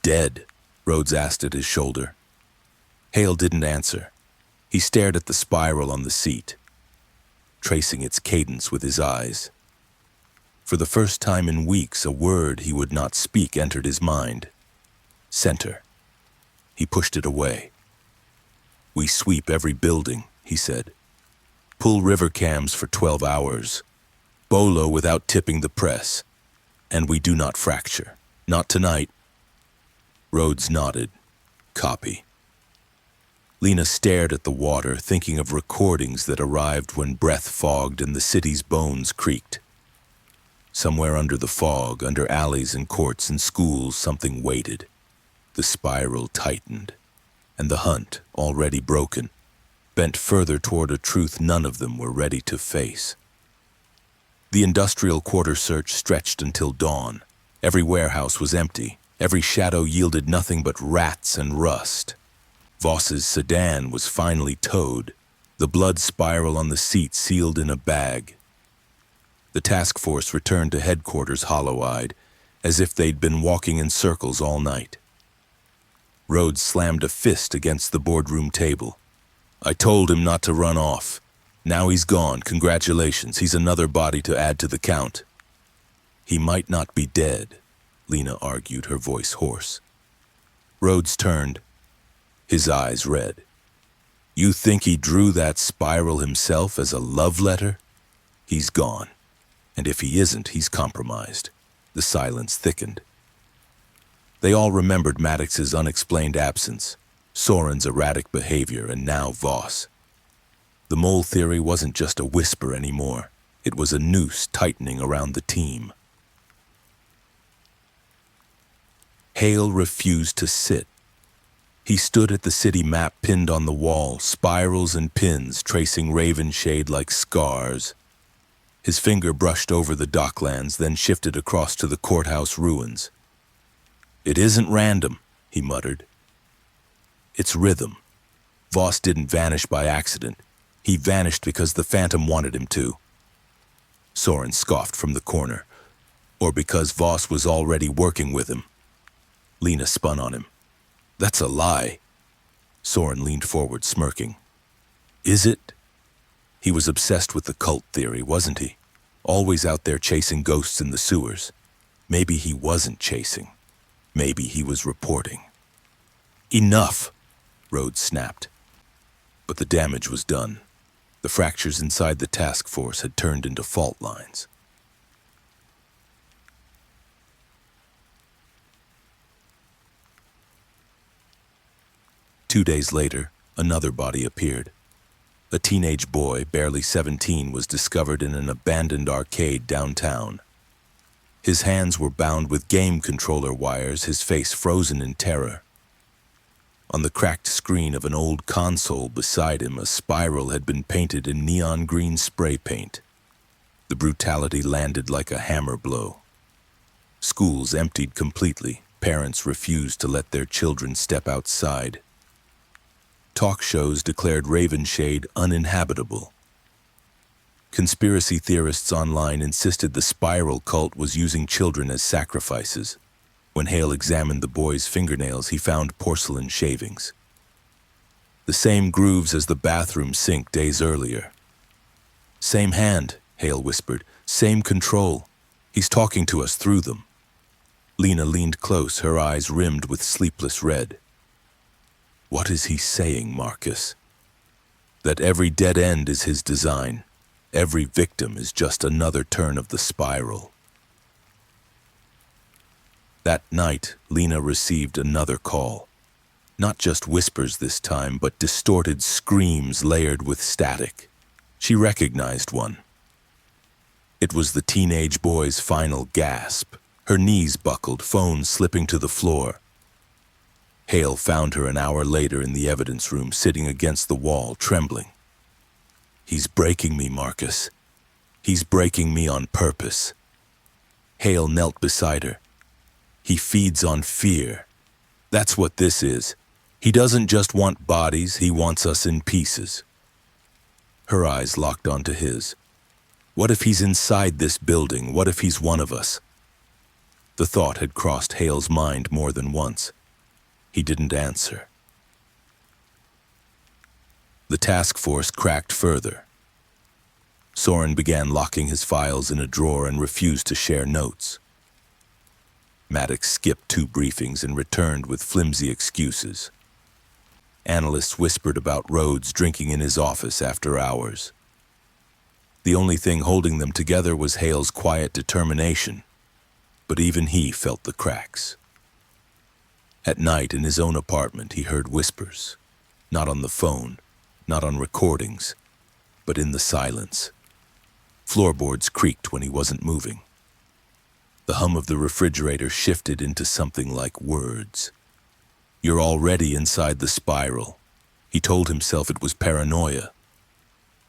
Dead?" Rhodes asked at his shoulder. Hale didn't answer. He stared at the spiral on the seat, tracing its cadence with his eyes. For the first time in weeks, a word he would not speak entered his mind. Center. He pushed it away. "We sweep every building," he said. "Pull river cams for 12 hours. Bolo without tipping the press. And we do not fracture. Not tonight." Rhodes nodded. "Copy." Lena stared at the water, thinking of recordings that arrived when breath fogged and the city's bones creaked. Somewhere under the fog, under alleys and courts and schools, something waited. The spiral tightened, and the hunt, already broken, bent further toward a truth none of them were ready to face. The industrial quarter search stretched until dawn. Every warehouse was empty. Every shadow yielded nothing but rats and rust. Voss's sedan was finally towed, the blood spiral on the seat sealed in a bag. The task force returned to headquarters hollow-eyed, as if they'd been walking in circles all night. Rhodes slammed a fist against the boardroom table. "I told him not to run off. Now he's gone. Congratulations. He's another body to add to the count." "He might not be dead," Lena argued, her voice hoarse. Rhodes turned, his eyes red. "You think he drew that spiral himself as a love letter? He's gone. And if he isn't, he's compromised." The silence thickened. They all remembered Maddox's unexplained absence, Soren's erratic behavior, and now Voss. The mole theory wasn't just a whisper anymore. It was a noose tightening around the team. Hale refused to sit. He stood at the city map pinned on the wall, spirals and pins tracing Ravenshade like scars. His finger brushed over the docklands, then shifted across to the courthouse ruins. "It isn't random," he muttered. "It's rhythm. Voss didn't vanish by accident. He vanished because the Phantom wanted him to." Soren scoffed from the corner. "Or because Voss was already working with him." Lena spun on him. "That's a lie." Soren leaned forward, smirking. "Is it?" He was obsessed with the cult theory, wasn't he? Always out there chasing ghosts in the sewers. Maybe he wasn't chasing. Maybe he was reporting. "Enough," Rhodes snapped. But the damage was done. The fractures inside the task force had turned into fault lines. Two days later, another body appeared. A teenage boy, barely 17, was discovered in an abandoned arcade downtown. His hands were bound with game controller wires, his face frozen in terror. On the cracked screen of an old console beside him, a spiral had been painted in neon green spray paint. The brutality landed like a hammer blow. Schools emptied completely. Parents refused to let their children step outside. Talk shows declared Ravenshade uninhabitable. Conspiracy theorists online insisted the spiral cult was using children as sacrifices. When Hale examined the boy's fingernails, he found porcelain shavings. The same grooves as the bathroom sink days earlier. "Same hand," Hale whispered. "Same control. He's talking to us through them." Lena leaned close, her eyes rimmed with sleepless red. "What is he saying, Marcus? That every dead end is his design. Every victim is just another turn of the spiral." That night, Lena received another call. Not just whispers this time, but distorted screams layered with static. She recognized one. It was the teenage boy's final gasp. Her knees buckled, phone slipping to the floor. Hale found her an hour later in the evidence room, sitting against the wall, trembling. "He's breaking me, Marcus. He's breaking me on purpose." Hale knelt beside her. "He feeds on fear. That's what this is. He doesn't just want bodies, he wants us in pieces." Her eyes locked onto his. What if he's inside this building? What if he's one of us? The thought had crossed Hale's mind more than once. He didn't answer. The task force cracked further. Soren began locking his files in a drawer and refused to share notes. Maddox skipped 2 briefings and returned with flimsy excuses. Analysts whispered about Rhodes drinking in his office after hours. The only thing holding them together was Hale's quiet determination, but even he felt the cracks. At night in his own apartment, he heard whispers, not on the phone, not on recordings, but in the silence. Floorboards creaked when he wasn't moving. The hum of the refrigerator shifted into something like words. "You're already inside the spiral." He told himself it was paranoia,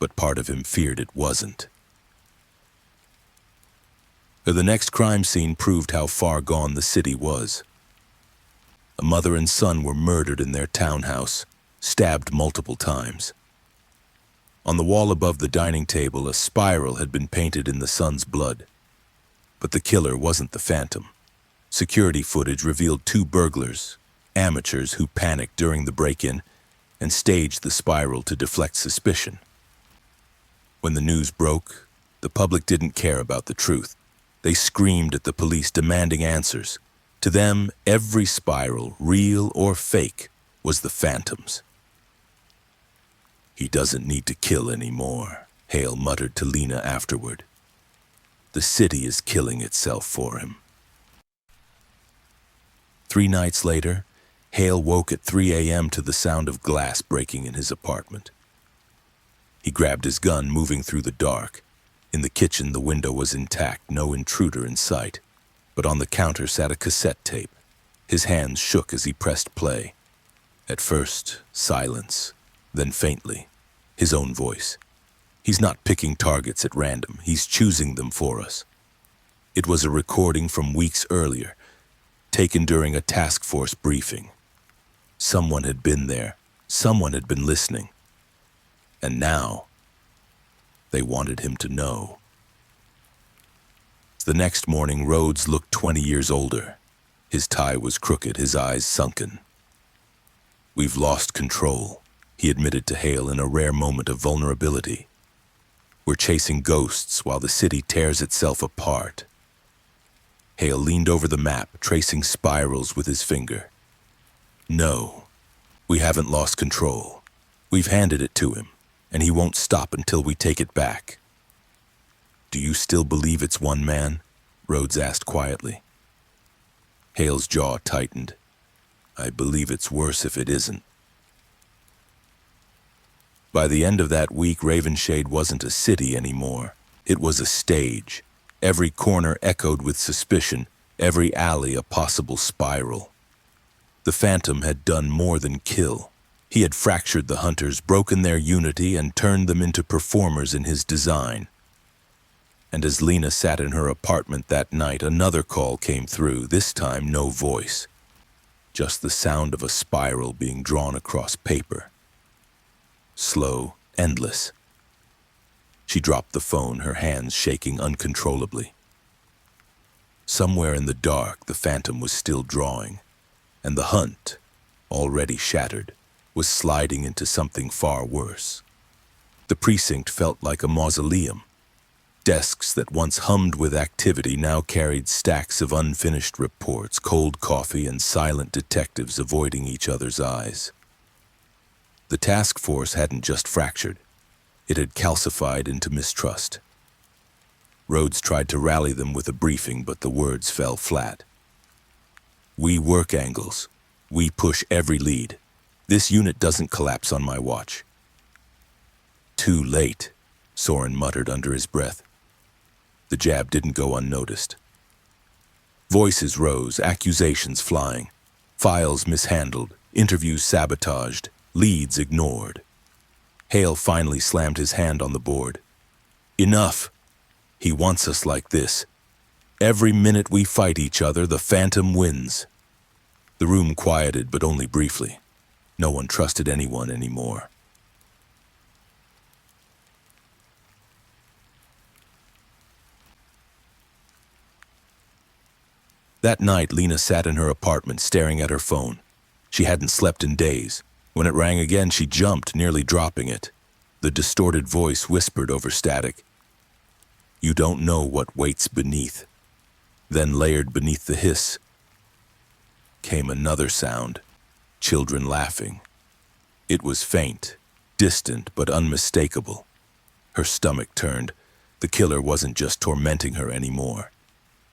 but part of him feared it wasn't. The next crime scene proved how far gone the city was. A mother and son were murdered in their townhouse, stabbed multiple times. On the wall above the dining table, a spiral had been painted in the son's blood. But the killer wasn't the phantom. Security footage revealed 2 burglars, amateurs who panicked during the break-in and staged the spiral to deflect suspicion. When the news broke, the public didn't care about the truth. They screamed at the police, demanding answers. To them, every spiral, real or fake, was the phantom's. "He doesn't need to kill anymore," Hale muttered to Lena afterward. "The city is killing itself for him." 3 nights later, Hale woke at 3 a.m. to the sound of glass breaking in his apartment. He grabbed his gun, moving through the dark. In the kitchen, the window was intact, no intruder in sight. But on the counter sat a cassette tape. His hands shook as he pressed play. At first, silence, then faintly, his own voice. "He's not picking targets at random, he's choosing them for us." It was a recording from weeks earlier, taken during a task force briefing. Someone had been there, someone had been listening. And now, they wanted him to know. The next morning, Rhodes looked 20 years older. His tie was crooked, his eyes sunken. "We've lost control," he admitted to Hale in a rare moment of vulnerability. "We're chasing ghosts while the city tears itself apart." Hale leaned over the map, tracing spirals with his finger. "No, we haven't lost control. We've handed it to him. and he won't stop until we take it back." "Do you still believe it's one man?" Rhodes asked quietly. Hale's jaw tightened. "I believe it's worse if it isn't." By the end of that week, Ravenshade wasn't a city anymore. It was a stage. Every corner echoed with suspicion, every alley a possible spiral. The Phantom had done more than kill. He had fractured the hunters, broken their unity, and turned them into performers in his design. And as Lena sat in her apartment that night, another call came through, this time no voice. Just the sound of a spiral being drawn across paper. Slow, endless. She dropped the phone, her hands shaking uncontrollably. Somewhere in the dark, the Phantom was still drawing, and the hunt, already shattered, was sliding into something far worse. The precinct felt like a mausoleum. Desks that once hummed with activity now carried stacks of unfinished reports, cold coffee, and silent detectives avoiding each other's eyes. The task force hadn't just fractured. It had calcified into mistrust. Rhodes tried to rally them with a briefing, but the words fell flat. "We work angles. We push every lead. This unit doesn't collapse on my watch." "Too late," Soren muttered under his breath. The jab didn't go unnoticed. Voices rose, accusations flying, files mishandled, interviews sabotaged, leads ignored. Hale finally slammed his hand on the board. "Enough. He wants us like this. Every minute we fight each other, the Phantom wins." The room quieted, but only briefly. No one trusted anyone anymore. That night, Lena sat in her apartment staring at her phone. She hadn't slept in days. When it rang again, she jumped, nearly dropping it. The distorted voice whispered over static. "You don't know what waits beneath." Then layered beneath the hiss came another sound, children laughing. It was faint, distant, but unmistakable. Her stomach turned. The killer wasn't just tormenting her anymore.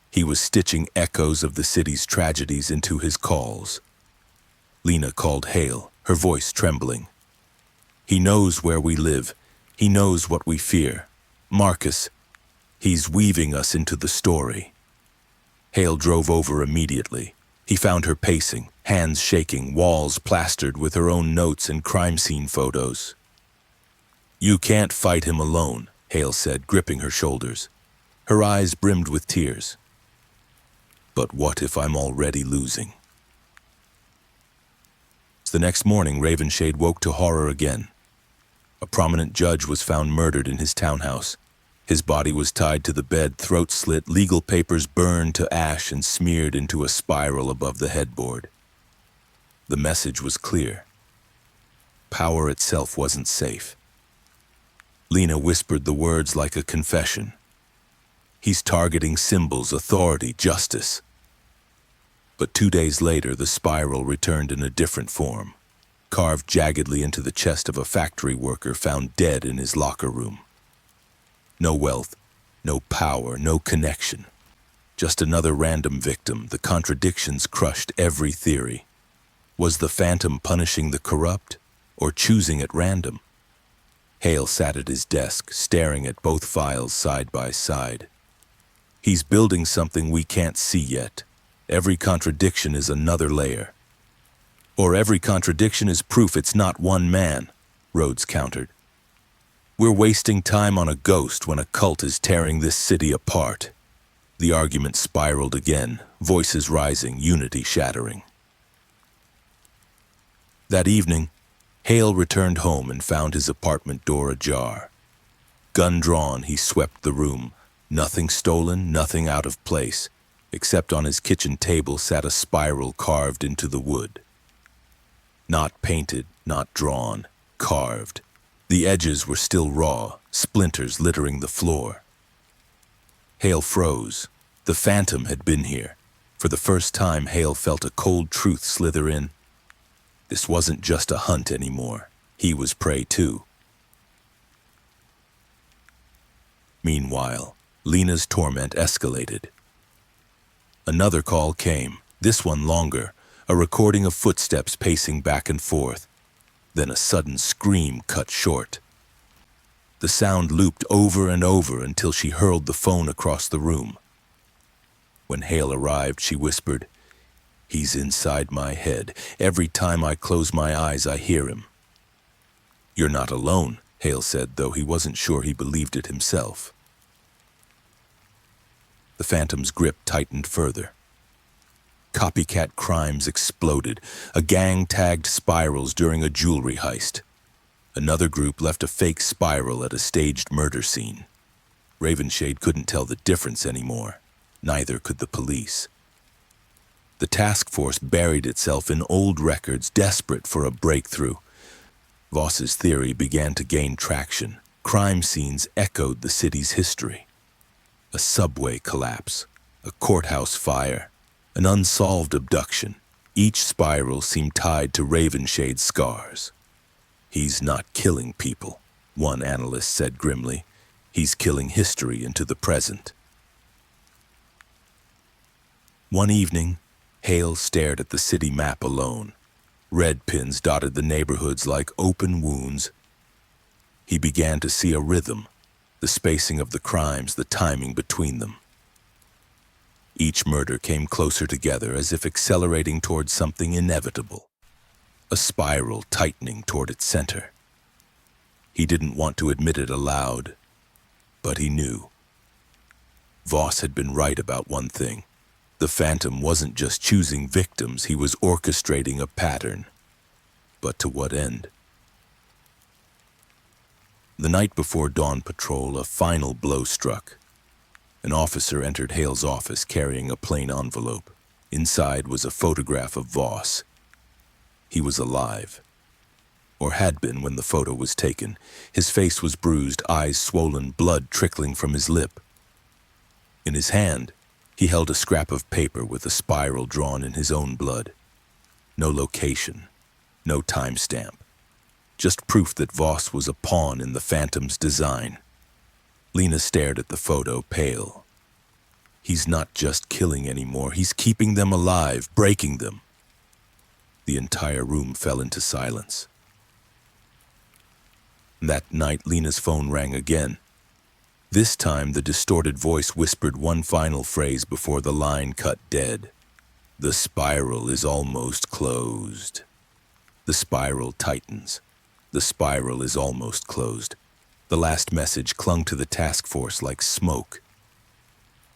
He was stitching echoes of the city's tragedies into his calls. Lena called Hale, her voice trembling. "He knows where we live. He knows what we fear. Marcus, he's weaving us into the story." Hale drove over immediately. He found her pacing, hands shaking, walls plastered with her own notes and crime scene photos. "You can't fight him alone," Hale said, gripping her shoulders. Her eyes brimmed with tears. "But what if I'm already losing?" The next morning, Ravenshade woke to horror again. A prominent judge was found murdered in his townhouse. His body was tied to the bed, throat slit, legal papers burned to ash and smeared into a spiral above the headboard. The message was clear. Power itself wasn't safe. Lena whispered the words like a confession. "He's targeting symbols, authority, justice." But 2 days later, the spiral returned in a different form, carved jaggedly into the chest of a factory worker found dead in his locker room. No wealth, no power, no connection. Just another random victim. The contradictions crushed every theory. Was the Phantom punishing the corrupt, or choosing at random? Hale sat at his desk, staring at both files side by side. "He's building something we can't see yet. Every contradiction is another layer." "Or every contradiction is proof it's not one man," Rhodes countered. "We're wasting time on a ghost when a cult is tearing this city apart." The argument spiraled again, voices rising, unity shattering. That evening, Hale returned home and found his apartment door ajar. Gun drawn, he swept the room. Nothing stolen, nothing out of place, except on his kitchen table sat a spiral carved into the wood. Not painted, not drawn, carved. The edges were still raw, splinters littering the floor. Hale froze. The Phantom had been here. For the first time, Hale felt a cold truth slither in. This wasn't just a hunt anymore. He was prey too. Meanwhile, Lena's torment escalated. Another call came, this one longer, a recording of footsteps pacing back and forth. Then a sudden scream cut short. The sound looped over and over until she hurled the phone across the room. When Hale arrived, she whispered, "He's inside my head. Every time I close my eyes, I hear him." "You're not alone," Hale said, though he wasn't sure he believed it himself. The Phantom's grip tightened further. Copycat crimes exploded. A gang tagged spirals during a jewelry heist. Another group left a fake spiral at a staged murder scene. Ravenshade couldn't tell the difference anymore. Neither could the police. The task force buried itself in old records, desperate for a breakthrough. Voss's theory began to gain traction. Crime scenes echoed the city's history. A subway collapse, a courthouse fire, an unsolved abduction. Each spiral seemed tied to Ravenshade's scars. "He's not killing people," one analyst said grimly. "He's killing history into the present." One evening, Hale stared at the city map alone. Red pins dotted the neighborhoods like open wounds. He began to see a rhythm, the spacing of the crimes, the timing between them. Each murder came closer together, as if accelerating toward something inevitable, a spiral tightening toward its center. He didn't want to admit it aloud, but he knew. Voss had been right about one thing. The Phantom wasn't just choosing victims, he was orchestrating a pattern. But to what end? The night before dawn patrol, a final blow struck. An officer entered Hale's office carrying a plain envelope. Inside was a photograph of Voss. He was alive, or had been when the photo was taken. His face was bruised, eyes swollen, blood trickling from his lip. In his hand, he held a scrap of paper with a spiral drawn in his own blood. No location, no timestamp. Just proof that Voss was a pawn in the Phantom's design. Lena stared at the photo, pale. He's not just killing anymore, he's keeping them alive, breaking them. The entire room fell into silence. That night, Lena's phone rang again. This time, the distorted voice whispered one final phrase before the line cut dead. "The spiral is almost closed." The spiral tightens. The spiral is almost closed. The last message clung to the task force like smoke.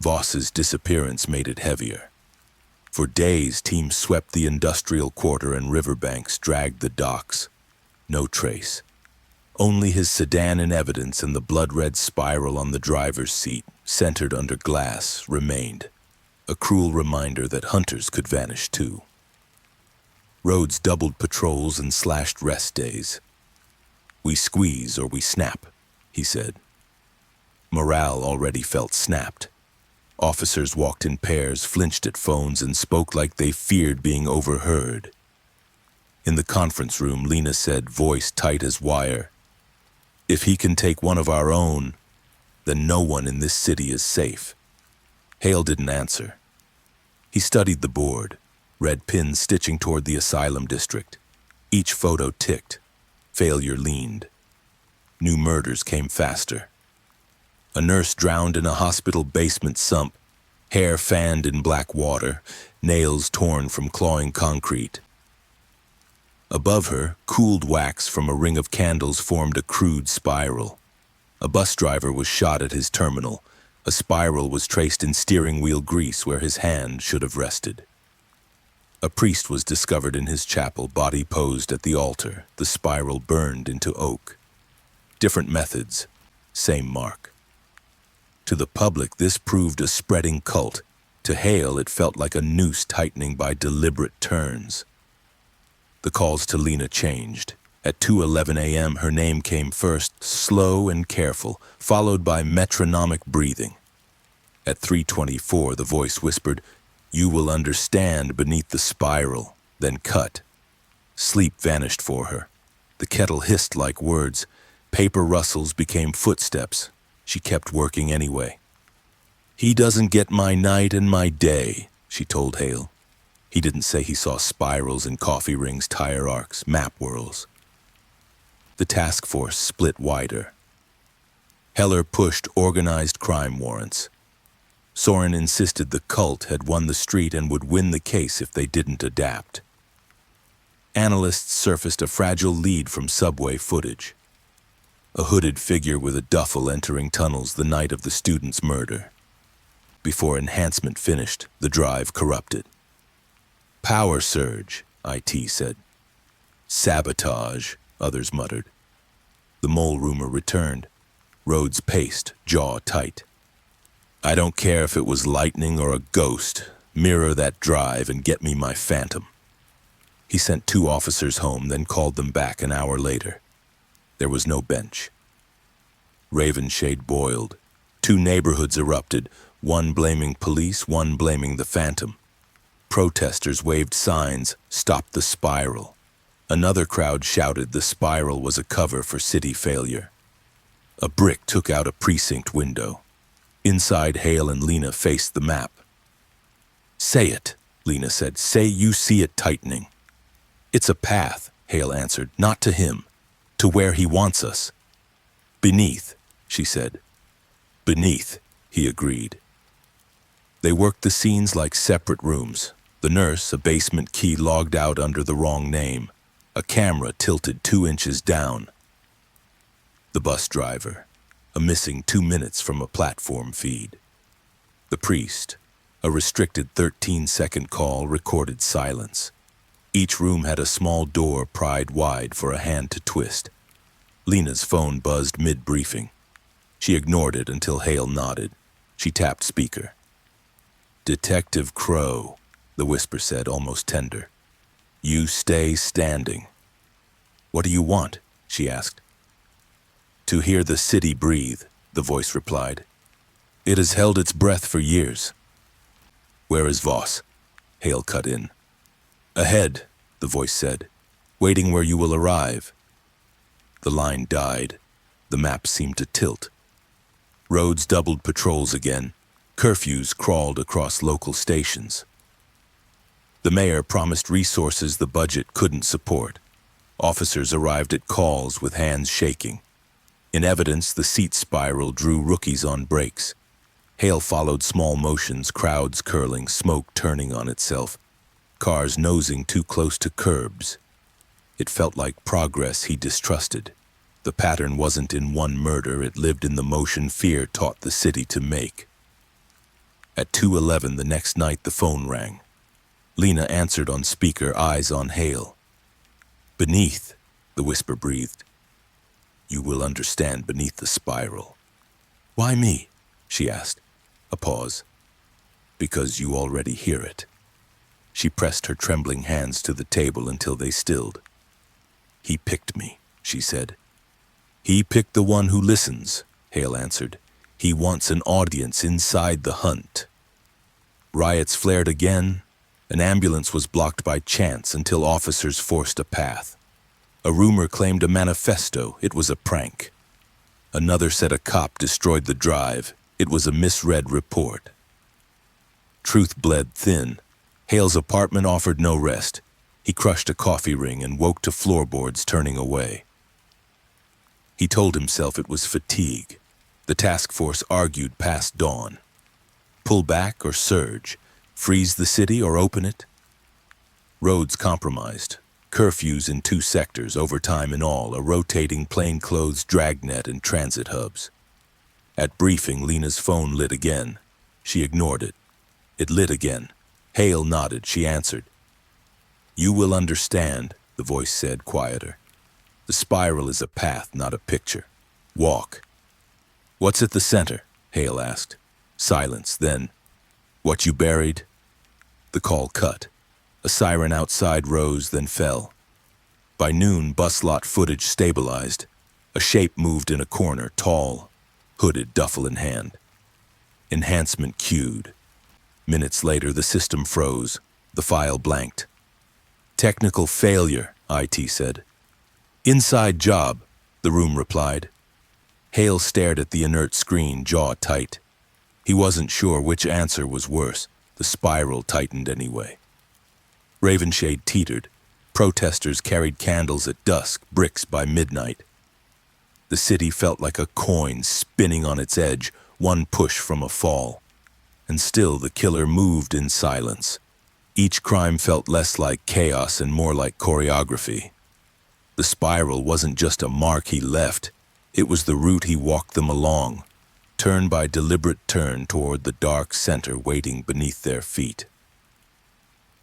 Voss's disappearance made it heavier. For days, teams swept the industrial quarter and riverbanks, dragged the docks. No trace. Only his sedan in evidence and the blood-red spiral on the driver's seat, centered under glass, remained. A cruel reminder that hunters could vanish too. Rhodes doubled patrols and slashed rest days. "We squeeze or we snap," he said. Morale already felt snapped. Officers walked in pairs, flinched at phones, and spoke like they feared being overheard. In the conference room, Lena said, voice tight as wire, "If he can take one of our own, then no one in this city is safe." Hale didn't answer. He studied the board, red pins stitching toward the asylum district. Each photo ticked. Failure leaned. New murders came faster. A nurse drowned in a hospital basement sump, hair fanned in black water, nails torn from clawing concrete. Above her, cooled wax from a ring of candles formed a crude spiral. A bus driver was shot at his terminal. A spiral was traced in steering wheel grease where his hand should have rested. A priest was discovered in his chapel, body posed at the altar, the spiral burned into oak. Different methods, same mark. To the public, this proved a spreading cult. To Hale, it felt like a noose tightening by deliberate turns. The calls to Lena changed. At 2:11 a.m., her name came first, slow and careful, followed by metronomic breathing. At 3:24, the voice whispered, "You will understand beneath the spiral," then cut. Sleep vanished for her. The kettle hissed like words. Paper rustles became footsteps. She kept working anyway. "He doesn't get my night and my day," she told Hale. He didn't say he saw spirals in coffee rings, tire arcs, map whirls. The task force split wider. Heller pushed organized crime warrants. Soren insisted the cult had won the street and would win the case if they didn't adapt. Analysts surfaced a fragile lead from subway footage. A hooded figure with a duffel entering tunnels the night of the student's murder. Before enhancement finished, the drive corrupted. "Power surge," IT said. "Sabotage," others muttered. The mole rumor returned. Rhodes paced, jaw tight. "I don't care if it was lightning or a ghost. Mirror that drive and get me my phantom." He sent 2 officers home, then called them back an hour later. There was no bench. Ravenshade boiled. 2 neighborhoods erupted, one blaming police, one blaming the phantom. Protesters waved signs, "Stop the spiral." Another crowd shouted the spiral was a cover for city failure. A brick took out a precinct window. Inside, Hale and Lena faced the map. "Say it," Lena said. "Say you see it tightening." "It's a path," Hale answered, "not to him, to where he wants us." "Beneath," she said. "Beneath," he agreed. They worked the scenes like separate rooms. The nurse, a basement key logged out under the wrong name. A camera tilted 2 inches down. The bus driver, a missing 2 minutes from a platform feed. The priest, a restricted 13-second call, recorded silence. Each room had a small door pried wide for a hand to twist. Lena's phone buzzed mid-briefing. She ignored it until Hale nodded. She tapped speaker. "Detective Crow," the whisper said, almost tender. "You stay standing." "What do you want?" she asked. "To hear the city breathe," the voice replied. "It has held its breath for years." "Where is Voss?" Hale cut in. "Ahead," the voice said, "waiting where you will arrive." The line died. The map seemed to tilt. Rhodes doubled patrols again. Curfews crawled across local stations. The mayor promised resources the budget couldn't support. Officers arrived at calls with hands shaking. In evidence, the seat spiral drew rookies on brakes. Hale followed small motions, crowds curling, smoke turning on itself, cars nosing too close to curbs. It felt like progress he distrusted. The pattern wasn't in one murder, it lived in the motion fear taught the city to make. At 2:11 the next night, the phone rang. Lena answered on speaker, eyes on Hale. "Beneath," the whisper breathed. "You will understand beneath the spiral." "Why me?" she asked. A pause. "Because you already hear it." She pressed her trembling hands to the table until they stilled. "He picked me," she said. "He picked the one who listens," Hale answered. "He wants an audience inside the hunt." Riots flared again. An ambulance was blocked by chance until officers forced a path. A rumor claimed a manifesto. It was a prank. Another said a cop destroyed the drive. It was a misread report. Truth bled thin. Hale's apartment offered no rest. He crushed a coffee ring and woke to floorboards turning away. He told himself it was fatigue. The task force argued past dawn. Pull back or surge? Freeze the city or open it? Rhodes compromised. Curfews in 2 sectors, overtime in all, a rotating plainclothes dragnet and transit hubs. At briefing, Lena's phone lit again. She ignored it. It lit again. Hale nodded. She answered. "You will understand," the voice said, quieter. "The spiral is a path, not a picture. Walk." "What's at the center?" Hale asked. Silence, then, "What you buried?" The call cut. A siren outside rose, then fell. By noon, bus lot footage stabilized. A shape moved in a corner, tall, hooded, duffel in hand. Enhancement queued. Minutes later, the system froze. The file blanked. "Technical failure," IT said. "Inside job," the room replied. Hale stared at the inert screen, jaw tight. He wasn't sure which answer was worse. The spiral tightened anyway. Ravenshade teetered. Protesters carried candles at dusk, bricks by midnight. The city felt like a coin spinning on its edge, one push from a fall. And still the killer moved in silence. Each crime felt less like chaos and more like choreography. The spiral wasn't just a mark he left. It was the route he walked them along, turn by deliberate turn toward the dark center waiting beneath their feet.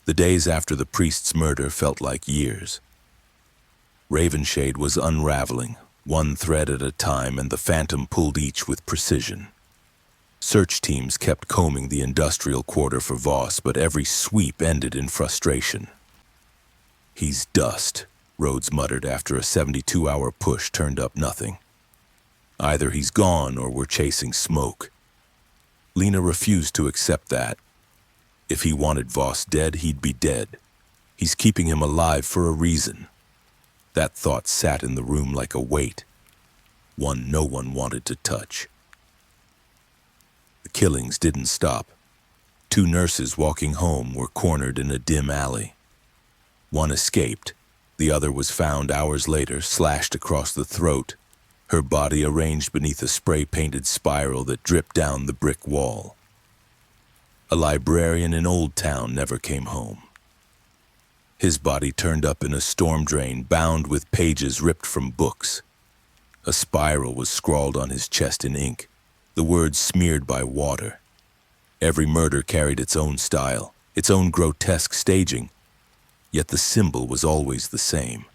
The days after the priest's murder felt like years. Ravenshade was unraveling, one thread at a time, and the Phantom pulled each with precision. Search teams kept combing the industrial quarter for Voss, but every sweep ended in frustration. "He's dust," Rhodes muttered after a 72-hour push turned up nothing. "Either he's gone or we're chasing smoke." Lena refused to accept that. If he wanted Voss dead, he'd be dead. He's keeping him alive for a reason. That thought sat in the room like a weight, one no one wanted to touch. The killings didn't stop. 2 nurses walking home were cornered in a dim alley. One escaped. The other was found hours later, slashed across the throat, her body arranged beneath a spray-painted spiral that dripped down the brick wall. A librarian in Old Town never came home. His body turned up in a storm drain, bound with pages ripped from books. A spiral was scrawled on his chest in ink, the words smeared by water. Every murder carried its own style, its own grotesque staging, yet the symbol was always the same.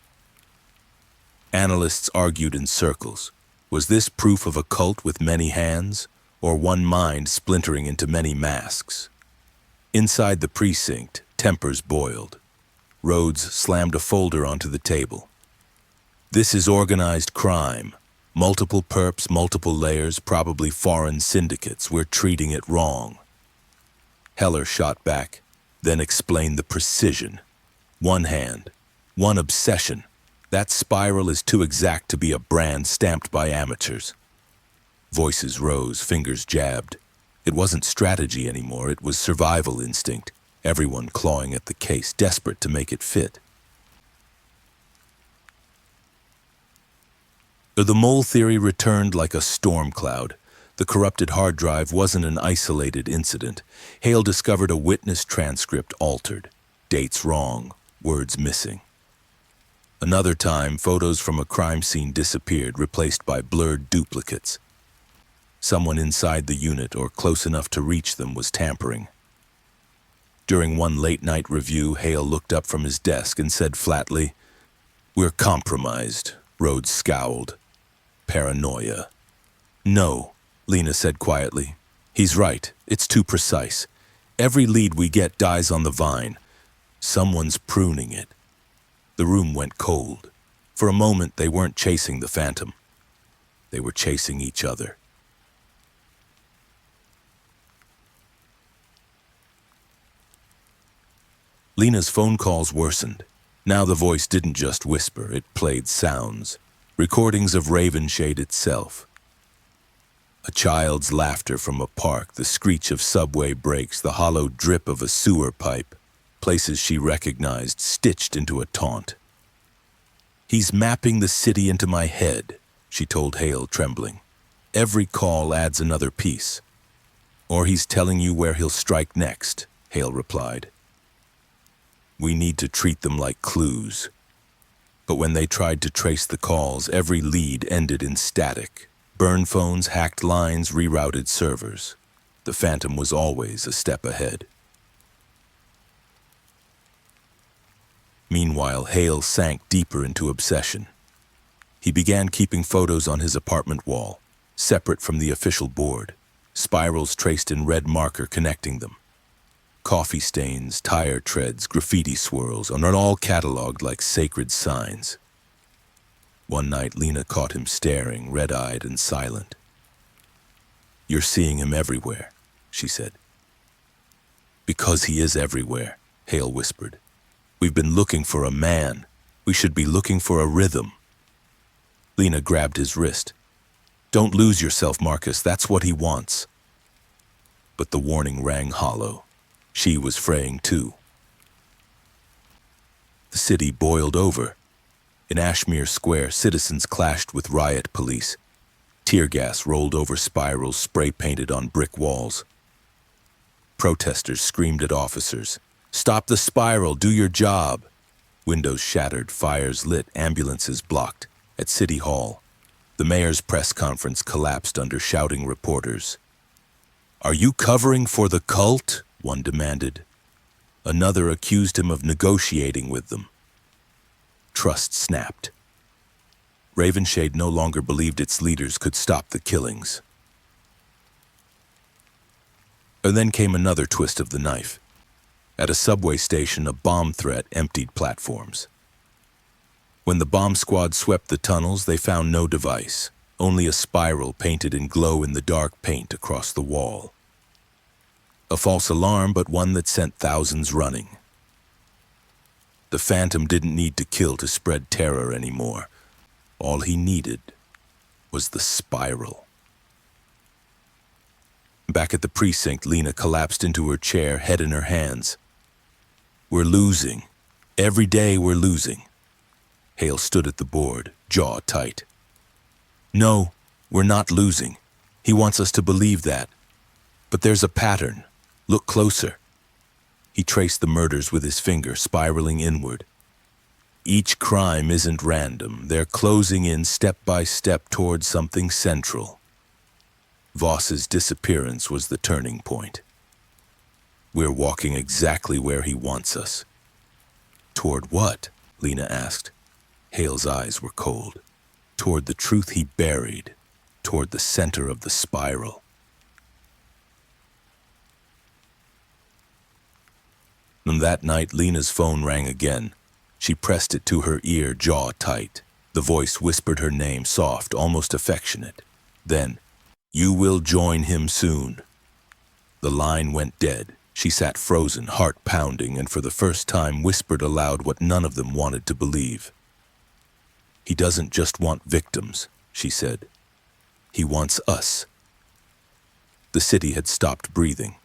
Analysts argued in circles. Was this proof of a cult with many hands, or one mind splintering into many masks? Inside the precinct, tempers boiled. Rhodes slammed a folder onto the table. "This is organized crime. Multiple perps, multiple layers, probably foreign syndicates. We're treating it wrong." Heller shot back, then explained the precision. One hand, one obsession. That spiral is too exact to be a brand stamped by amateurs. Voices rose, fingers jabbed. It wasn't strategy anymore, it was survival instinct. Everyone clawing at the case, desperate to make it fit. The mole theory returned like a storm cloud. The corrupted hard drive wasn't an isolated incident. Hale discovered a witness transcript altered. Dates wrong, words missing. Another time, photos from a crime scene disappeared, replaced by blurred duplicates. Someone inside the unit or close enough to reach them was tampering. During one late-night review, Hale looked up from his desk and said flatly, "We're compromised." Rhodes scowled. "Paranoia." "No," Lena said quietly. "He's right. It's too precise. Every lead we get dies on the vine. Someone's pruning it." The room went cold. For a moment, they weren't chasing the Phantom. They were chasing each other. Lena's phone calls worsened. Now the voice didn't just whisper, it played sounds. Recordings of Ravenshade itself. A child's laughter from a park, the screech of subway brakes, the hollow drip of a sewer pipe. Places she recognized, stitched into a taunt. "He's mapping the city into my head," she told Hale, trembling. "Every call adds another piece." "Or he's telling you where he'll strike next," Hale replied. "We need to treat them like clues." But when they tried to trace the calls, every lead ended in static. Burn phones, hacked lines, rerouted servers. The Phantom was always a step ahead. Meanwhile, Hale sank deeper into obsession. He began keeping photos on his apartment wall, separate from the official board, spirals traced in red marker connecting them. Coffee stains, tire treads, graffiti swirls, and all cataloged like sacred signs. One night, Lena caught him staring, red-eyed and silent. "You're seeing him everywhere," she said. "Because he is everywhere," Hale whispered. "We've been looking for a man. We should be looking for a rhythm." Lena grabbed his wrist. Don't lose yourself, Marcus. That's what he wants. But the warning rang hollow. She was fraying too. The city boiled over. In Ashmere Square, citizens clashed with riot police. Tear gas rolled over spirals spray-painted on brick walls. Protesters screamed at officers, "Stop the spiral, do your job!" Windows shattered, fires lit, ambulances blocked. At City Hall, the mayor's press conference collapsed under shouting reporters. "Are you covering for the cult?" one demanded. Another accused him of negotiating with them. Trust snapped. Ravenshade no longer believed its leaders could stop the killings. And then came another twist of the knife. At a subway station, a bomb threat emptied platforms. When the bomb squad swept the tunnels, they found no device, only a spiral painted in glow-in-the-dark paint across the wall. A false alarm, but one that sent thousands running. The Phantom didn't need to kill to spread terror anymore. All he needed was the spiral. Back at the precinct, Lena collapsed into her chair, head in her hands. "We're losing. Every day we're losing." Hale stood at the board, jaw tight. "No, we're not losing. He wants us to believe that. But there's a pattern. Look closer." He traced the murders with his finger, spiraling inward. Each crime isn't random. They're closing in step by step towards something central. Voss's disappearance was the turning point. We're walking exactly where he wants us. Toward what? Lena asked. Hale's eyes were cold. Toward the truth he buried. Toward the center of the spiral. And that night, Lena's phone rang again. She pressed it to her ear, jaw tight. The voice whispered her name, soft, almost affectionate. Then, "You will join him soon." The line went dead. She sat frozen, heart pounding, and for the first time whispered aloud what none of them wanted to believe. "He doesn't just want victims," she said. "He wants us." The city had stopped breathing.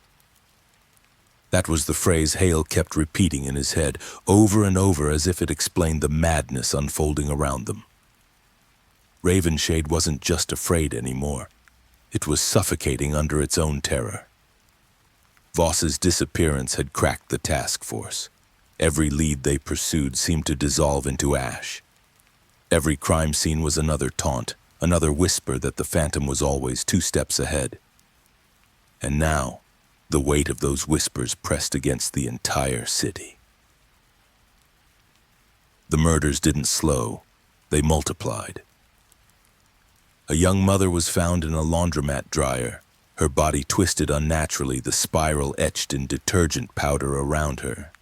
That was the phrase Hale kept repeating in his head, over and over, as if it explained the madness unfolding around them. Ravenshade wasn't just afraid anymore. It was suffocating under its own terror. Voss's disappearance had cracked the task force. Every lead they pursued seemed to dissolve into ash. Every crime scene was another taunt, another whisper that the Phantom was always 2 steps ahead. And now, the weight of those whispers pressed against the entire city. The murders didn't slow, they multiplied. A young mother was found in a laundromat dryer, her body twisted unnaturally, the spiral etched in detergent powder around her.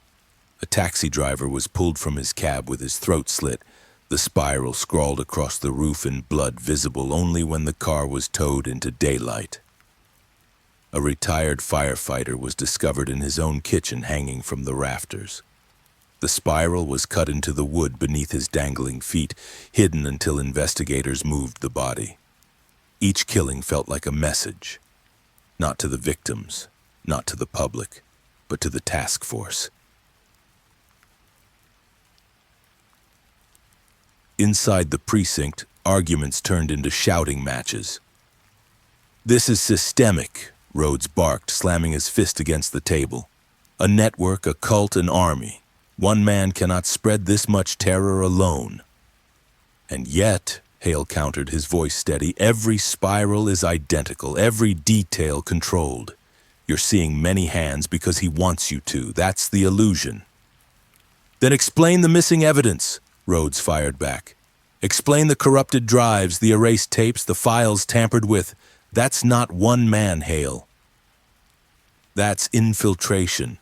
A taxi driver was pulled from his cab with his throat slit, the spiral scrawled across the roof in blood visible only when the car was towed into daylight. A retired firefighter was discovered in his own kitchen hanging from the rafters. The spiral was cut into the wood beneath his dangling feet, hidden until investigators moved the body. Each killing felt like a message, not to the victims, not to the public, but to the task force. Inside the precinct, arguments turned into shouting matches. "This is systemic," Rhodes barked, slamming his fist against the table. "A network, a cult, an army. One man cannot spread this much terror alone." "And yet," Hale countered, his voice steady, "every spiral is identical, every detail controlled. You're seeing many hands because he wants you to. That's the illusion." "Then explain the missing evidence," Rhodes fired back. "Explain the corrupted drives, the erased tapes, the files tampered with. That's not one man, Hale. That's infiltration."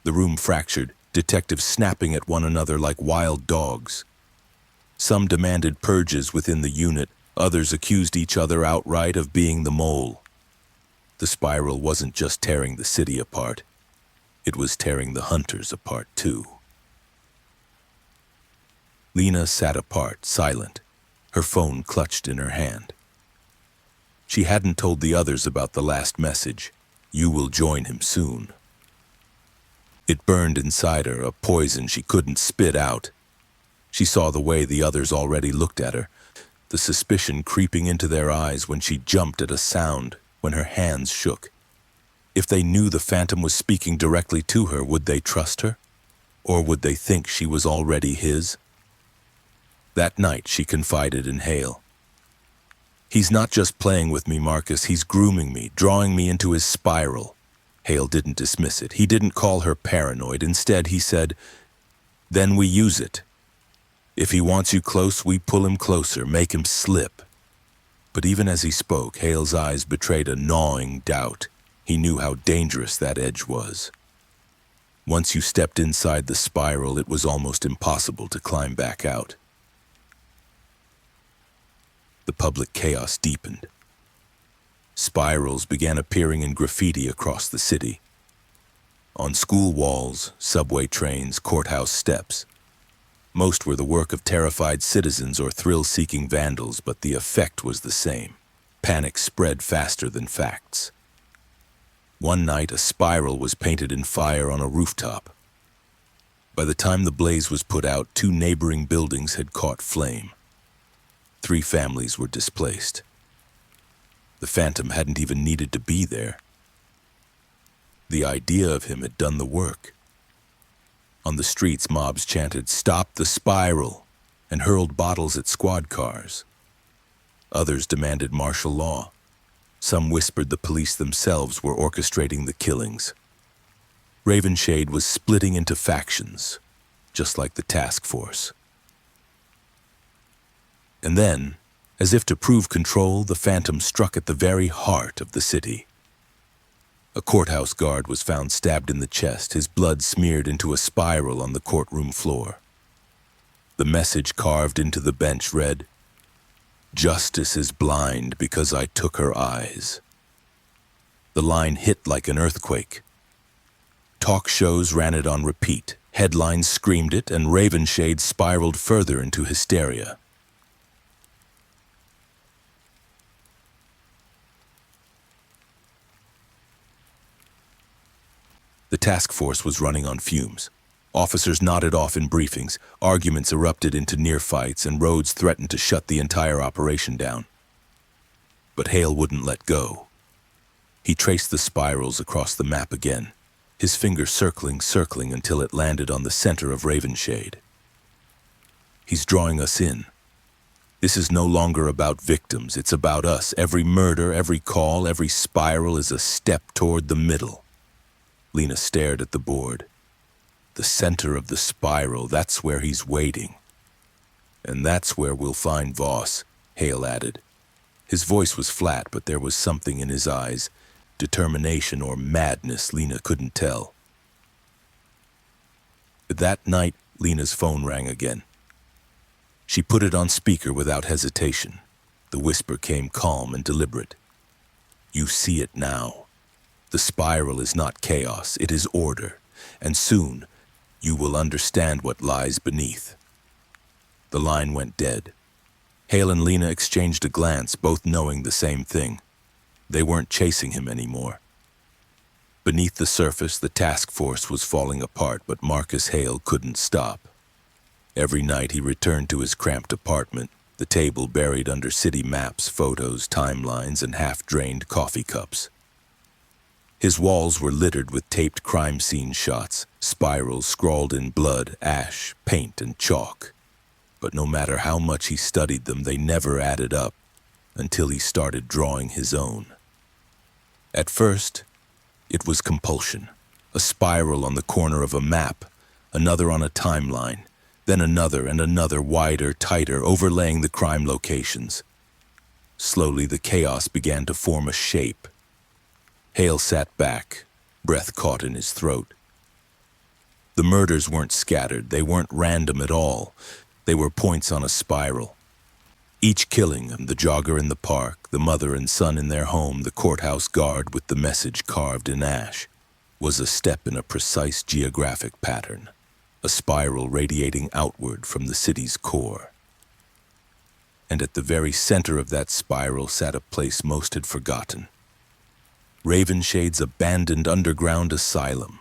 The room fractured, detectives snapping at one another like wild dogs. Some demanded purges within the unit, others accused each other outright of being the mole. The spiral wasn't just tearing the city apart, it was tearing the hunters apart too. Lena sat apart, silent, her phone clutched in her hand. She hadn't told the others about the last message. You will join him soon. It burned inside her, a poison she couldn't spit out. She saw the way the others already looked at her, the suspicion creeping into their eyes when she jumped at a sound, when her hands shook. If they knew the phantom was speaking directly to her, would they trust her? Or would they think she was already his? That night she confided in Hale. He's not just playing with me, Marcus, he's grooming me, drawing me into his spiral. Hale didn't dismiss it. He didn't call her paranoid. Instead, he said, then we use it. If he wants you close, we pull him closer, make him slip. But even as he spoke, Hale's eyes betrayed a gnawing doubt. He knew how dangerous that edge was. Once you stepped inside the spiral, it was almost impossible to climb back out. The public chaos deepened. Spirals began appearing in graffiti across the city. On school walls, subway trains, courthouse steps. Most were the work of terrified citizens or thrill-seeking vandals, but the effect was the same. Panic spread faster than facts. One night, a spiral was painted in fire on a rooftop. By the time the blaze was put out, 2 neighboring buildings had caught flame. 3 families were displaced. The phantom hadn't even needed to be there. The idea of him had done the work. On the streets, mobs chanted, "Stop the spiral," and hurled bottles at squad cars. Others demanded martial law. Some whispered the police themselves were orchestrating the killings. Ravenshade was splitting into factions, just like the task force. And then, as if to prove control, the phantom struck at the very heart of the city. A courthouse guard was found stabbed in the chest, his blood smeared into a spiral on the courtroom floor. The message carved into the bench read, "Justice is blind because I took her eyes." The line hit like an earthquake. Talk shows ran it on repeat, headlines screamed it, and Ravenshade spiraled further into hysteria. The task force was running on fumes. Officers nodded off in briefings, arguments erupted into near-fights, and Rhodes threatened to shut the entire operation down. But Hale wouldn't let go. He traced the spirals across the map again, his finger circling until it landed on the center of Ravenshade. He's drawing us in. This is no longer about victims, it's about us. Every murder, every call, every spiral is a step toward the middle. Lena stared at the board. The center of the spiral, that's where he's waiting. And that's where we'll find Voss, Hale added. His voice was flat, but there was something in his eyes, determination or madness, Lena couldn't tell. That night, Lena's phone rang again. She put it on speaker without hesitation. The whisper came calm and deliberate. You see it now. The spiral is not chaos, it is order, and soon you will understand what lies beneath. The line went dead. Hale and Lena exchanged a glance, both knowing the same thing. They weren't chasing him anymore. Beneath the surface, the task force was falling apart, but Marcus Hale couldn't stop. Every night he returned to his cramped apartment, the table buried under city maps, photos, timelines, and half-drained coffee cups. His walls were littered with taped crime scene shots, spirals scrawled in blood, ash, paint, and chalk. But no matter how much he studied them, they never added up until he started drawing his own. At first, it was compulsion. A spiral on the corner of a map, another on a timeline, then another and another, wider, tighter, overlaying the crime locations. Slowly, the chaos began to form a shape. Hale sat back, breath caught in his throat. The murders weren't scattered, they weren't random at all. They were points on a spiral. Each killing, the jogger in the park, the mother and son in their home, the courthouse guard with the message carved in ash, was a step in a precise geographic pattern, a spiral radiating outward from the city's core. and at the very center of that spiral sat a place most had forgotten. Ravenshade's abandoned underground asylum.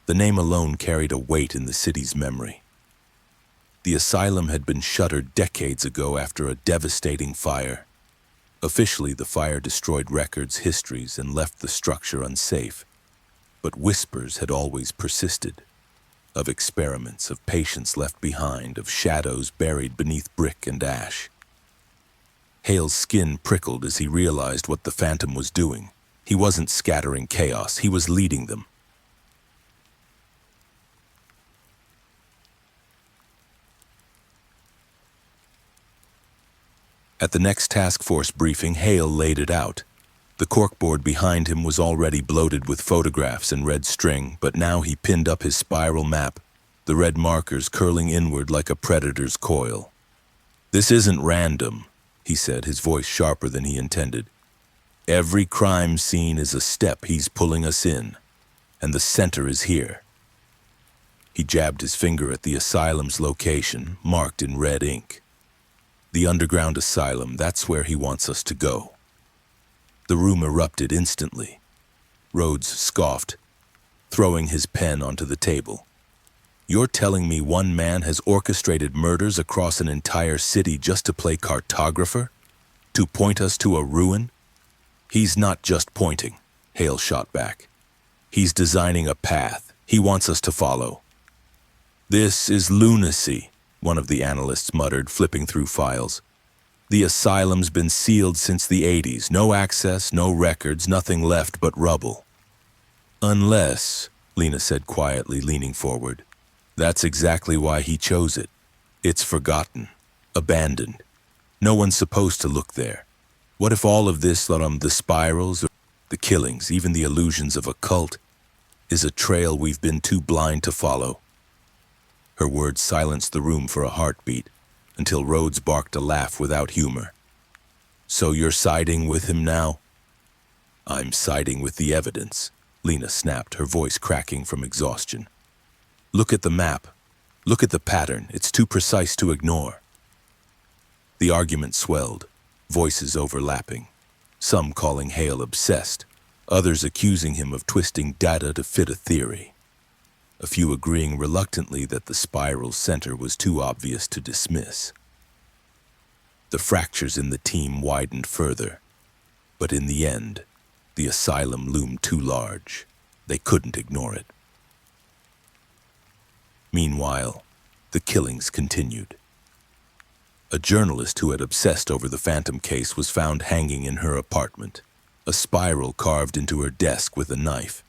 The name alone carried a weight in the city's memory. The asylum had been shuttered decades ago after a devastating fire. Officially, the fire destroyed records, histories, and left the structure unsafe. But whispers had always persisted. Of experiments, of patients left behind, of shadows buried beneath brick and ash. Hale's skin prickled as he realized what the Phantom was doing. He wasn't scattering chaos, he was leading them. At the next task force briefing, Hale laid it out. The corkboard behind him was already bloated with photographs and red string, but now he pinned up his spiral map, the red markers curling inward like a predator's coil. "This isn't random," he said, his voice sharper than he intended. "Every crime scene is a step he's pulling us in, and the center is here." He jabbed his finger at the asylum's location, marked in red ink. "The underground asylum, that's where he wants us to go." The room erupted instantly. Rhodes scoffed, throwing his pen onto the table. "You're telling me one man has orchestrated murders across an entire city just to play cartographer? To point us to a ruin?" "He's not just pointing," Hale shot back. "He's designing a path he wants us to follow." "This is lunacy," one of the analysts muttered, flipping through files. "The asylum's been sealed since the 80s. No access, no records, nothing left but rubble." "Unless," Lena said quietly, leaning forward, "that's exactly why he chose it. It's forgotten, abandoned. No one's supposed to look there. What if all of this, the spirals, the killings, even the illusions of a cult, is a trail we've been too blind to follow?" Her words silenced the room for a heartbeat, until Rhodes barked a laugh without humor. "So you're siding with him now?" "I'm siding with the evidence," Lena snapped, her voice cracking from exhaustion. "Look at the map. Look at the pattern. It's too precise to ignore." The argument swelled, voices overlapping, some calling Hale obsessed, others accusing him of twisting data to fit a theory. A few agreeing reluctantly that the spiral's center was too obvious to dismiss. The fractures in the team widened further, but in the end, the asylum loomed too large. They couldn't ignore it. Meanwhile, the killings continued. A journalist who had obsessed over the Phantom case was found hanging in her apartment, a spiral carved into her desk with a knife.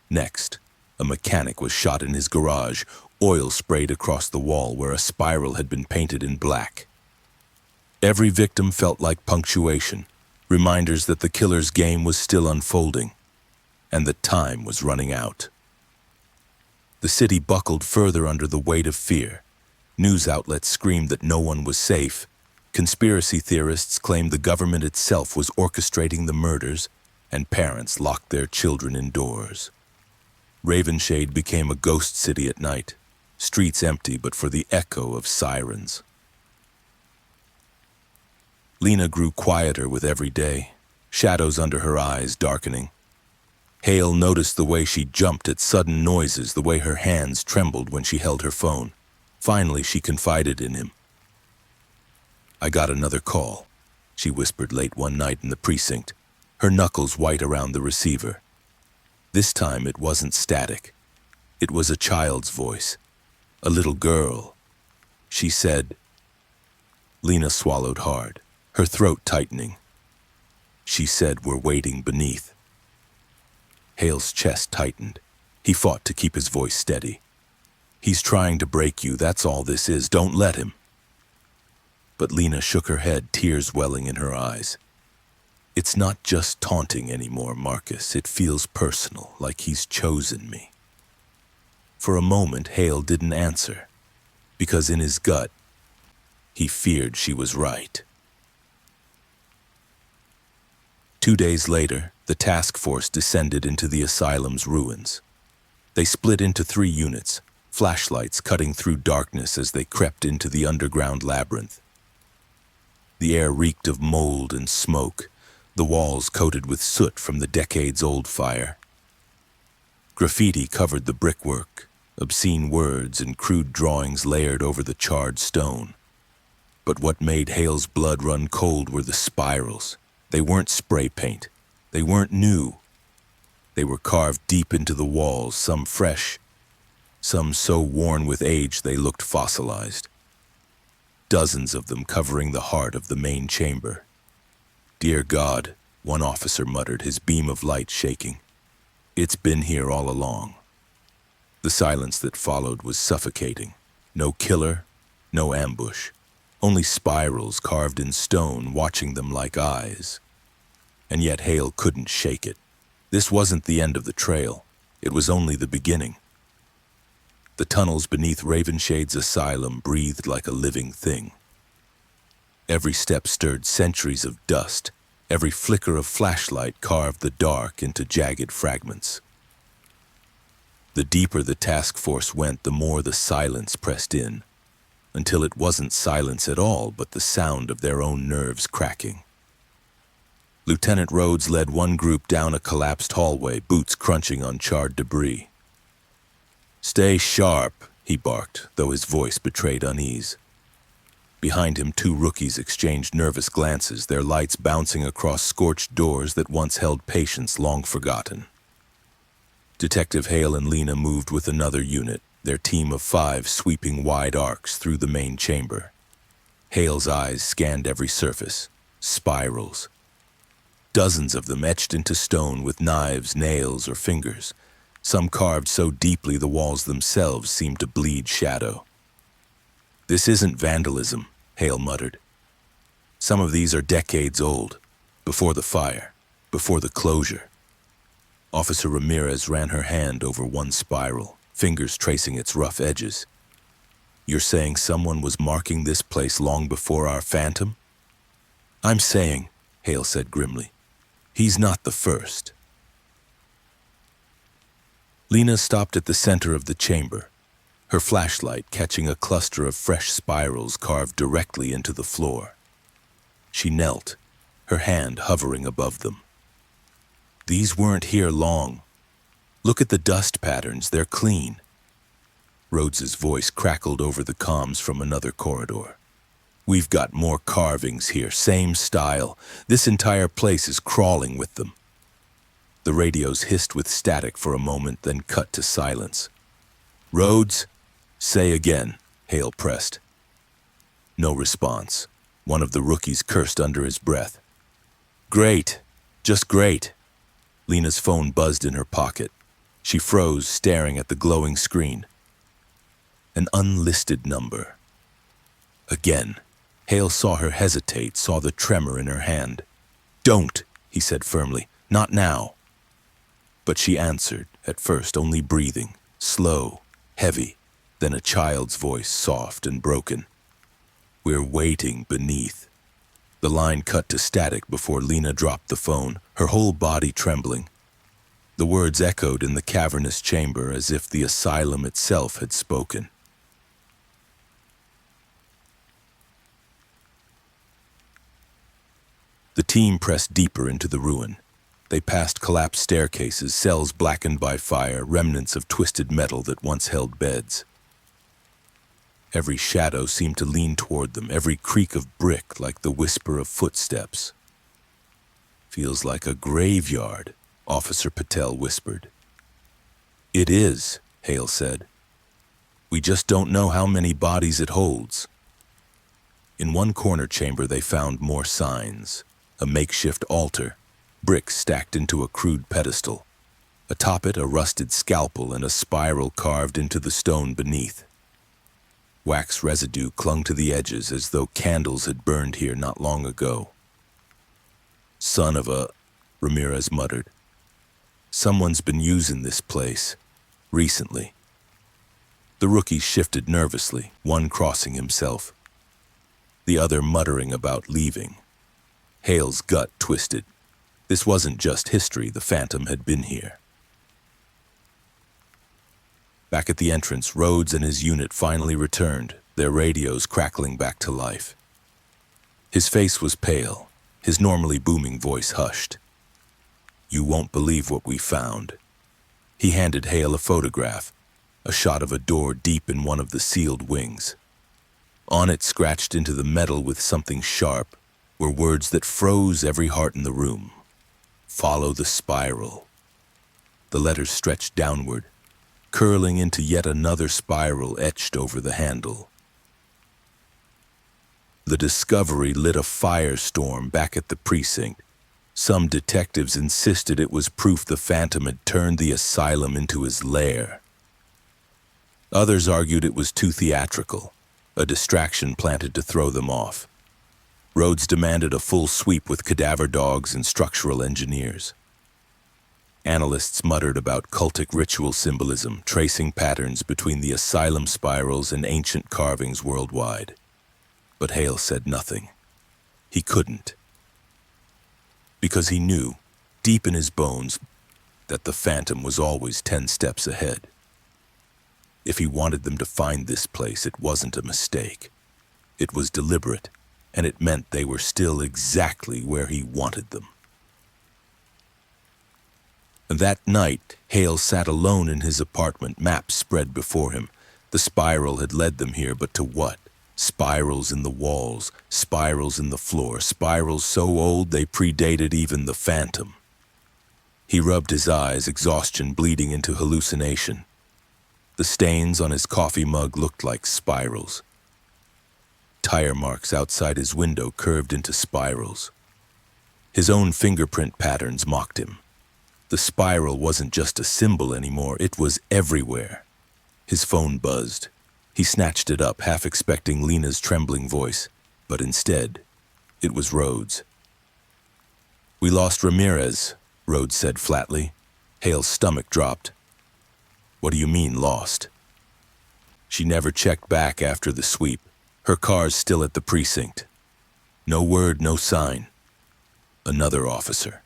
Next, a mechanic was shot in his garage, oil sprayed across the wall where a spiral had been painted in black. Every victim felt like punctuation, reminders that the killer's game was still unfolding, and that time was running out. The city buckled further under the weight of fear. News outlets screamed that no one was safe. Conspiracy theorists claimed the government itself was orchestrating the murders, and parents locked their children indoors. Ravenshade became a ghost city at night, streets empty but for the echo of sirens. Lena grew quieter with every day, shadows under her eyes darkening. Hale noticed the way she jumped at sudden noises, the way her hands trembled when she held her phone. Finally, she confided in him. "I got another call," she whispered late one night in the precinct, her knuckles white around the receiver. This time it wasn't static. It was a child's voice, a little girl. She said. Lena swallowed hard, her throat tightening. She said, "We're waiting beneath." Hale's chest tightened. He fought to keep his voice steady. "He's trying to break you, that's all this is. Don't let him." But Lena shook her head, tears welling in her eyes. "It's not just taunting anymore, Marcus. It feels personal, like he's chosen me." For a moment, Hale didn't answer, because in his gut, he feared she was right. 2 days later, the task force descended into the asylum's ruins. They split into 3 units, flashlights cutting through darkness as they crept into the underground labyrinth. The air reeked of mold and smoke, the walls coated with soot from the decades-old fire. Graffiti covered the brickwork, obscene words and crude drawings layered over the charred stone. But what made Hale's blood run cold were the spirals. They weren't spray paint. They weren't new. They were carved deep into the walls, some fresh, some so worn with age they looked fossilized. Dozens of them covering the heart of the main chamber. "Dear God," one officer muttered, his beam of light shaking. "It's been here all along." The silence that followed was suffocating. No killer, no ambush. Only spirals carved in stone, watching them like eyes. And yet Hale couldn't shake it. This wasn't the end of the trail. It was only the beginning. The tunnels beneath Ravenshade's asylum breathed like a living thing. Every step stirred centuries of dust. Every flicker of flashlight carved the dark into jagged fragments. The deeper the task force went, the more the silence pressed in, until it wasn't silence at all, but the sound of their own nerves cracking. Lieutenant Rhodes led one group down a collapsed hallway, boots crunching on charred debris. "Stay sharp," he barked, though his voice betrayed unease. Behind him, two rookies exchanged nervous glances, their lights bouncing across scorched doors that once held patients long forgotten. Detective Hale and Lena moved with another unit, their team of 5 sweeping wide arcs through the main chamber. Hale's eyes scanned every surface. Spirals. Dozens of them etched into stone with knives, nails, or fingers. Some carved so deeply the walls themselves seemed to bleed shadow. "This isn't vandalism," Hale muttered. "Some of these are decades old, before the fire, before the closure." Officer Ramirez ran her hand over one spiral, fingers tracing its rough edges. "You're saying someone was marking this place long before our phantom?" "I'm saying," Hale said grimly, "he's not the first." Lena stopped at the center of the chamber, her flashlight catching a cluster of fresh spirals carved directly into the floor. She knelt, her hand hovering above them. "These weren't here long. Look at the dust patterns, they're clean." Rhodes's voice crackled over the comms from another corridor. "We've got more carvings here, same style. This entire place is crawling with them." The radios hissed with static for a moment, then cut to silence. "Rhodes, say again," Hale pressed. No response. One of the rookies cursed under his breath. "Great, just great." Lena's phone buzzed in her pocket. She froze, staring at the glowing screen. An unlisted number. Again. Hale saw her hesitate, saw the tremor in her hand. "Don't," he said firmly. "Not now." But she answered, at first only breathing, slow, heavy, then a child's voice, soft and broken. "We're waiting beneath." The line cut to static before Lena dropped the phone, her whole body trembling. The words echoed in the cavernous chamber as if the asylum itself had spoken. The team pressed deeper into the ruin. They passed collapsed staircases, cells blackened by fire, remnants of twisted metal that once held beds. Every shadow seemed to lean toward them, every creak of brick like the whisper of footsteps. "Feels like a graveyard," Officer Patel whispered. "It is," Hale said. "We just don't know how many bodies it holds." In one corner chamber they found more signs. A makeshift altar, bricks stacked into a crude pedestal. Atop it, a rusted scalpel and a spiral carved into the stone beneath. Wax residue clung to the edges as though candles had burned here not long ago. "Son of a," Ramirez muttered. "Someone's been using this place, recently." The rookies shifted nervously, one crossing himself, the other muttering about leaving. Hale's gut twisted. This wasn't just history, the phantom had been here. Back at the entrance, Rhodes and his unit finally returned, their radios crackling back to life. His face was pale, his normally booming voice hushed. "You won't believe what we found." He handed Hale a photograph, a shot of a door deep in one of the sealed wings. On it, scratched into the metal with something sharp, were words that froze every heart in the room. "Follow the spiral." The letters stretched downward, curling into yet another spiral etched over the handle. The discovery lit a firestorm back at the precinct. Some detectives insisted it was proof the Phantom had turned the asylum into his lair. Others argued it was too theatrical, a distraction planted to throw them off. Rhodes demanded a full sweep with cadaver dogs and structural engineers. Analysts muttered about cultic ritual symbolism, tracing patterns between the asylum spirals and ancient carvings worldwide. But Hale said nothing. He couldn't. Because he knew, deep in his bones, that the Phantom was always 10 steps ahead. If he wanted them to find this place, it wasn't a mistake. It was deliberate, and it meant they were still exactly where he wanted them. That night, Hale sat alone in his apartment, maps spread before him. The spiral had led them here, but to what? Spirals in the walls, spirals in the floor, spirals so old they predated even the Phantom. He rubbed his eyes, exhaustion bleeding into hallucination. The stains on his coffee mug looked like spirals. Tire marks outside his window curved into spirals. His own fingerprint patterns mocked him. The spiral wasn't just a symbol anymore, it was everywhere. His phone buzzed. He snatched it up, half expecting Lena's trembling voice, but instead, it was Rhodes. "We lost Ramirez," Rhodes said flatly. Hale's stomach dropped. "What do you mean, lost?" "She never checked back after the sweep. Her car's still at the precinct. No word, no sign." Another officer.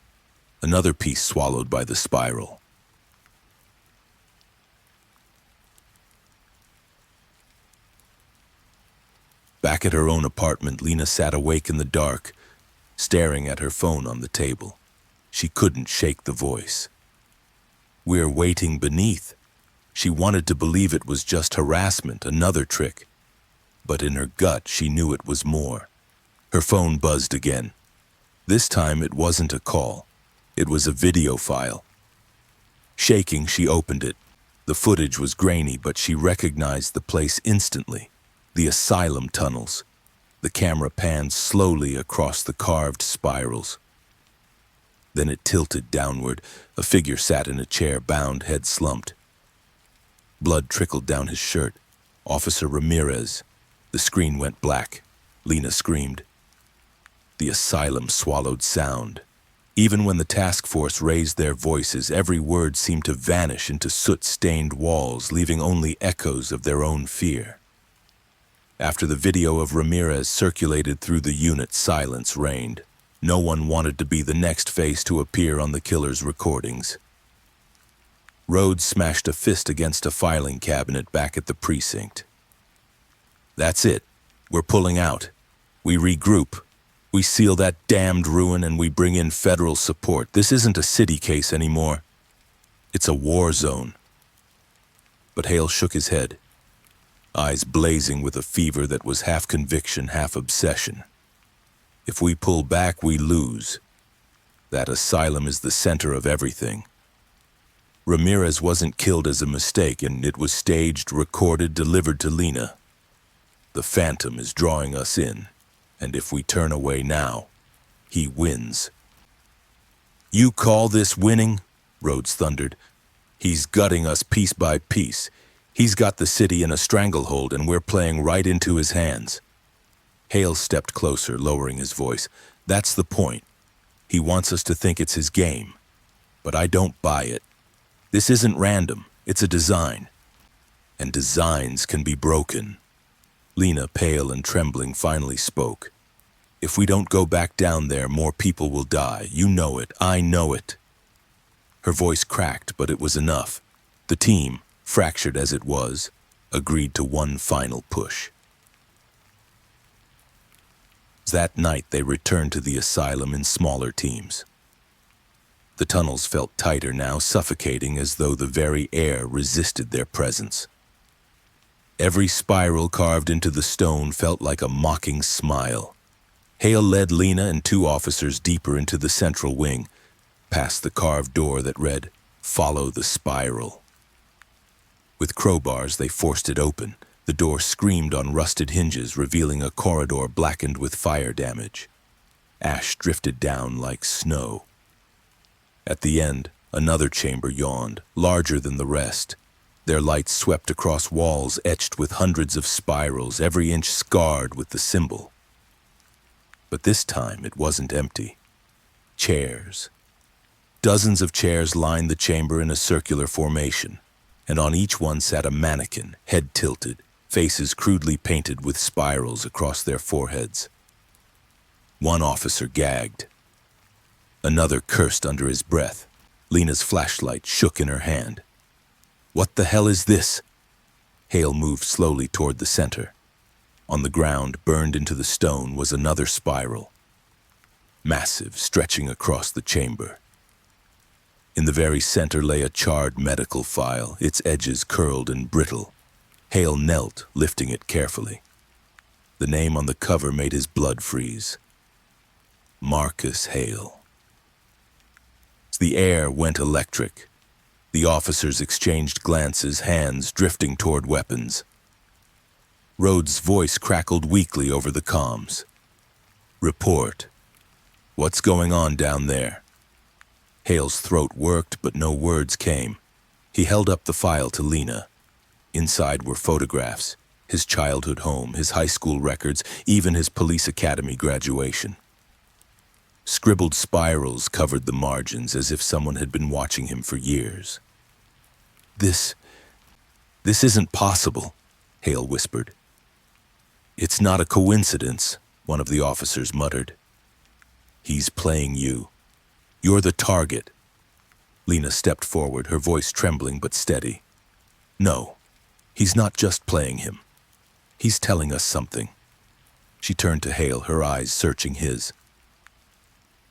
Another piece swallowed by the spiral. Back at her own apartment, Lena sat awake in the dark, staring at her phone on the table. She couldn't shake the voice. "We're waiting beneath." She wanted to believe it was just harassment, another trick. But in her gut, she knew it was more. Her phone buzzed again. This time, it wasn't a call. It was a video file. Shaking, she opened it. The footage was grainy, but she recognized the place instantly. The asylum tunnels. The camera panned slowly across the carved spirals. Then it tilted downward. A figure sat in a chair, bound, head slumped. Blood trickled down his shirt. Officer Ramirez. The screen went black. Lena screamed. The asylum swallowed sound. Even when the task force raised their voices, every word seemed to vanish into soot-stained walls, leaving only echoes of their own fear. After the video of Ramirez circulated through the unit, silence reigned. No one wanted to be the next face to appear on the killer's recordings. Rhodes smashed a fist against a filing cabinet back at the precinct. "That's it. We're pulling out. We regroup. We seal that damned ruin and we bring in federal support. This isn't a city case anymore. It's a war zone." But Hale shook his head, eyes blazing with a fever that was half conviction, half obsession. "If we pull back, we lose. That asylum is the center of everything. Ramirez wasn't killed as a mistake, and it was staged, recorded, delivered to Lena. The Phantom is drawing us in, and if we turn away now, he wins." "You call this winning?" Rhodes thundered. "He's gutting us piece by piece. He's got the city in a stranglehold, and we're playing right into his hands." Hale stepped closer, lowering his voice. "That's the point. He wants us to think it's his game. But I don't buy it. This isn't random. It's a design. And designs can be broken." Lena, pale and trembling, finally spoke. "If we don't go back down there, more people will die. You know it. I know it." Her voice cracked, but it was enough. The team, fractured as it was, agreed to one final push. That night they returned to the asylum in smaller teams. The tunnels felt tighter now, suffocating as though the very air resisted their presence. Every spiral carved into the stone felt like a mocking smile. Hale led Lena and 2 officers deeper into the central wing, past the carved door that read, "Follow the spiral." With crowbars, they forced it open. The door screamed on rusted hinges, revealing a corridor blackened with fire damage. Ash drifted down like snow. At the end, another chamber yawned, larger than the rest. Their lights swept across walls etched with hundreds of spirals, every inch scarred with the symbol. But this time it wasn't empty. Chairs. Dozens of chairs lined the chamber in a circular formation, and on each one sat a mannequin, head tilted, faces crudely painted with spirals across their foreheads. One officer gagged. Another cursed under his breath. Lena's flashlight shook in her hand. "What the hell is this?" Hale moved slowly toward the center. On the ground, burned into the stone, was another spiral. Massive, stretching across the chamber. In the very center lay a charred medical file, its edges curled and brittle. Hale knelt, lifting it carefully. The name on the cover made his blood freeze. Marcus Hale. The air went electric. The officers exchanged glances, hands drifting toward weapons. Rhodes' voice crackled weakly over the comms. "Report. What's going on down there?" Hale's throat worked, but no words came. He held up the file to Lena. Inside were photographs, his childhood home, his high school records, even his police academy graduation. Scribbled spirals covered the margins as if someone had been watching him for years. This isn't possible," Hale whispered. "It's not a coincidence," one of the officers muttered. "He's playing you. You're the target." Lena stepped forward, her voice trembling but steady. "No, he's not just playing him. He's telling us something." She turned to Hale, her eyes searching his.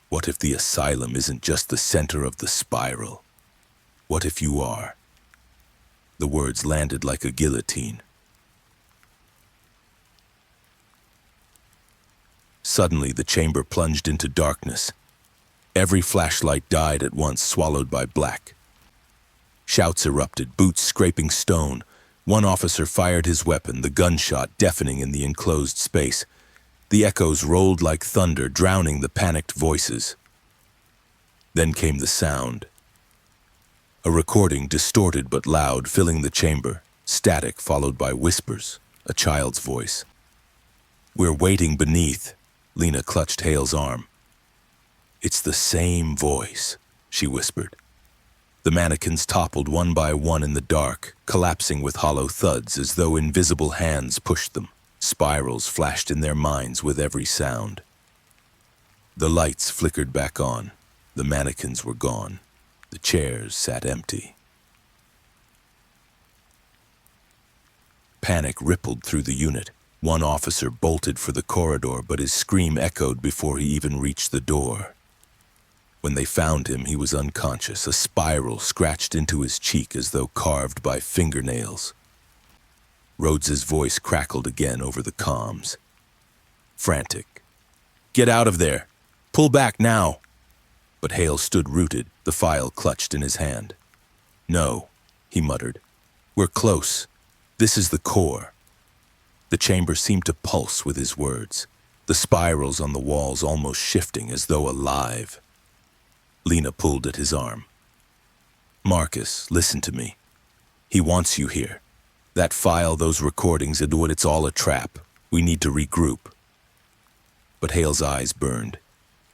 "What if the asylum isn't just the center of the spiral? What if you are?" The words landed like a guillotine. Suddenly, the chamber plunged into darkness. Every flashlight died at once, swallowed by black. Shouts erupted, boots scraping stone. One officer fired his weapon, the gunshot deafening in the enclosed space. The echoes rolled like thunder, drowning the panicked voices. Then came the sound. A recording, distorted but loud, filling the chamber. Static followed by whispers, a child's voice. "We're waiting beneath." Lena clutched Hale's arm. "It's the same voice," she whispered. The mannequins toppled one by one in the dark, collapsing with hollow thuds as though invisible hands pushed them. Spirals flashed in their minds with every sound. The lights flickered back on. The mannequins were gone. The chairs sat empty. Panic rippled through the unit. One officer bolted for the corridor, but his scream echoed before he even reached the door. When they found him, he was unconscious, a spiral scratched into his cheek as though carved by fingernails. Rhodes's voice crackled again over the comms. Frantic. "Get out of there! Pull back now!" But Hale stood rooted, the file clutched in his hand. "No," he muttered. "We're close. This is the core." The chamber seemed to pulse with his words, the spirals on the walls almost shifting as though alive. Lena pulled at his arm. "Marcus, listen to me. He wants you here. That file, those recordings, it's all a trap. We need to regroup." But Hale's eyes burned.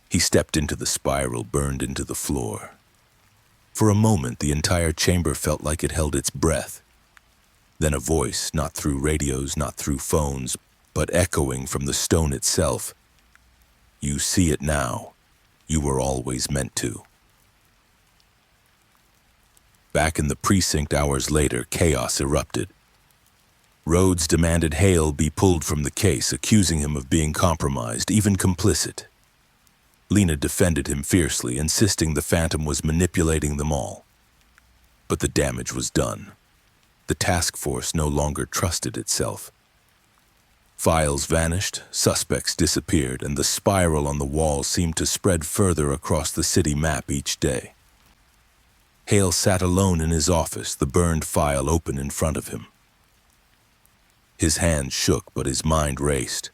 He stepped into the spiral, burned into the floor. For a moment, the entire chamber felt like it held its breath. Then a voice, not through radios, not through phones, but echoing from the stone itself. "You see it now. You were always meant to." Back in the precinct hours later, chaos erupted. Rhodes demanded Hale be pulled from the case, accusing him of being compromised, even complicit. Lena defended him fiercely, insisting the Phantom was manipulating them all. But the damage was done. The task force no longer trusted itself. Files vanished, suspects disappeared, and the spiral on the wall seemed to spread further across the city map each day. Hale sat alone in his office, the burned file open in front of him. His hands shook, but his mind raced.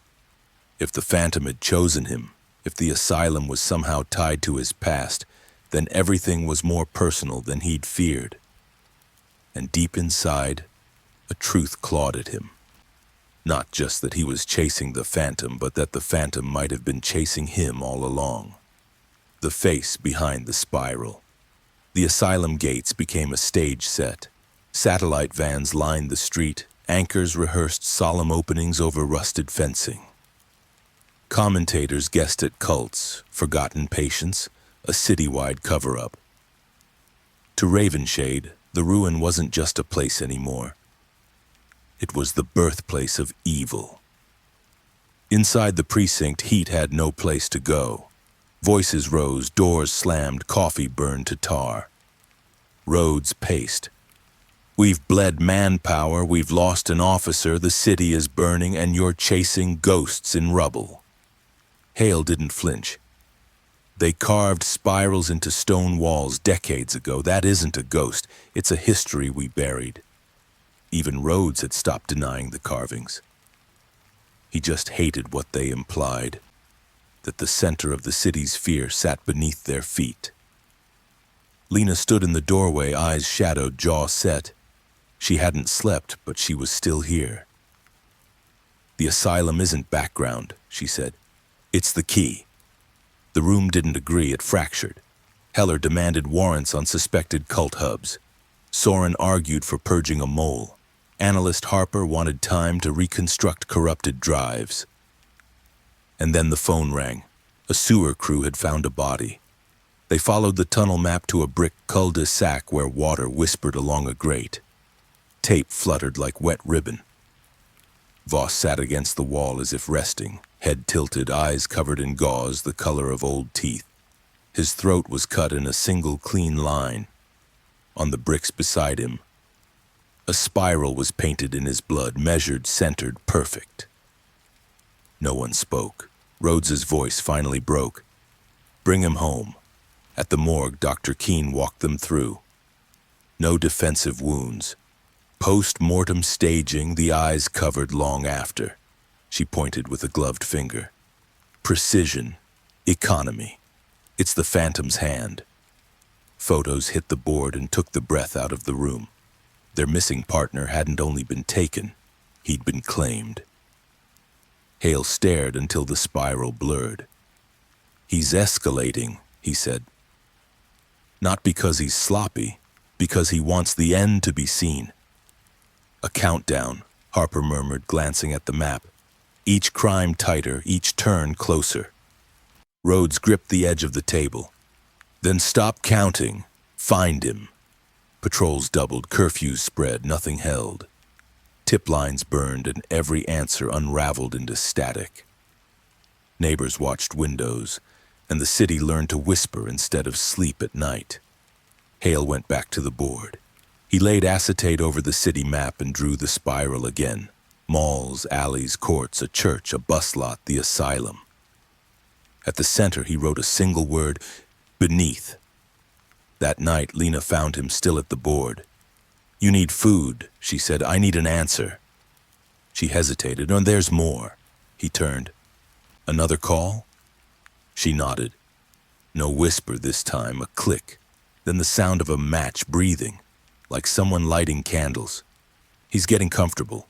If the Phantom had chosen him, if the asylum was somehow tied to his past, then everything was more personal than he'd feared. And deep inside, a truth clawed at him. Not just that he was chasing the Phantom, but that the Phantom might have been chasing him all along. The face behind the spiral. The asylum gates became a stage set. Satellite vans lined the street. Anchors rehearsed solemn openings over rusted fencing. Commentators guessed at cults, forgotten patients, a citywide cover-up. To Ravenshade, the ruin wasn't just a place anymore. It was the birthplace of evil. Inside the precinct, heat had no place to go. Voices rose, doors slammed, coffee burned to tar. Rhodes paced. We've bled manpower, we've lost an officer, the city is burning, and you're chasing ghosts in rubble. Hale didn't flinch. They carved spirals into stone walls decades ago. That isn't a ghost, it's a history we buried. Even Rhodes had stopped denying the carvings. He just hated what they implied, that the center of the city's fear sat beneath their feet. Lena stood in the doorway, eyes shadowed, jaw set. She hadn't slept, but she was still here. The asylum isn't background, she said. It's the key. The room didn't agree, it fractured. Heller demanded warrants on suspected cult hubs. Soren argued for purging a mole. Analyst Harper wanted time to reconstruct corrupted drives. And then the phone rang. A sewer crew had found a body. They followed the tunnel map to a brick cul-de-sac where water whispered along a grate. Tape fluttered like wet ribbon. Voss sat against the wall as if resting, head tilted, eyes covered in gauze the color of old teeth. His throat was cut in a single clean line. On the bricks beside him, a spiral was painted in his blood, measured, centered, perfect. No one spoke. Rhodes's voice finally broke. Bring him home. At the morgue, Dr. Keene walked them through. No defensive wounds. Post-mortem staging, the eyes covered long after. She pointed with a gloved finger. Precision. Economy. It's the Phantom's hand. Photos hit the board and took the breath out of the room. Their missing partner hadn't only been taken, he'd been claimed. Hale stared until the spiral blurred. He's escalating, he said. Not because he's sloppy, because he wants the end to be seen. A countdown, Harper murmured, glancing at the map. Each crime tighter, each turn closer. Rhodes gripped the edge of the table. Then stop counting. Find him. Patrols doubled, curfews spread, nothing held. Tip lines burned and every answer unraveled into static. Neighbors watched windows, and the city learned to whisper instead of sleep at night. Hale went back to the board. He laid acetate over the city map and drew the spiral again. Malls, alleys, courts, a church, a bus lot, the asylum. At the center, he wrote a single word, beneath. That night, Lena found him still at the board. You need food, she said. I need an answer. She hesitated. Oh, there's more. He turned. Another call? She nodded. No whisper this time, a click. Then the sound of a match breathing, like someone lighting candles. He's getting comfortable.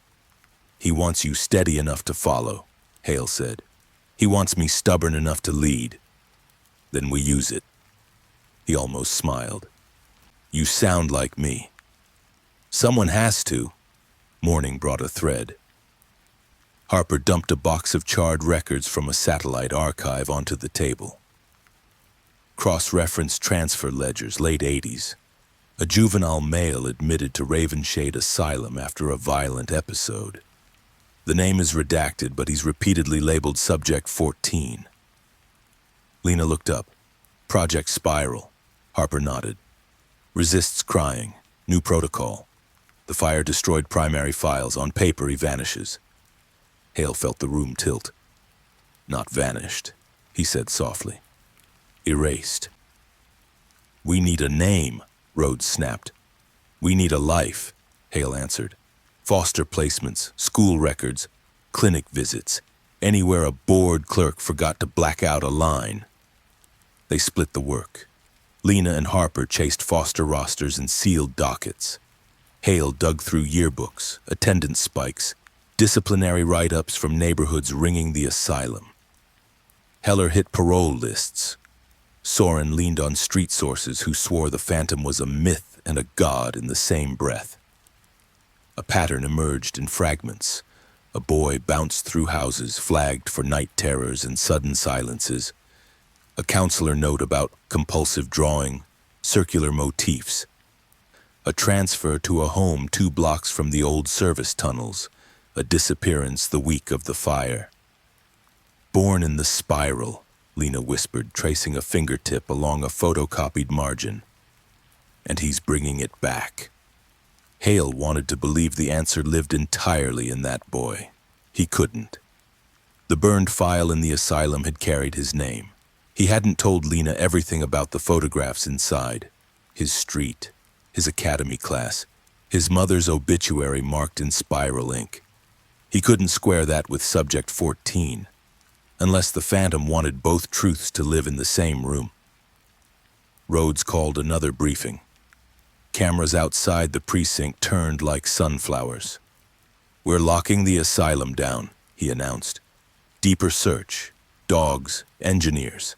He wants you steady enough to follow, Hale said. He wants me stubborn enough to lead. Then we use it. He almost smiled. You sound like me. Someone has to. Morning brought a thread. Harper dumped a box of charred records from a satellite archive onto the table. Cross-reference transfer ledgers, late 80s. A juvenile male admitted to Ravenshade Asylum after a violent episode. The name is redacted, but he's repeatedly labeled Subject 14. Lena looked up. Project Spiral. Harper nodded. Resists crying. New protocol. The fire destroyed primary files. On paper, he vanishes. Hale felt the room tilt. Not vanished, he said softly. Erased. We need a name, Rhodes snapped. We need a life, Hale answered. Foster placements, school records, clinic visits, anywhere a bored clerk forgot to black out a line. They split the work. Lena and Harper chased foster rosters and sealed dockets. Hale dug through yearbooks, attendance spikes, disciplinary write-ups from neighborhoods ringing the asylum. Heller hit parole lists. Soren leaned on street sources who swore the Phantom was a myth and a god in the same breath. A pattern emerged in fragments. A boy bounced through houses, flagged for night terrors and sudden silences. A counselor note about compulsive drawing, circular motifs. A transfer to a home 2 blocks from the old service tunnels. A disappearance the week of the fire. Born in the spiral, Lena whispered, tracing a fingertip along a photocopied margin. And he's bringing it back. Hale wanted to believe the answer lived entirely in that boy. He couldn't. The burned file in the asylum had carried his name. He hadn't told Lena everything about the photographs inside. His street, his academy class, his mother's obituary marked in spiral ink. He couldn't square that with Subject 14, unless the Phantom wanted both truths to live in the same room. Rhodes called another briefing. Cameras outside the precinct turned like sunflowers. We're locking the asylum down, he announced. Deeper search, dogs, engineers.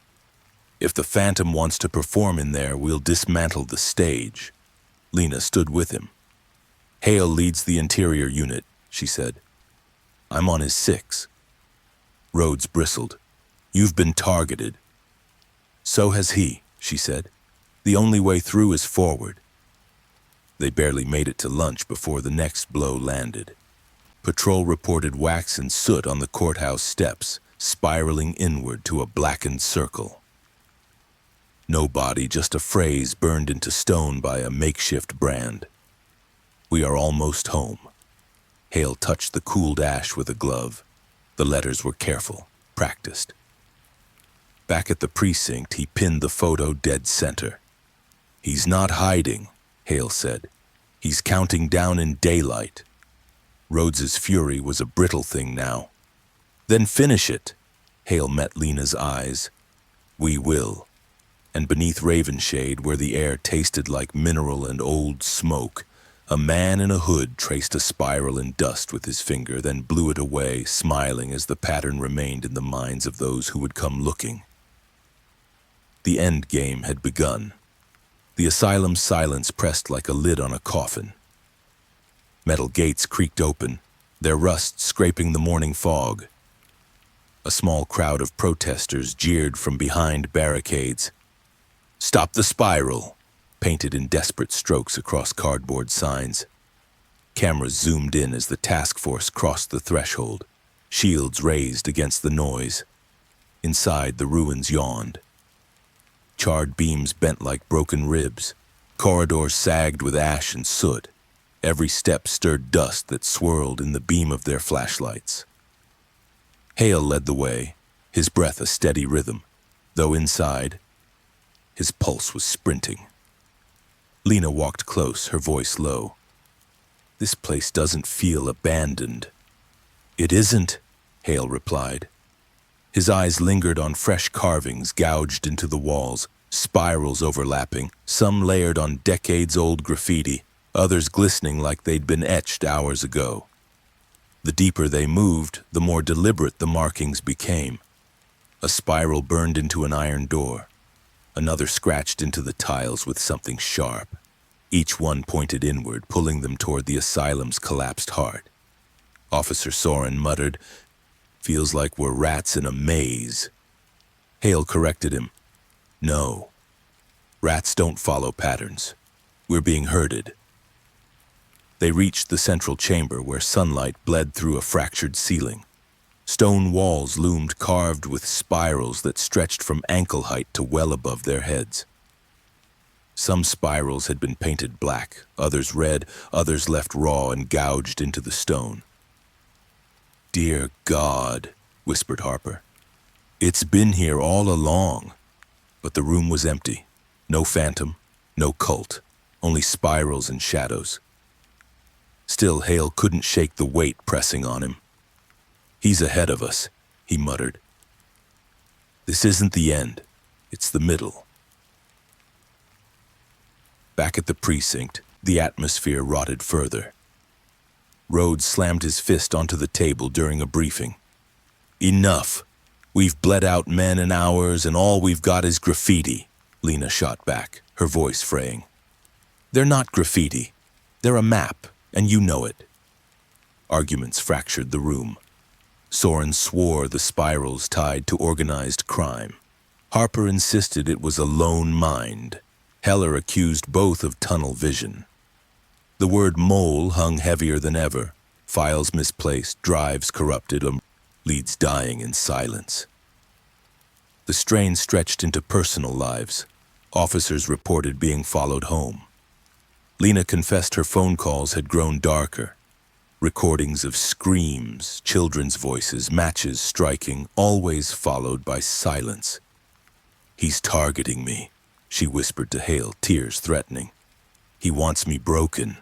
If the Phantom wants to perform in there, we'll dismantle the stage. Lena stood with him. Hale leads the interior unit, she said. I'm on his 6. Rhodes bristled. You've been targeted. So has he, she said. The only way through is forward. They barely made it to lunch before the next blow landed. Patrol reported wax and soot on the courthouse steps, spiraling inward to a blackened circle. No body, just a phrase burned into stone by a makeshift brand. We are almost home. Hale touched the cooled ash with a glove. The letters were careful, practiced. Back at the precinct, he pinned the photo dead center. He's not hiding, Hale said. He's counting down in daylight. Rhodes's fury was a brittle thing now. Then finish it. Hale met Lena's eyes. We will. And beneath Ravenshade, where the air tasted like mineral and old smoke, a man in a hood traced a spiral in dust with his finger, then blew it away, smiling as the pattern remained in the minds of those who would come looking. The end game had begun. The asylum's silence pressed like a lid on a coffin. Metal gates creaked open, their rust scraping the morning fog. A small crowd of protesters jeered from behind barricades. Stop the spiral, painted in desperate strokes across cardboard signs. Cameras zoomed in as the task force crossed the threshold, shields raised against the noise. Inside, the ruins yawned. Charred beams bent like broken ribs. Corridors sagged with ash and soot. Every step stirred dust that swirled in the beam of their flashlights. Hale led the way, his breath a steady rhythm, though inside, his pulse was sprinting. Lena walked close, her voice low. This place doesn't feel abandoned. It isn't, Hale replied. His eyes lingered on fresh carvings gouged into the walls, spirals overlapping, some layered on decades-old graffiti, others glistening like they'd been etched hours ago. The deeper they moved, the more deliberate the markings became. A spiral burned into an iron door. Another scratched into the tiles with something sharp. Each one pointed inward, pulling them toward the asylum's collapsed heart. Officer Soren muttered, Feels like we're rats in a maze. Hale corrected him. No. Rats don't follow patterns. We're being herded. They reached the central chamber where sunlight bled through a fractured ceiling. Stone walls loomed carved with spirals that stretched from ankle height to well above their heads. Some spirals had been painted black, others red, others left raw and gouged into the stone. "Dear God," whispered Harper. "It's been here all along." But the room was empty. No phantom, no cult, only spirals and shadows. Still, Hale couldn't shake the weight pressing on him. "He's ahead of us," he muttered. "This isn't the end. It's the middle." Back at the precinct, the atmosphere rotted further. Rhodes slammed his fist onto the table during a briefing. "Enough. We've bled out men and hours, and all we've got is graffiti," Lena shot back, her voice fraying. "They're not graffiti. They're a map, and you know it." Arguments fractured the room. Soren swore the spirals tied to organized crime. Harper insisted it was a lone mind. Heller accused both of tunnel vision. The word mole hung heavier than ever. Files misplaced, drives corrupted, leads dying in silence. The strain stretched into personal lives. Officers reported being followed home. Lena confessed her phone calls had grown darker. Recordings of screams, children's voices, matches striking, always followed by silence. "He's targeting me," she whispered to Hale, tears threatening. "He wants me broken."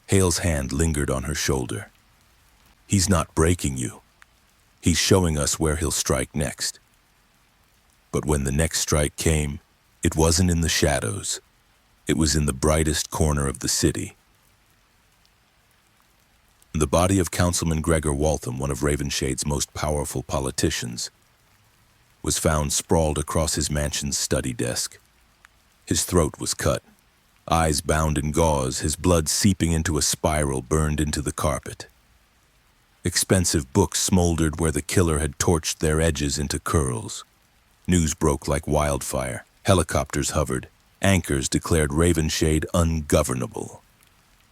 Hale's hand lingered on her shoulder. "He's not breaking you. He's showing us where he'll strike next." But when the next strike came, it wasn't in the shadows. It was in the brightest corner of the city. The body of Councilman Gregor Waltham, one of Ravenshade's most powerful politicians, was found sprawled across his mansion's study desk. His throat was cut, eyes bound in gauze, his blood seeping into a spiral burned into the carpet. Expensive books smoldered where the killer had torched their edges into curls. News broke like wildfire. Helicopters hovered. Anchors declared Ravenshade ungovernable.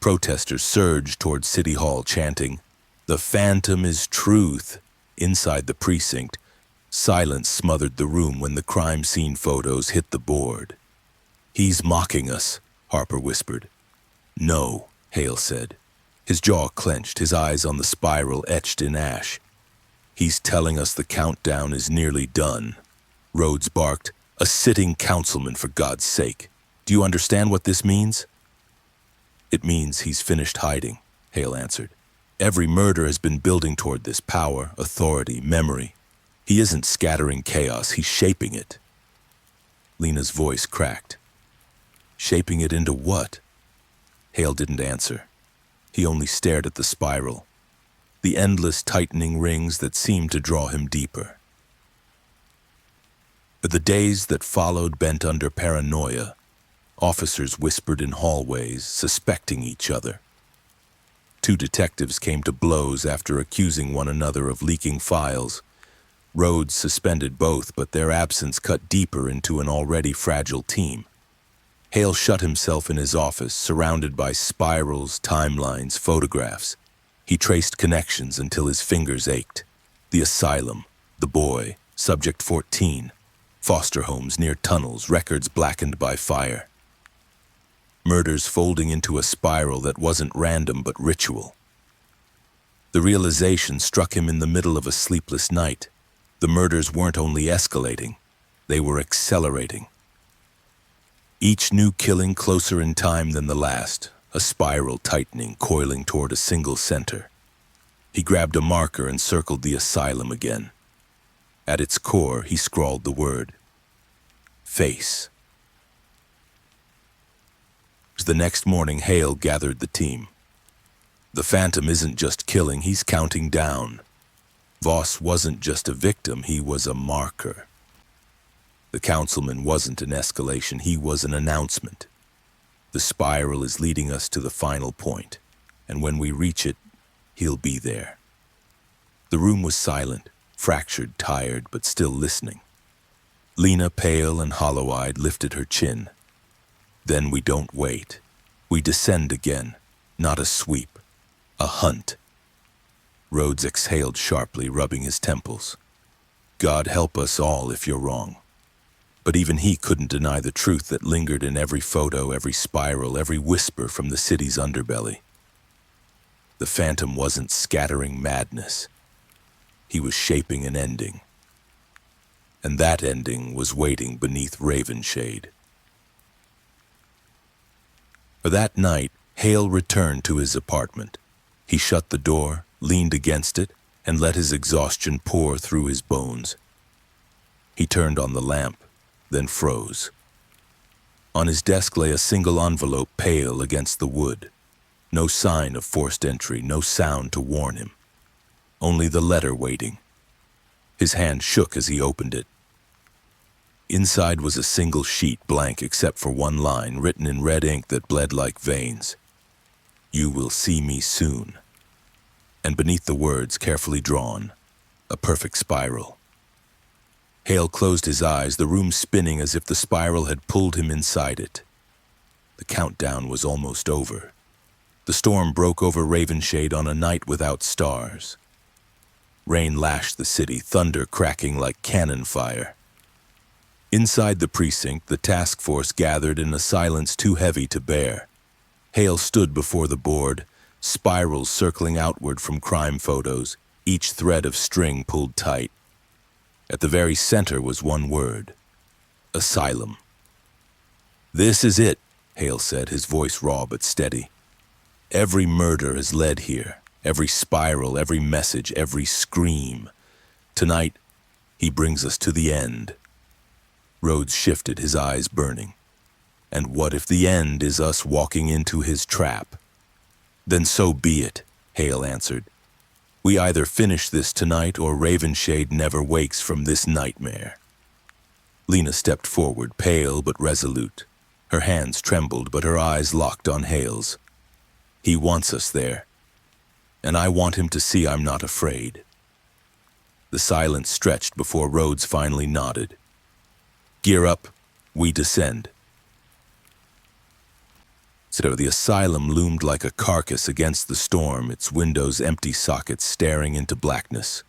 Protesters surged toward City Hall chanting, "The Phantom is truth." Inside the precinct, silence smothered the room when the crime scene photos hit the board. "He's mocking us," Harper whispered. "No," Hale said. His jaw clenched, his eyes on the spiral etched in ash. "He's telling us the countdown is nearly done." Rhodes barked, "A sitting councilman, for God's sake. Do you understand what this means?" "It means he's finished hiding," Hale answered. "Every murder has been building toward this power, authority, memory. He isn't scattering chaos, he's shaping it." Lena's voice cracked. "Shaping it into what?" Hale didn't answer. He only stared at the spiral, the endless tightening rings that seemed to draw him deeper. But the days that followed bent under paranoia. Officers whispered in hallways, suspecting each other. 2 detectives came to blows after accusing one another of leaking files. Rhodes suspended both, but their absence cut deeper into an already fragile team. Hale shut himself in his office, surrounded by spirals, timelines, photographs. He traced connections until his fingers ached. The asylum, the boy, Subject 14, foster homes near tunnels, records blackened by fire. Murders folding into a spiral that wasn't random but ritual. The realization struck him in the middle of a sleepless night. The murders weren't only escalating, they were accelerating. Each new killing closer in time than the last, a spiral tightening, coiling toward a single center. He grabbed a marker and circled the asylum again. At its core, he scrawled the word, face. The next morning, Hale gathered the team. The Phantom isn't just killing, he's counting down. Voss wasn't just a victim, he was a marker. The councilman wasn't an escalation, he was an announcement. The spiral is leading us to the final point, and when we reach it, he'll be there. The room was silent, fractured, tired, but still listening. Lena, pale and hollow-eyed, lifted her chin. Then we don't wait. We descend again, not a sweep, a hunt. Rhodes exhaled sharply, rubbing his temples. God help us all if you're wrong. But even he couldn't deny the truth that lingered in every photo, every spiral, every whisper from the city's underbelly. The phantom wasn't scattering madness. He was shaping an ending. And that ending was waiting beneath Ravenshade. For that night, Hale returned to his apartment. He shut the door, leaned against it, and let his exhaustion pour through his bones. He turned on the lamp, then froze. On his desk lay a single envelope, pale against the wood. No sign of forced entry, no sound to warn him. Only the letter waiting. His hand shook as he opened it. Inside was a single sheet, blank except for one line, written in red ink that bled like veins. You will see me soon. And beneath the words, carefully drawn, a perfect spiral. Hale closed his eyes, the room spinning as if the spiral had pulled him inside it. The countdown was almost over. The storm broke over Ravenshade on a night without stars. Rain lashed the city, thunder cracking like cannon fire. Inside the precinct, the task force gathered in a silence too heavy to bear. Hale stood before the board, spirals circling outward from crime photos, each thread of string pulled tight. At the very center was one word: asylum. This is it, Hale said, his voice raw but steady. Every murder has led here, every spiral, every message, every scream. Tonight, he brings us to the end. Rhodes shifted, his eyes burning. And what if the end is us walking into his trap? Then so be it, Hale answered. We either finish this tonight or Ravenshade never wakes from this nightmare. Lena stepped forward, pale but resolute. Her hands trembled, but her eyes locked on Hale's. He wants us there, and I want him to see I'm not afraid. The silence stretched before Rhodes finally nodded. Gear up, we descend. So the asylum loomed like a carcass against the storm, its windows empty sockets staring into blackness.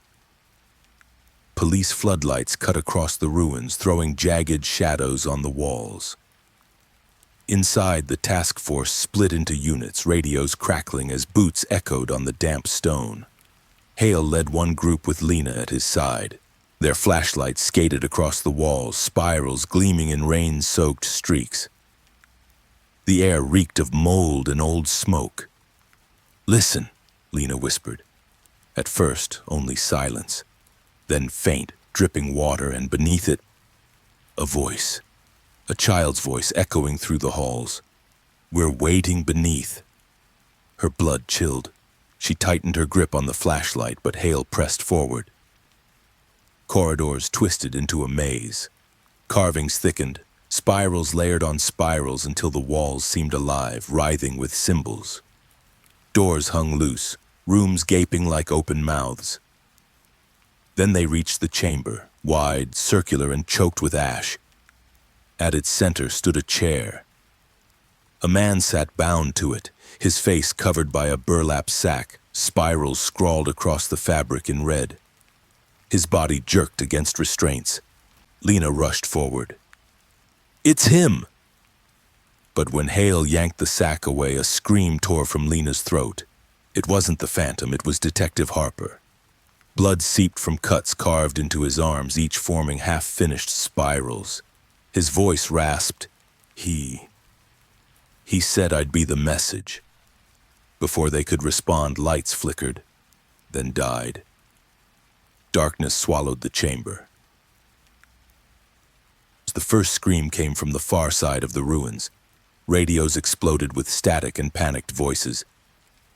Police floodlights cut across the ruins, throwing jagged shadows on the walls. Inside, the task force split into units, radios crackling as boots echoed on the damp stone. Hale led one group with Lena at his side. Their flashlights skated across the walls, spirals gleaming in rain-soaked streaks. The air reeked of mold and old smoke. Listen, Lena whispered. At first, only silence. Then faint, dripping water, and beneath it, a voice. A child's voice echoing through the halls. We're waiting beneath. Her blood chilled. She tightened her grip on the flashlight, but Hale pressed forward. Corridors twisted into a maze. Carvings thickened, spirals layered on spirals until the walls seemed alive, writhing with symbols. Doors hung loose, rooms gaping like open mouths. Then they reached the chamber, wide, circular, and choked with ash. At its center stood a chair. A man sat bound to it, his face covered by a burlap sack, spirals scrawled across the fabric in red. His body jerked against restraints. Lena rushed forward. It's him! But when Hale yanked the sack away, a scream tore from Lena's throat. It wasn't the phantom, it was Detective Harper. Blood seeped from cuts carved into his arms, each forming half-finished spirals. His voice rasped. He said I'd be the message. Before they could respond, lights flickered, then died. Darkness swallowed the chamber. The first scream came from the far side of the ruins. Radios exploded with static and panicked voices.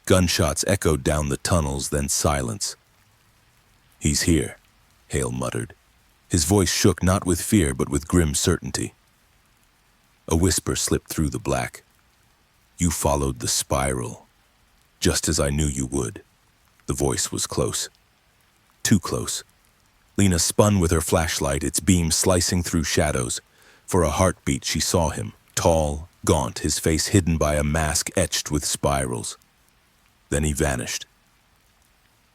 Gunshots echoed down the tunnels, then silence. He's here, Hale muttered. His voice shook not with fear, but with grim certainty. A whisper slipped through the black. You followed the spiral, just as I knew you would. The voice was close. Too close. Lena spun with her flashlight, its beam slicing through shadows. For a heartbeat, she saw him, tall, gaunt, his face hidden by a mask etched with spirals. Then he vanished.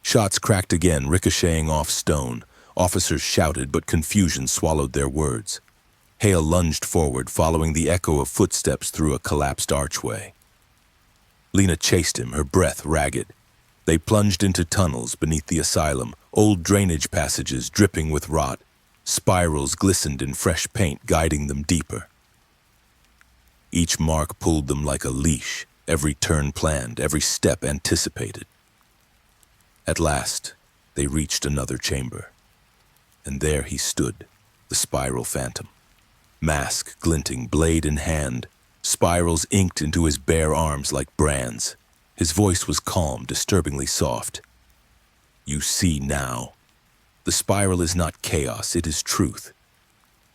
Shots cracked again, ricocheting off stone. Officers shouted, but confusion swallowed their words. Hale lunged forward, following the echo of footsteps through a collapsed archway. Lena chased him, her breath ragged. They plunged into tunnels beneath the asylum, old drainage passages dripping with rot. Spirals glistened in fresh paint, guiding them deeper. Each mark pulled them like a leash, every turn planned, every step anticipated. At last, they reached another chamber. And there he stood, the spiral phantom. Mask glinting, blade in hand, spirals inked into his bare arms like brands. His voice was calm, disturbingly soft. You see now. The spiral is not chaos, it is truth.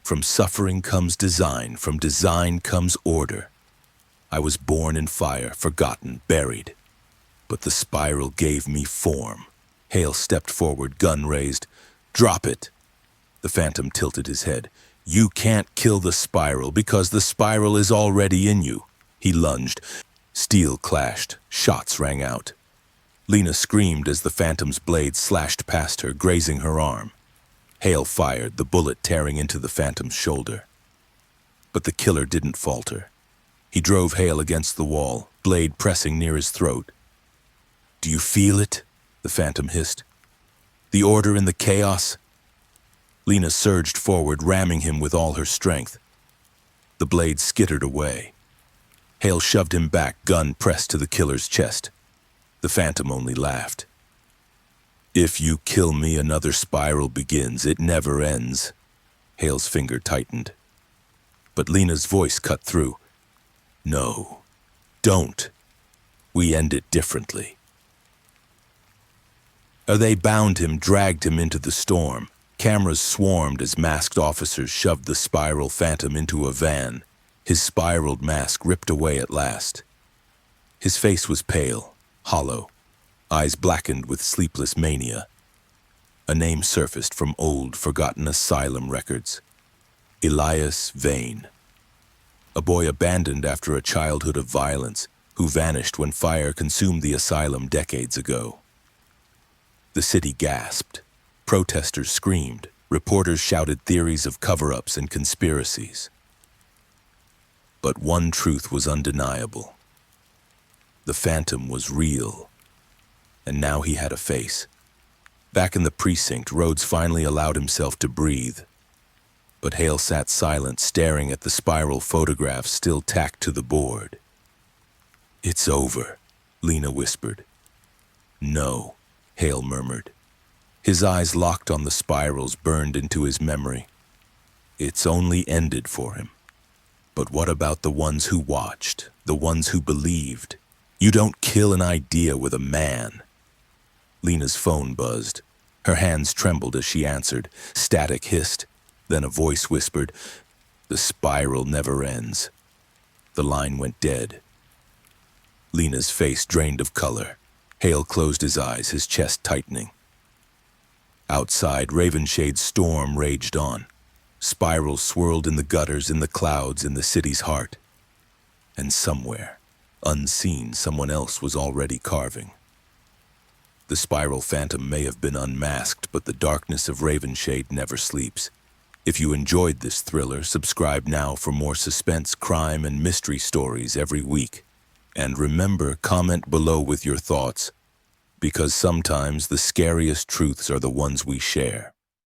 From suffering comes design, from design comes order. I was born in fire, forgotten, buried. But the spiral gave me form. Hale stepped forward, gun raised. Drop it! The phantom tilted his head. You can't kill the spiral because the spiral is already in you. He lunged. Steel clashed. Shots rang out. Lena screamed as the phantom's blade slashed past her, grazing her arm. Hale fired, the bullet tearing into the phantom's shoulder. But the killer didn't falter. He drove Hale against the wall, blade pressing near his throat. Do you feel it? The phantom hissed. The order in the chaos? Lena surged forward, ramming him with all her strength. The blade skittered away. Hale shoved him back, gun pressed to the killer's chest. The phantom only laughed. If you kill me, another spiral begins. It never ends. Hale's finger tightened. But Lena's voice cut through. No, don't. We end it differently. They bound him, dragged him into the storm. Cameras swarmed as masked officers shoved the spiral phantom into a van. His spiraled mask ripped away at last. His face was pale, hollow, eyes blackened with sleepless mania. A name surfaced from old, forgotten asylum records. Elias Vane. A boy abandoned after a childhood of violence, who vanished when fire consumed the asylum decades ago. The city gasped. Protesters screamed. Reporters shouted theories of cover-ups and conspiracies. But one truth was undeniable. The phantom was real. And now he had a face. Back in the precinct, Rhodes finally allowed himself to breathe. But Hale sat silent, staring at the spiral photographs still tacked to the board. It's over, Lena whispered. No, Hale murmured. His eyes locked on the spirals burned into his memory. It's only ended for him. But what about the ones who watched, the ones who believed? You don't kill an idea with a man. Lena's phone buzzed. Her hands trembled as she answered. Static hissed. Then a voice whispered, "The spiral never ends." The line went dead. Lena's face drained of color. Hale closed his eyes, his chest tightening. Outside, Ravenshade's storm raged on. Spirals swirled in the gutters, in the clouds, in the city's heart. And somewhere, unseen, someone else was already carving. The spiral phantom may have been unmasked, but the darkness of Ravenshade never sleeps. If you enjoyed this thriller, subscribe now for more suspense, crime, and mystery stories every week. And remember, comment below with your thoughts, because sometimes the scariest truths are the ones we share.